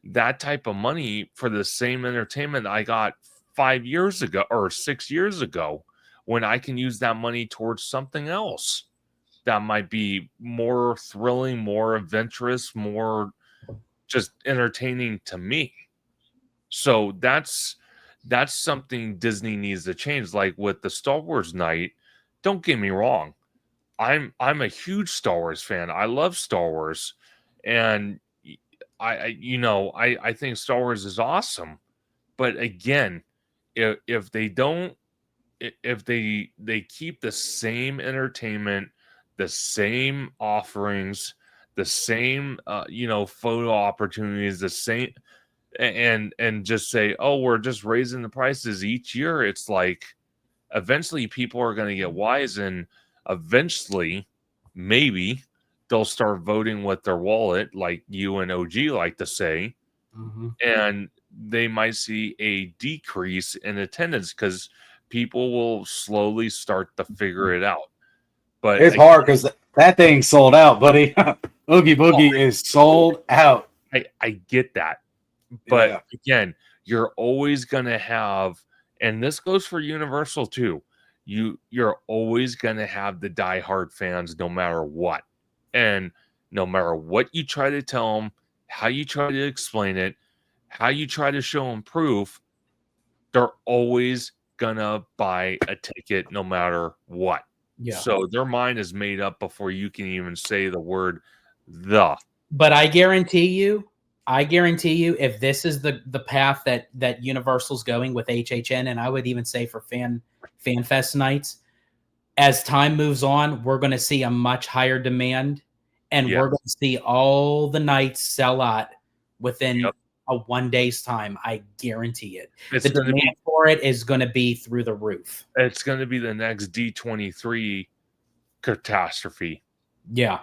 Speaker 3: that type of money for the same entertainment I got 5 years ago or 6 years ago, when I can use that money towards something else that might be more thrilling, more adventurous, more just entertaining to me. So that's something Disney needs to change. Like with the Star Wars night, don't get me wrong. I'm a huge Star Wars fan. I love Star Wars. And I think Star Wars is awesome. But again, if they don't if they keep the same entertainment, the same offerings, the same photo opportunities, the same and just say, oh, we're just raising the prices each year, it's like eventually people are going to get wise, and eventually maybe they'll start voting with their wallet, like you and OG like to say, and they might see a decrease in attendance because people will slowly start to figure it out. But
Speaker 2: it's hard because that thing's sold out, buddy. Oogie Boogie is sold out.
Speaker 3: I get that. But again, you're always going to have, and this goes for Universal too, you're always going to have the diehard fans no matter what. And no matter what you try to tell them, how you try to explain it, how you try to show them proof, they're always going to buy a ticket no matter what. Yeah. So their mind is made up before you can even say the word the.
Speaker 1: But I guarantee you, if this is the path that Universal's going with HHN, and I would even say for FanFest nights, as time moves on, we're going to see a much higher demand, and we're going to see all the nights sell out within a 1 day's time. I guarantee it. The demand for it is going to be through the roof.
Speaker 3: It's going to be the next D23 catastrophe.
Speaker 1: Yeah.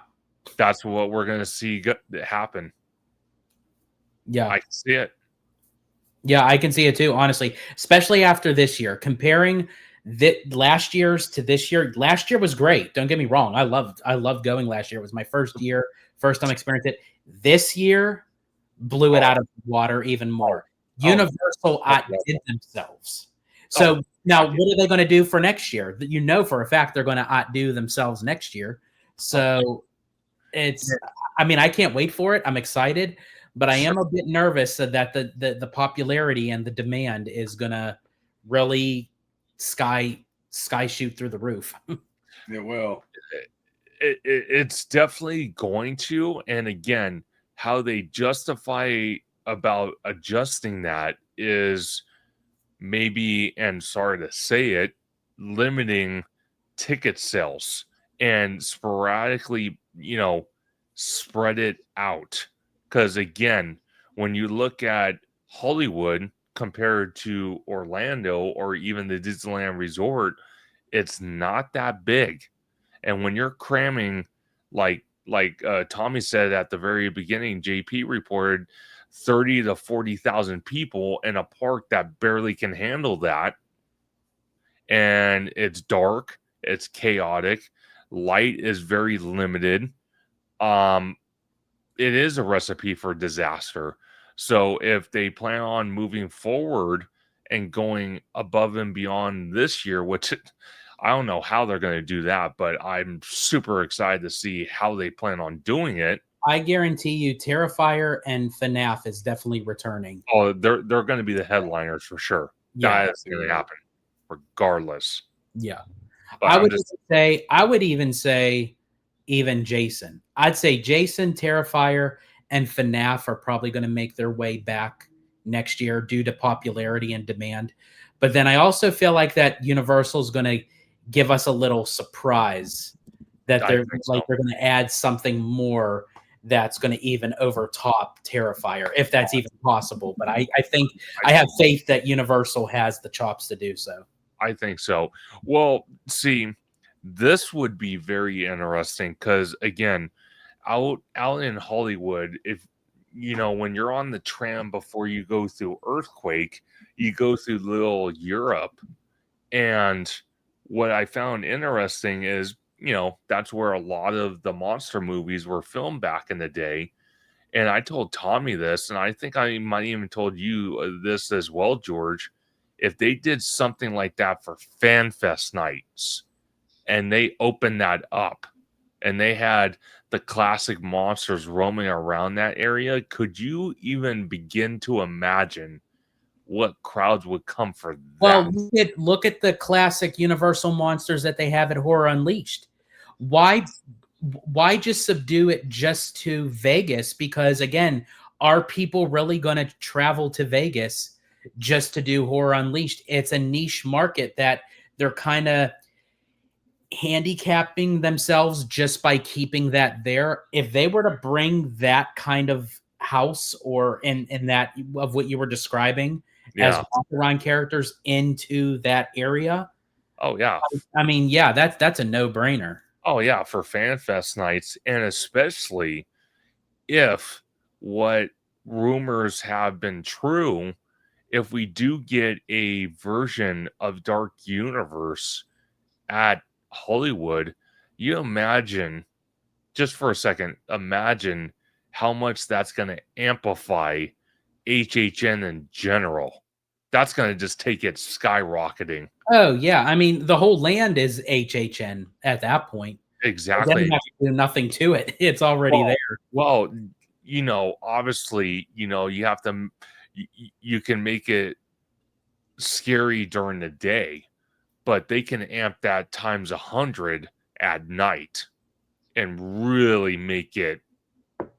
Speaker 3: That's what we're going to see happen.
Speaker 1: Yeah.
Speaker 3: I can see it.
Speaker 1: Yeah, I can see it too, honestly, especially after this year. Comparing last year's to this year, last year was great. Don't get me wrong. I loved going last year. It was my first time experiencing it. This year blew it out of the water even more. Universal outdid themselves. So now what are they going to do for next year? You know for a fact they're going to outdo themselves next year. So I can't wait for it. I'm excited, but I am a bit nervous that the popularity and the demand is going to really sky shoot through the roof.
Speaker 2: It will.
Speaker 3: It's definitely going to. And again, how they justify about adjusting that is maybe, and sorry to say it, limiting ticket sales and sporadically, spread it out. Because again, when you look at Hollywood compared to Orlando or even the Disneyland Resort, it's not that big. And when you're cramming, like Tommy said at the very beginning, JP reported 30 to 40,000 people in a park that barely can handle that. And it's dark, it's chaotic, light is very limited. It is a recipe for disaster. So if they plan on moving forward and going above and beyond this year, which I don't know how they're going to do that, but I'm super excited to see how they plan on doing it.
Speaker 1: I guarantee you Terrifier and FNAF is definitely returning.
Speaker 3: Oh, they're going to be the headliners for sure. Yeah, that's going to happen regardless.
Speaker 1: Yeah. But I would even say Jason. I'd say Jason, Terrifier, and FNAF are probably going to make their way back next year due to popularity and demand. But then I also feel like that Universal is going to give us a little surprise that they're going to add something more that's going to even overtop Terrifier, if that's even possible. But I think I have faith that Universal has the chops to do so.
Speaker 3: I think so. Well, see, this would be very interesting because, again, out in Hollywood, if when you're on the tram before you go through Earthquake, you go through little Europe. And what I found interesting is, that's where a lot of the monster movies were filmed back in the day. And I told Tommy this, and I think I might even told you this as well, George. if they did something like that for FanFest nights and they opened that up and they had the classic monsters roaming around that area, could you even begin to imagine what crowds would come for that?
Speaker 1: Well, look at the classic Universal monsters that they have at Horror Unleashed. Why just subdue it just to Vegas? Because again, are people really going to travel to Vegas just to do Horror Unleashed? It's a niche market that they're kind of handicapping themselves just by keeping that there. If they were to bring that kind of house or in that of what you were describing as walk-around characters into that area,
Speaker 3: oh yeah,
Speaker 1: I mean, yeah, that's a no-brainer.
Speaker 3: oh yeah, for FanFest nights, and especially if what rumors have been true, if we do get a version of Dark Universe at Hollywood, you imagine, just for a second, imagine how much that's going to amplify HHN in general. That's going to just take it skyrocketing.
Speaker 1: Oh yeah, I mean the whole land is HHN at that point.
Speaker 3: Exactly.
Speaker 1: They don't have to do nothing to it; it's already there.
Speaker 3: Well, obviously, you have to. You can make it scary during the day, but they can amp that times 100 at night and really make it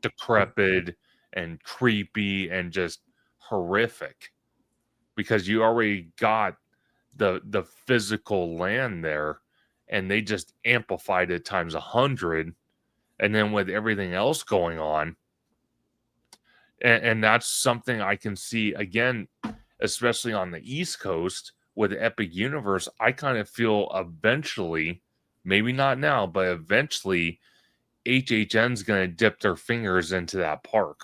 Speaker 3: decrepit and creepy and just horrific, because you already got the physical land there, and they just amplified it times 100, and then with everything else going on, and that's something I can see again, especially on the East Coast with Epic Universe. I kind of feel eventually, maybe not now, but eventually HHN's going to dip their fingers into that park,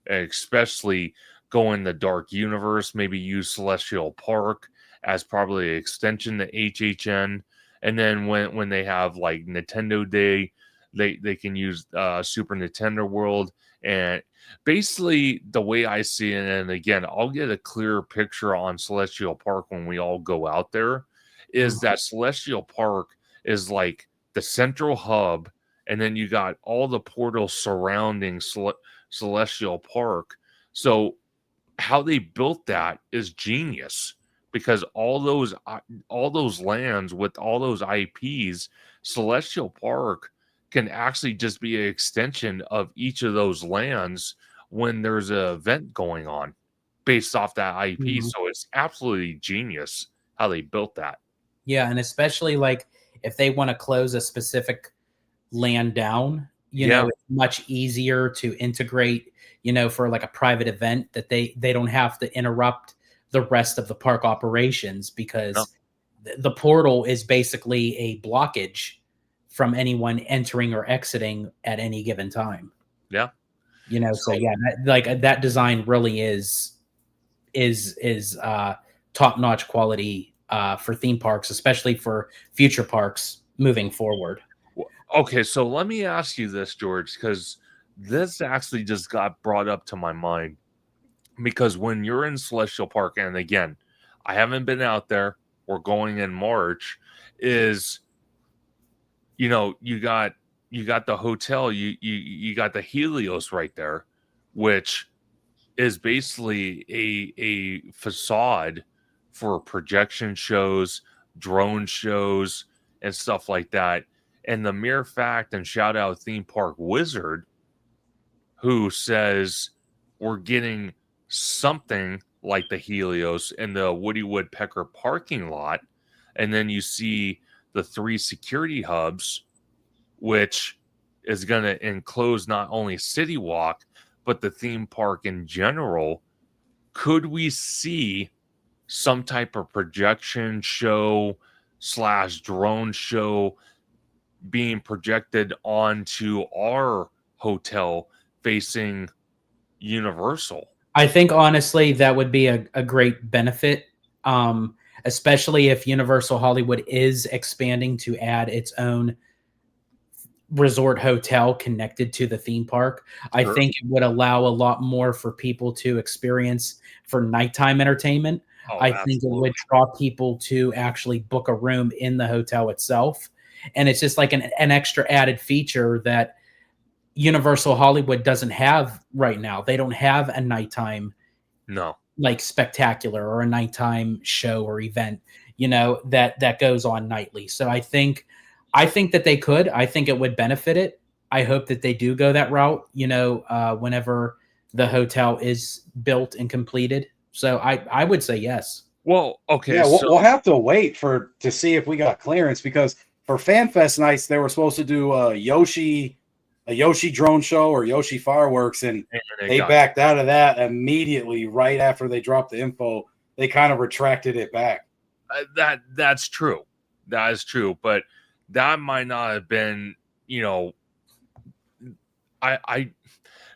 Speaker 3: especially going the Dark Universe, maybe use Celestial Park as probably an extension to HHN. And then when they have like Nintendo Day, they can use Super Nintendo World. And basically the way I see it, and again, I'll get a clearer picture on Celestial Park when we all go out there, is that Celestial Park is like the central hub, and then you got all the portals surrounding Celestial Park. So how they built that is genius, because all those lands with all those IPs, Celestial Park can actually just be an extension of each of those lands when there's an event going on based off that IP. Mm-hmm. So it's absolutely genius how they built that.
Speaker 1: Yeah, and especially like if they want to close a specific land down, you know, it's much easier to integrate, for like a private event, that they don't have to interrupt the rest of the park operations, because the portal is basically a blockage from anyone entering or exiting at any given time.
Speaker 3: Yeah.
Speaker 1: So yeah, that design really is top-notch quality for theme parks, especially for future parks moving forward.
Speaker 3: Okay, so let me ask you this, George, because this actually just got brought up to my mind. Because when you're in Celestial Park, and again, I haven't been out there, we're going in March, is you got the hotel, you got the Helios right there, which is basically a facade for projection shows, drone shows, and stuff like that. And the mere fact, and shout out Theme Park Wizard, who says we're getting something like the Helios in the Woody Woodpecker parking lot, and then you see the 3 security hubs, which is going to enclose not only City Walk, but the theme park in general. Could we see some type of projection show / drone show being projected onto our hotel facing Universal?
Speaker 1: I think honestly that would be a great benefit, especially if Universal Hollywood is expanding to add its own resort hotel connected to the theme park. Sure. I think it would allow a lot more for people to experience for nighttime entertainment. I think it would draw people to actually book a room in the hotel itself. And it's just like an extra added feature that Universal Hollywood doesn't have right now. They don't have a nighttime like spectacular or a nighttime show or event, that goes on nightly. So I think that they could. I think it would benefit it. I hope that they do go that route, whenever the hotel is built and completed. So I would say yes.
Speaker 3: Well, okay.
Speaker 2: Yeah, we'll have to wait to see if we got clearance, because for FanFest nights they were supposed to do a Yoshi drone show or Yoshi fireworks, and they backed out of that immediately right after they dropped the info. They kind of retracted it back.
Speaker 3: That's true. That is true, but that might not have been,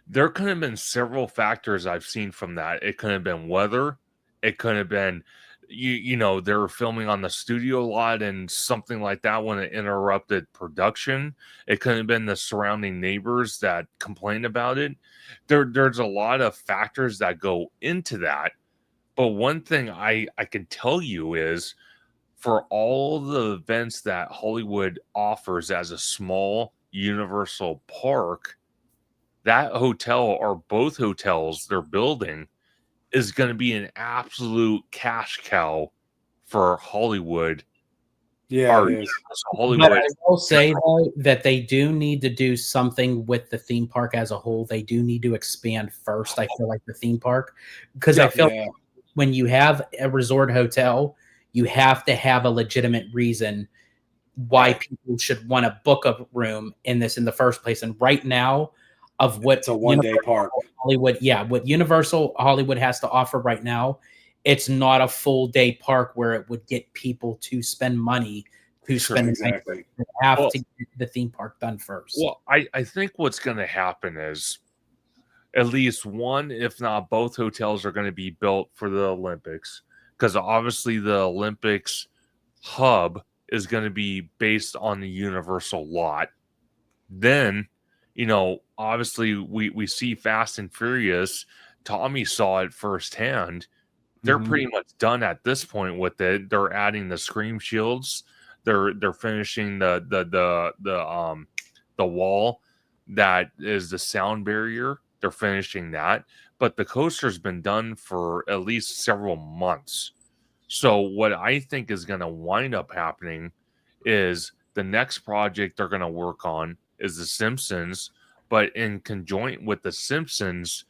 Speaker 3: there could have been several factors I've seen from that. It could have been weather. It could have been, they were filming on the studio lot and something like that when it interrupted production. It could have been the surrounding neighbors that complained about it. There's a lot of factors that go into that. But one thing I can tell you is, for all the events that Hollywood offers as a small Universal park, that hotel or both hotels they're building is going to be an absolute cash cow for Hollywood.
Speaker 2: Yeah, it is.
Speaker 1: Hollywood. But I will say, though, that they do need to do something with the theme park as a whole. They do need to expand first, I feel like, the theme park. Because I feel like when you have a resort hotel, you have to have a legitimate reason why people should want to book a room in the first place. And right now, of what
Speaker 2: it's a one-day park
Speaker 1: Hollywood, what Universal Hollywood has to offer right now, it's not a full day park where it would get people to spend money to spend
Speaker 2: exactly.
Speaker 1: They have to get the theme park done first.
Speaker 3: Well, I think what's going to happen is at least one, if not both hotels are going to be built for the Olympics, because obviously the Olympics hub is going to be based on the Universal lot. Then, obviously we see Fast and Furious. Tommy saw it firsthand. They're pretty much done at this point with it. They're adding the scream shields. They're finishing the wall that is the sound barrier. They're finishing that, but the coaster's been done for at least several months. So what I think is going to wind up happening is the next project they're going to work on is The Simpsons, but in conjoint with The Simpsons,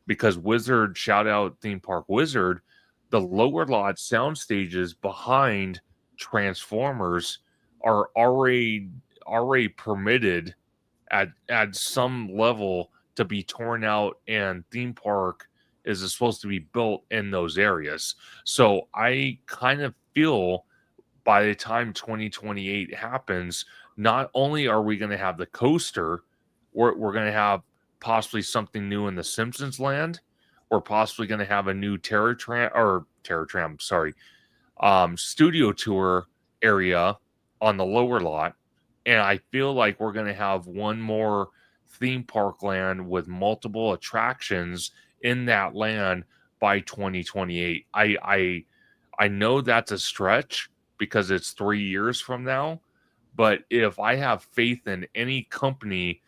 Speaker 3: because Wizard, shout out Theme Park Wizard, the lower lot sound stages behind Transformers are already permitted at some level to be torn out, and theme park is supposed to be built in those areas. So I kind of feel by the time 2028 happens, not only are we going to have the coaster, we're going to have possibly something new in the Simpsons land. We're possibly going to have a new Studio Tour area on the lower lot. And I feel like we're going to have one more theme park land with multiple attractions in that land by 2028. I know that's a stretch because it's 3 years from now, but if I have faith in any company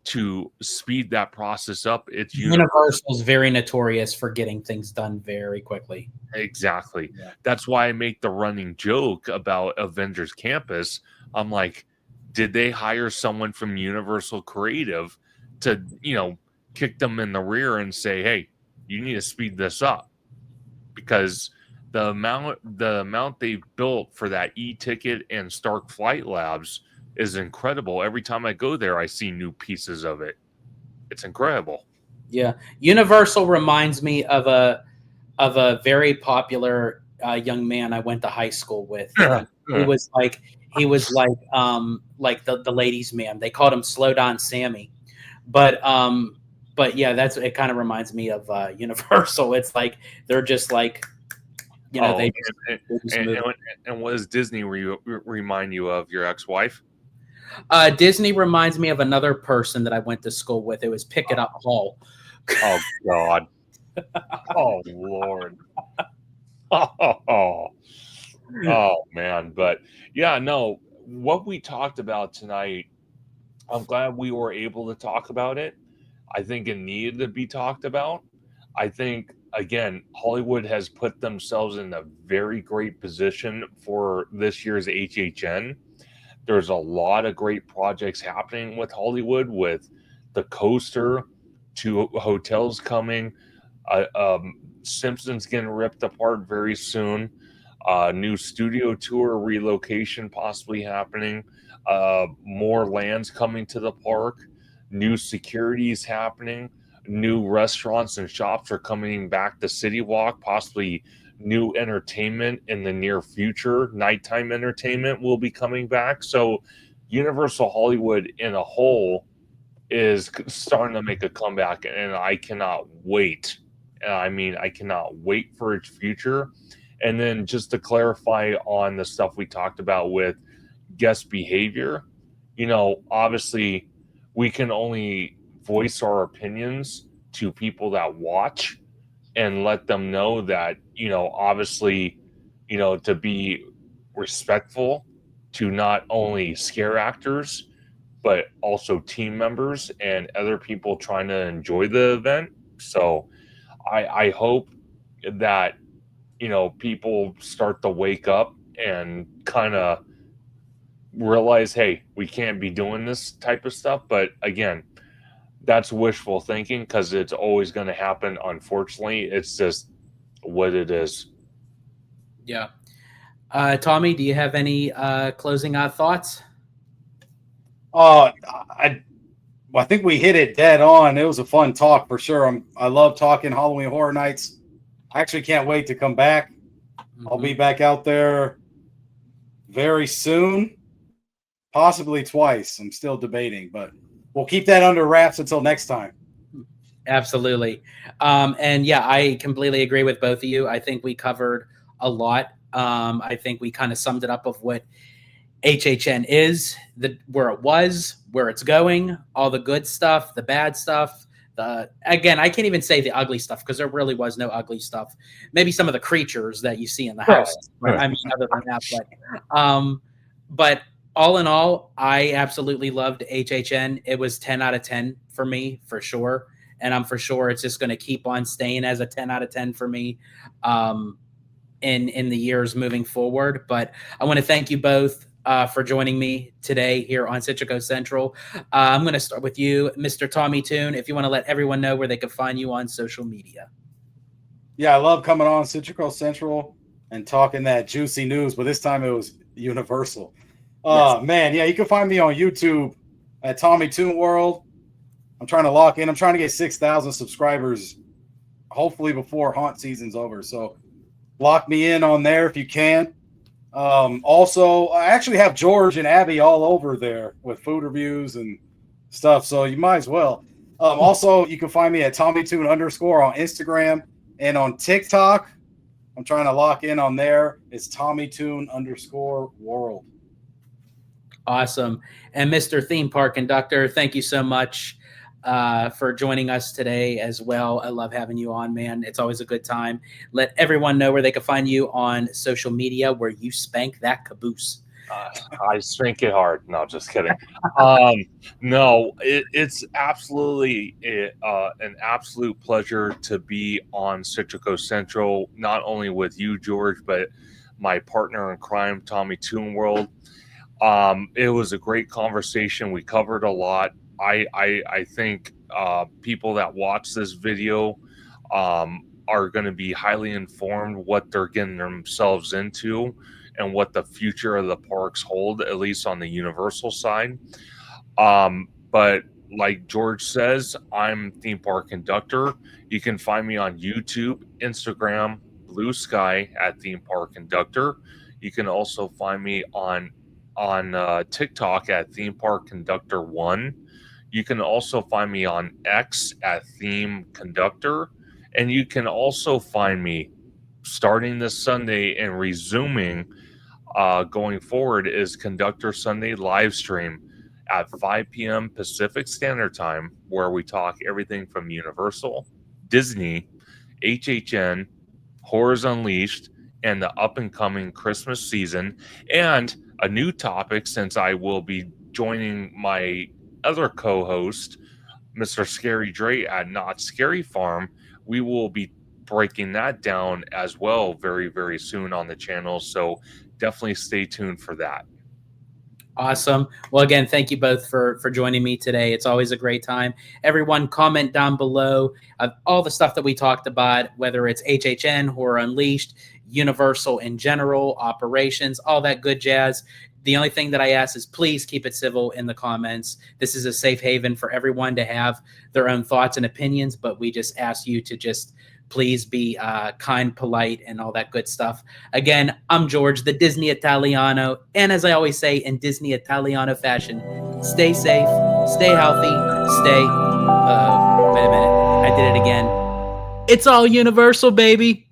Speaker 3: to speed that process up, it's
Speaker 1: Universal's very notorious for getting things done very quickly.
Speaker 3: Exactly. Yeah. That's why I make the running joke about Avengers Campus. I'm like, did they hire someone from Universal Creative to, kick them in the rear and say, hey, you need to speed this up? Because the amount they've built for that e-ticket and Stark Flight Labs is incredible. Every time I go there, I see new pieces of it. It's incredible.
Speaker 1: Yeah. Universal reminds me of a very popular young man I went to high school with. He was like the ladies' man. They called him Slow Down Sammy. But yeah, it kind of reminds me of Universal. It's like they're just like,
Speaker 3: and what does Disney remind you of? Your ex-wife?
Speaker 1: Disney reminds me of another person that I went to school with. It was Pick It Up Hall.
Speaker 3: Oh God. Oh Lord. Oh, oh man. But yeah, no, what we talked about tonight, I'm glad we were able to talk about it. I think it needed to be talked about. I think, again, Hollywood has put themselves in a very great position for this year's HHN. There's a lot of great projects happening with Hollywood, with the coaster, to hotels coming, Simpsons getting ripped apart very soon, new studio tour relocation possibly happening, more lands coming to the park, new securities happening, new restaurants and shops are coming back to City Walk, possibly new entertainment in the near future. Nighttime entertainment will be coming back. So, Universal Hollywood in a whole is starting to make a comeback, and I cannot wait. I mean, I cannot wait for its future. And then just to clarify on the stuff we talked about with guest behavior, obviously we can only voice our opinions to people that watch and let them know that, obviously, to be respectful to not only scare actors, but also team members and other people trying to enjoy the event. So I hope that, people start to wake up and kind of realize, hey, we can't be doing this type of stuff. But again, that's wishful thinking because it's always going to happen. Unfortunately, it's just what it is.
Speaker 1: Yeah. Tommy, do you have any closing out thoughts?
Speaker 2: I think we hit it dead on. It was a fun talk for sure. I love talking Halloween Horror Nights. I actually can't wait to come back. Mm-hmm. I'll be back out there very soon, possibly twice. I'm still debating, but we'll keep that under wraps until next time.
Speaker 1: Absolutely. And yeah, I completely agree with both of you. I think we covered a lot. I think we kind of summed it up of what HHN is, where it was, where it's going, all the good stuff, the bad stuff. Again, I can't even say the ugly stuff because there really was no ugly stuff. Maybe some of the creatures that you see in the house. Right. I mean, other than that, but all in all, I absolutely loved HHN. It was 10 out of 10 for me, for sure. And I'm for sure it's just going to keep on staying as a 10 out of 10 for me in the years moving forward. But I want to thank you both for joining me today here on Citrico Central. I'm going to start with you, Mr. Tommy Tune, if you want to let everyone know where they can find you on social media.
Speaker 2: Yeah, I love coming on Citrico Central and talking that juicy news, but this time it was Universal. Yes. Man, yeah, you can find me on YouTube at Tommy Tune World. I'm trying to lock in. I'm trying to get 6,000 subscribers, hopefully before haunt season's over. So lock me in on there if you can. Also, I actually have George and Abby all over there with food reviews and stuff, so you might as well. Also, you can find me at TommyTune_ on Instagram and on TikTok. I'm trying to lock in on there. It's TommyTune_ world.
Speaker 1: Awesome. And Mr. Theme Park Conductor, thank you so much for joining us today as well. I love having you on, man. It's always a good time. Let everyone know where they can find you on social media where you spank that caboose.
Speaker 3: I spank it hard. No, just kidding. No, it's absolutely an absolute pleasure to be on Citrico Central, not only with you, George, but my partner in crime, Tommy Tune World. It was a great conversation. We covered a lot. I think people that watch this video are going to be highly informed what they're getting themselves into and what the future of the parks hold, at least on the Universal side. But like George says, I'm Theme Park Conductor. You can find me on YouTube, Instagram, Blue Sky at Theme Park Conductor. You can also find me on TikTok at Theme Park Conductor 1. You can also find me on X at Theme Conductor. And you can also find me starting this Sunday and resuming going forward is Conductor Sunday live stream at 5 p.m. Pacific Standard Time, where we talk everything from Universal, Disney, HHN, Horrors Unleashed, and the up and coming Christmas season, and a new topic since I will be joining my other co-host, Mr. Scary Dre at Not Scary Farm. We will be breaking that down as well very, very soon on the channel. So definitely stay tuned for that.
Speaker 1: Awesome. Well, again, thank you both for joining me today. It's always a great time. Everyone, comment down below all the stuff that we talked about, whether it's HHN, Horror Unleashed, Universal in general, operations, all that good jazz. The only thing that I ask is please keep it civil in the comments. This is a safe haven for everyone to have their own thoughts and opinions, but we just ask you to just please be kind, polite, and all that good stuff. Again, I'm George, the Disney Italiano. And as I always say in Disney Italiano fashion, stay safe, stay healthy, stay... wait a minute. I did it again. It's all Universal, baby.